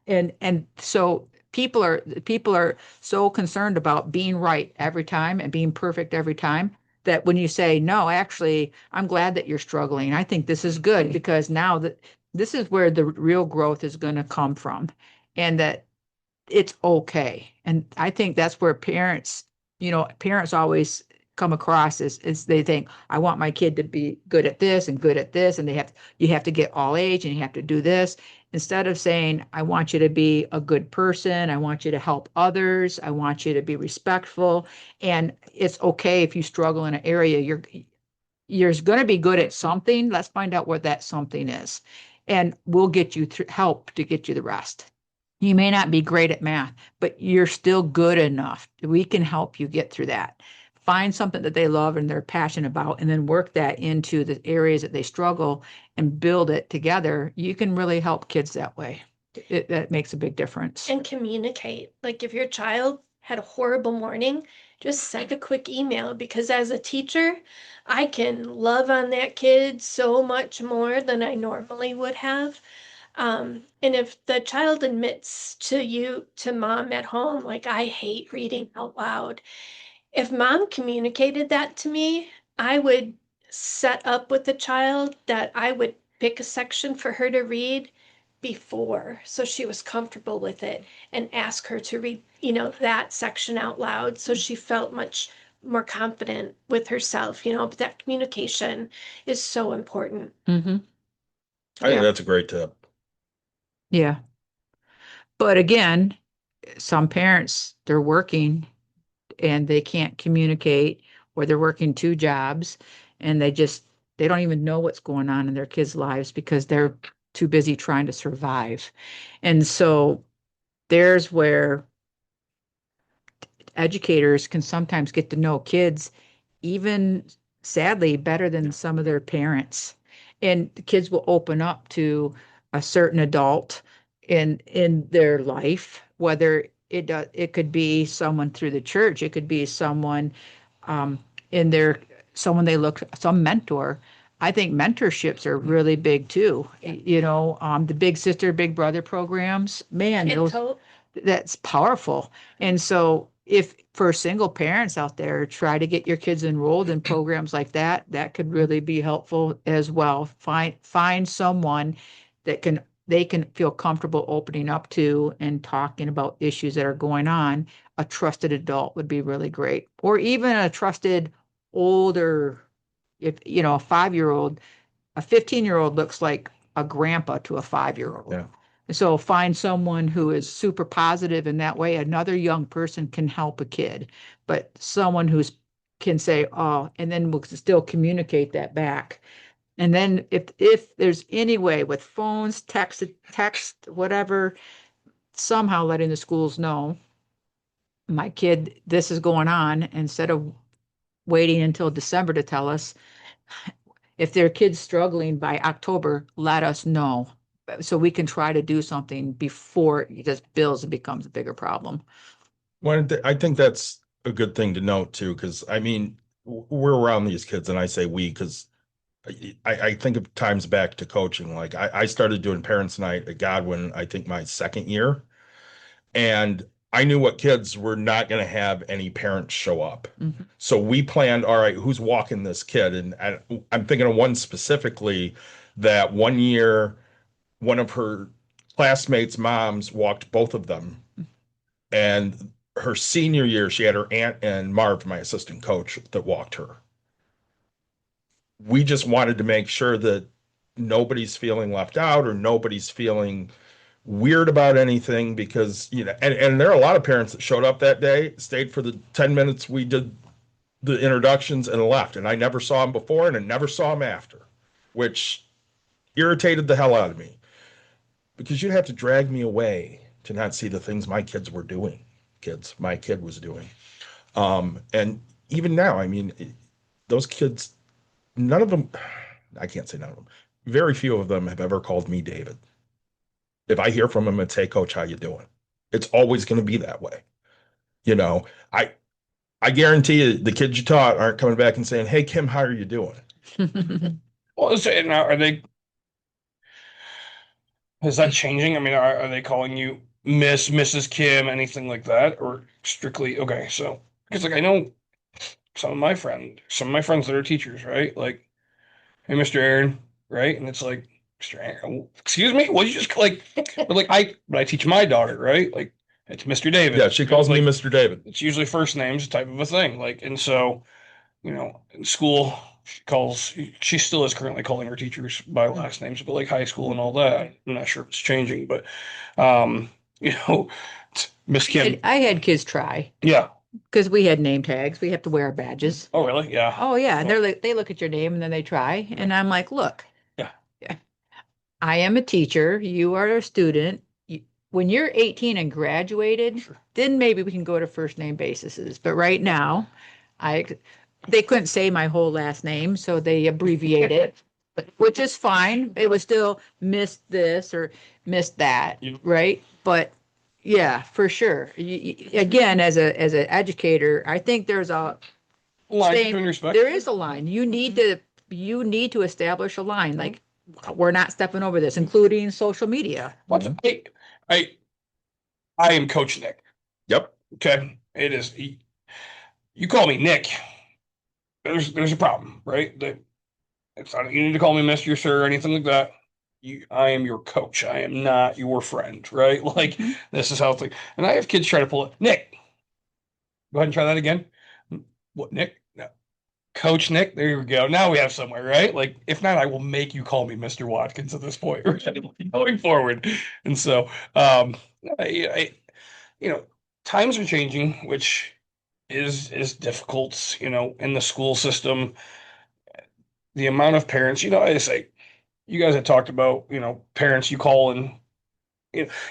And so people are so concerned about being right every time and being perfect every time that when you say, no, actually, I'm glad that you're struggling. I think this is good because now that this is where the real growth is going to come from, and that it's okay. And I think that's where parents always come across is they think, I want my kid to be good at this and good at this, and you have to get all A's and you have to do this. Instead of saying, I want you to be a good person, I want you to help others, I want you to be respectful, and it's okay if you struggle in an area, you're going to be good at something. Let's find out what that something is, and we'll get you help to get you the rest. You may not be great at math, but you're still good enough. We can help you get through that. Find something that they love and they're passionate about, and then work that into the areas that they struggle and build it together. You can really help kids that way. That makes a big difference. And communicate. Like if your child had a horrible morning, just send a quick email, because as a teacher, I can love on that kid so much more than I normally would have. And if the child admits to mom at home, like, I hate reading out loud, if mom communicated that to me, I would set up with the child that I would pick a section for her to read before, so she was comfortable with it, and ask her to read, that section out loud, so she felt much more confident with herself, but that communication is so important. Mm-hmm. I think Yeah. that's a great tip. Yeah. But again, some parents, they're working and they can't communicate, or they're working two jobs and they don't even know what's going on in their kids' lives because they're too busy trying to survive. And so there's where educators can sometimes get to know kids, even sadly, better than some of their parents. And the kids will open up to a certain adult in their life, whether it could be someone through the church, it could be someone some mentor. I think mentorships are really big too. The big sister, big brother programs, man, that's powerful. And so if for single parents out there, try to get your kids enrolled in programs like that, that could really be helpful as well. Find someone that they can feel comfortable opening up to and talking about issues that are going on. A trusted adult would be really great. Or even a trusted older, if a 5-year-old, a 15-year-old looks like a grandpa to a 5-year-old. Yeah. So find someone who is super positive in that way. Another young person can help a kid, but someone can say, oh, and then we'll still communicate that back. And then if there's any way with phones, text, whatever, somehow letting the schools know, my kid, this is going on, instead of waiting until December to tell us. If their kid's struggling by October, let us know, so we can try to do something before it just builds and becomes a bigger problem. Well, I think that's a good thing to note too, because we're around these kids, and I say we because I think of times back to coaching. Like I started doing parents' night at Godwin, I think my second year, and I knew what kids were not going to have any parents show up. Mm-hmm. So we planned, all right, who's walking this kid? And I'm thinking of one specifically that one year, one of her classmates' moms walked both of them. And her senior year, she had her aunt and Marv, my assistant coach, that walked her. We just wanted to make sure that nobody's feeling left out or nobody's feeling weird about anything, because and there are a lot of parents that showed up that day, stayed for the 10 minutes we did the introductions, and left, and I never saw them before and I never saw them after, which irritated the hell out of me, because you'd have to drag me away to not see the things my kid was doing. And even now, those kids, none of them, I can't say none of them, very few of them have ever called me David. If I hear from them and say, Coach, how you doing? It's always going to be that way. I guarantee you the kids you taught aren't coming back and saying, hey, Kim, how are you doing? Well, now is that changing? Are they calling you Miss, Mrs. Kim, anything like that, or strictly okay. So because like I know some of my friends that are teachers, right? Like, hey, Mr. Aaron, right? And it's like, Mr. Aaron, excuse me, what you just like? But like but I teach my daughter, right? Like it's Mr. David. Yeah, she calls me like Mr. David. it's usually first names type of a thing. Like, and so in school she still is currently calling her teachers by last names, but like high school and all that. I'm not sure if it's changing, but um, you know, Miss Kim. I had kids try Yeah. because we had name tags. We have to wear our badges. Oh, really? Yeah. Oh yeah, and they're like they look at your name and then they try, and I'm like, look, Yeah. I am a teacher. You are a student. When you're 18 and graduated, Sure. then maybe we can go to first name basis. But right now, they couldn't say my whole last name, so they abbreviate it, which is fine. It was still missed this or missed that, Yep. right? But yeah, for sure. Again, as an educator, I think there's a Line same- between respect. there is a line. You need to establish a line. Like we're not stepping over this, including social media. Watch it. I am Coach Nick. Yep. Okay. It is you call me Nick. There's a problem, right? It's not you need to call me Mr. Sir or anything like that. I am your coach. I am not your friend, right? Like this is how things. And I have kids try to pull it. Nick, go ahead and try that again. What, Nick? No. Coach Nick. There you go. Now we have somewhere, right? Like if not, I will make you call me Mr. Watkins at this point, right? Going forward. And so, times are changing, which is difficult, in the school system. The amount of parents, I say, you guys had talked about, parents you call and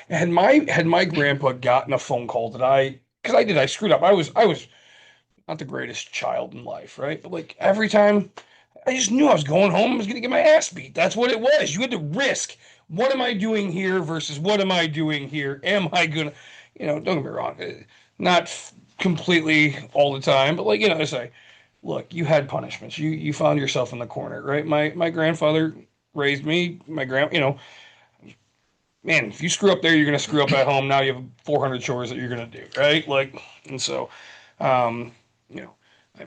had my grandpa gotten a phone call that I screwed up. I was not the greatest child in life, right? But like every time I just knew I was going home, I was gonna get my ass beat. That's what it was. You had to risk. What am I doing here versus what am I doing here? Am I gonna, don't get me wrong, not completely all the time, but like, I say, look, you had punishments. You found yourself in the corner, right? My grandfather raised me. Man, if you screw up there, you're gonna screw up at home. Now you have 400 chores that you're gonna do, right? Like, and so, I'm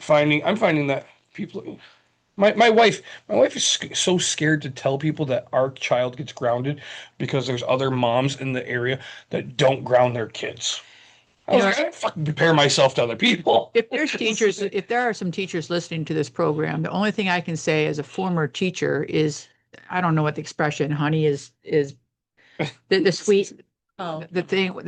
finding that people. My wife is so scared to tell people that our child gets grounded because there's other moms in the area that don't ground their kids. I was like, I don't fucking compare myself to other people. If there are some teachers listening to this program, the only thing I can say as a former teacher is, I don't know what the expression, honey, is the sweet, the thing,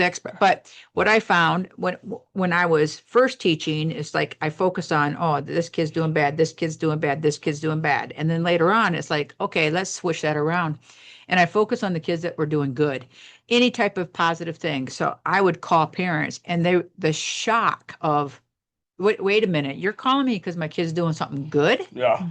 but what I found when I was first teaching is like, I focused on, oh, this kid's doing bad, this kid's doing bad, this kid's doing bad. And then later on, it's like, okay, let's switch that around. And I focus on the kids that were doing good, any type of positive thing. So I would call parents and the shock of, wait a minute, you're calling me because my kid's doing something good? Yeah.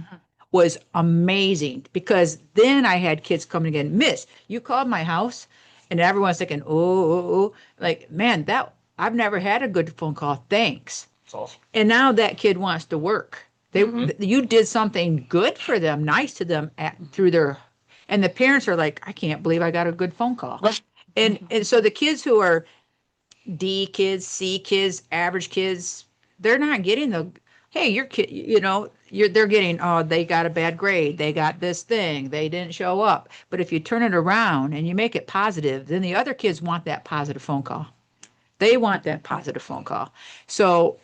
Was amazing, because then I had kids coming again, Miss, you called my house, and everyone's thinking, oh, like, man, that I've never had a good phone call. Thanks. That's awesome. And now that kid wants to work. You did something good for them, nice to them and the parents are like, I can't believe I got a good phone call. And so the kids who are D kids, C kids, average kids, they're not getting hey, your kid, they're getting, oh, they got a bad grade. They got this thing. They didn't show up. But if you turn it around and you make it positive, then the other kids want that positive phone call. They want that positive phone call. So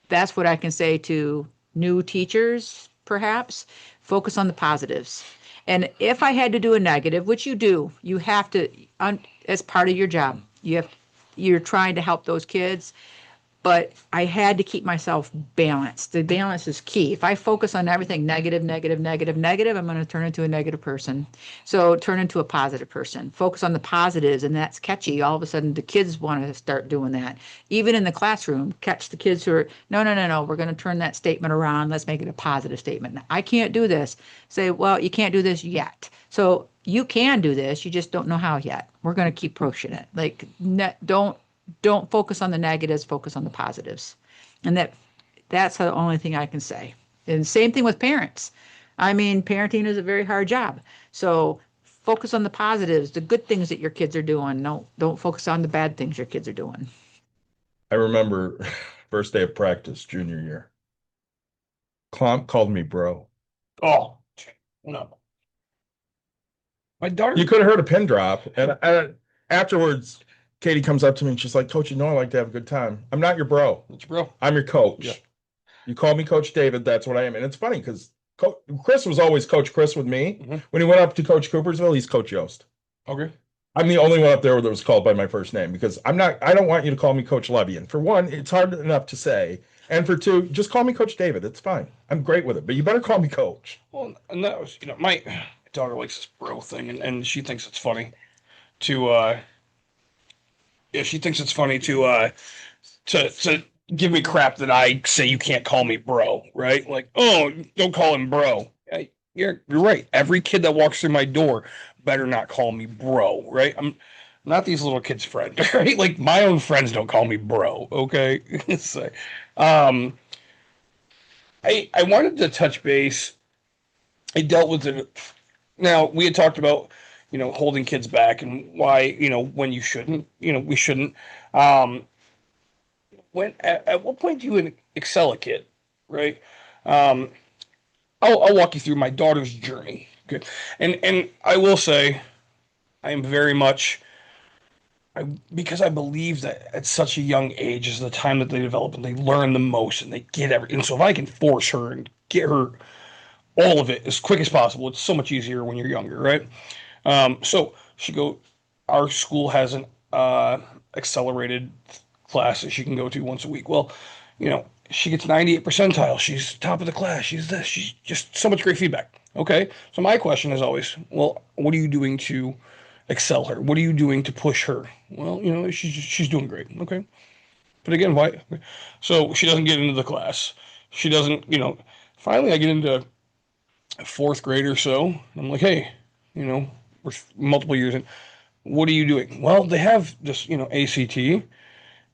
that's what I can say to new teachers, perhaps. Focus on the positives. And if I had to do a negative, which you have to, as part of your job, you're trying to help those kids. But I had to keep myself balanced. The balance is key. If I focus on everything negative, I'm going to turn into a negative person. So turn into a positive person. Focus on the positives, and that's catchy. All of a sudden, the kids want to start doing that. Even in the classroom, catch the kids who are, no, we're going to turn that statement around. Let's make it a positive statement. I can't do this. Say, well, you can't do this yet. So you can do this. You just don't know how yet. We're going to keep pushing it. Like, don't focus on the negatives, focus on the positives. And that's the only thing I can say. And same thing with parents. I mean, parenting is a very hard job. So focus on the positives, the good things that your kids are doing. No, don't focus on the bad things your kids are doing. I remember first day of practice, junior year. Clomp called me bro. Oh, no. My daughter. You could have heard a pin drop. And afterwards, Katie comes up to me and she's like, Coach, you know I like to have a good time. I'm not your bro. It's bro. I'm your coach. Yeah. You call me Coach David, that's what I am. And it's funny because Chris was always Coach Chris with me. Mhm. When he went up to Coach Coopersville, he's Coach Yost. Okay. I'm the only one up there that was called by my first name because I don't want you to call me Coach Levy. And for one, it's hard enough to say. And for two, just call me Coach David. It's fine. I'm great with it, but you better call me Coach. Well, and that was, my daughter likes this bro thing, and she thinks it's funny to, she thinks it's funny to give me crap that I say you can't call me bro, right? Like, oh, don't call him bro. Hey, you're right. Every kid that walks through my door better not call me bro, right? I'm not these little kids' friend, right? Like my own friends don't call me bro, okay? So, I wanted to touch base. I dealt with it. Now we had talked about, holding kids back and why, when you shouldn't, we shouldn't. When at what point do you excel a kid, right? I'll walk you through my daughter's journey. Good, and I will say, I am very much. Because I believe that at such a young age is the time that they develop and they learn the most and they get everything. And so if I can force her and get her all of it as quick as possible, it's so much easier when you're younger, right? So our school has an accelerated class that she can go to once a week. Well, she gets 98 percentile. She's top of the class. She's this. She's just so much great feedback. Okay. So my question is always, well, what are you doing to excel her? What are you doing to push her? Well, she's doing great. Okay. But again, why? So she doesn't get into the class. She doesn't, finally I get into fourth grade or so. I'm like, hey, we're multiple years in. What are you doing? Well, they have this, ACT.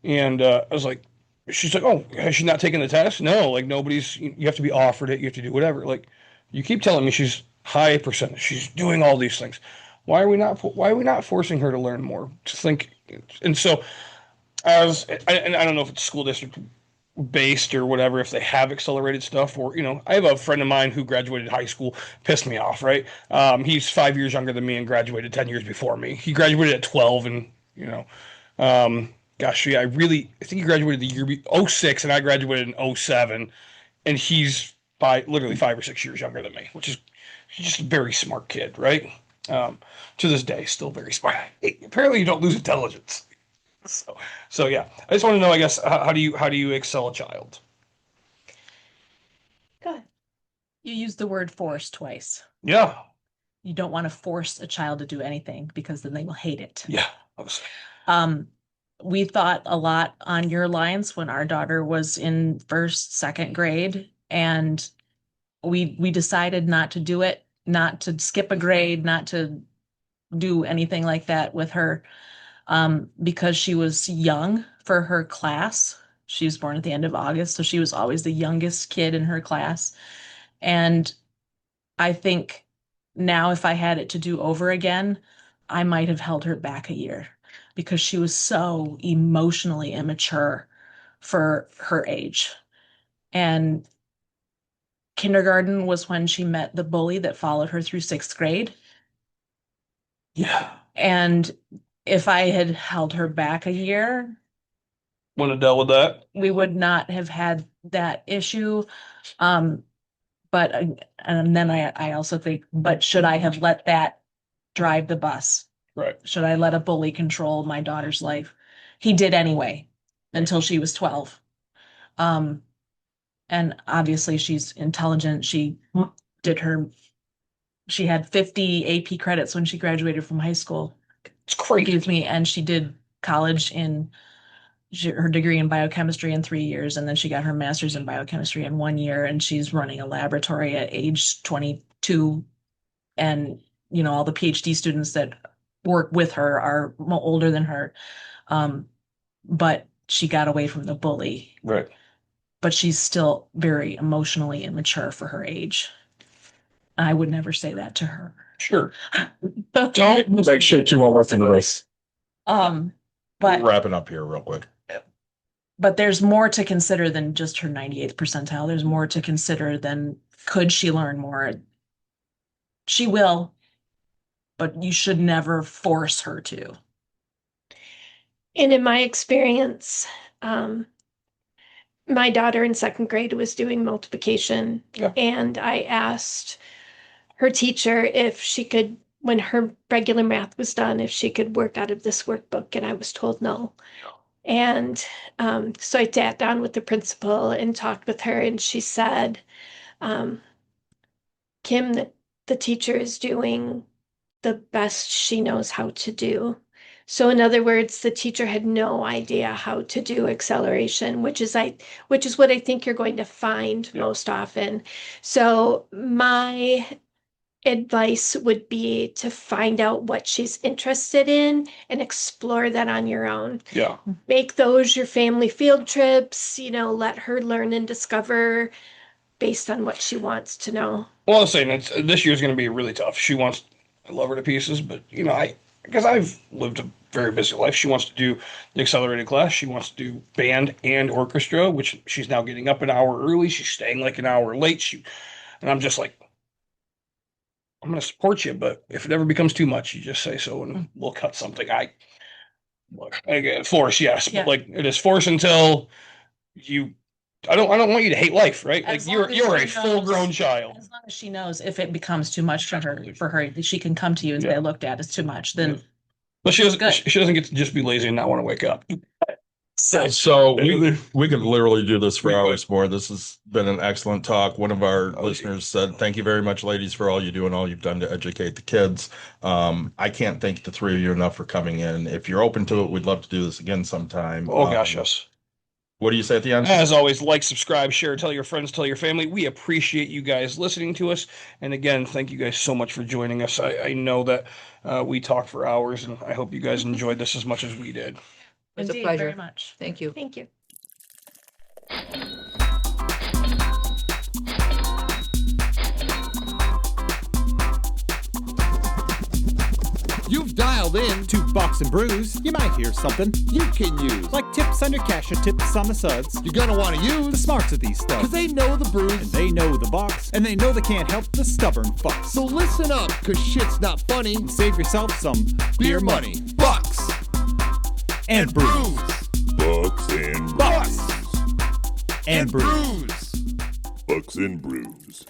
And I was like, she's like, oh, has she not taken the test? No, like you have to be offered it. You have to do whatever. Like you keep telling me she's high percentage. She's doing all these things. Why are we not forcing her to learn more, to think? And so I don't know if it's school district based or whatever, if they have accelerated stuff or, I have a friend of mine who graduated high school, pissed me off, right? He's 5 years younger than me and graduated 10 years before me. He graduated at 12 and, gosh, yeah, I think he graduated the year 06 and I graduated in 07 and he's literally 5 or 6 years younger than me, which is he's just a very smart kid, right? To this day, still very smart. Apparently, you don't lose intelligence. So yeah. I just want to know, I guess, how do you excel a child? Good. You used the word force twice. Yeah. You don't want to force a child to do anything because then they will hate it. Yeah. We thought a lot on your lines when our daughter was in first, second grade, and we decided not to do it. Not to skip a grade, not to do anything like that with her, because she was young for her class. She was born at the end of August, so she was always the youngest kid in her class. And I think now if I had it to do over again, I might have held her back a year because she was so emotionally immature for her age. And kindergarten was when she met the bully that followed her through sixth grade. Yeah. And if I had held her back a year, wouldn't have dealt with that. We would not have had that issue. But and then I also think, but should I have let that drive the bus? Right. Should I let a bully control my daughter's life? He did anyway until she was 12. And obviously she's intelligent. She had 50 AP credits when she graduated from high school. It's crazy. Excuse me. And she did college her degree in biochemistry in 3 years. And then she got her master's in biochemistry in 1 year. And she's running a laboratory at age 22. And, all the PhD students that work with her are older than her. But she got away from the bully. Right. But she's still very emotionally immature for her age. I would never say that to her. Sure. Don't Make sure you won't listen to this. But Wrapping up here real quick. there's more to consider than just her 98th percentile. There's more to consider than could she learn more? She will, but you should never force her to. And in my experience, my daughter in second grade was doing multiplication, Yeah. and I asked her teacher if she could, when her regular math was done, if she could work out of this workbook, and I was told no. And so I sat down with the principal and talked with her, and she said, Kim, the teacher is doing the best she knows how to do. So in other words, the teacher had no idea how to do acceleration, which is what I think you're going to find most often. So my advice would be to find out what she's interested in and explore that on your own. Yeah. Make those your family field trips, let her learn and discover based on what she wants to know. Well, I'm saying this year's going to be really tough. I love her to pieces, but because I've lived a very busy life. She wants to do the accelerated class. She wants to do band and orchestra, which she's now getting up an hour early. She's staying like an hour late. And I'm just like, I'm going to support you, but if it ever becomes too much, you just say so, and we'll cut something. Force, yes, Yeah. but like it is force until you. I don't want you to hate life, right? Like As long you're as a she full-grown knows- child. As long as she knows if it becomes too much for her, she can come to you and say, Yeah. look, Dad, it's too much. Then But she doesn't. Good. She doesn't get to just be lazy and not want to wake up. So we could literally do this for hours more. This has been an excellent talk. One of our listeners said, "Thank you very much, ladies, for all you do and all you've done to educate the kids." I can't thank the three of you enough for coming in. If you're open to it, we'd love to do this again sometime. Oh gosh, yes. What do you say at the end? As always, like, subscribe, share, tell your friends, tell your family. We appreciate you guys listening to us. And again, thank you guys so much for joining us. I know that we talked for hours, and I hope you guys enjoyed this as much as we did. It was a indeed, pleasure. very much. Thank you. Thank you. You've dialed in To Box and Brews, you might hear something you can use. like tips on your cash or tips on the suds. You're gonna want to The use smarts of these because stuff. they know the And brews. they know the box, and they know they can't help the stubborn fucks. So listen up, cause shit's not funny. And save yourself some Beer money, bucks, and brews. Bucks and Bucks brews. and brews. Bucks and brews.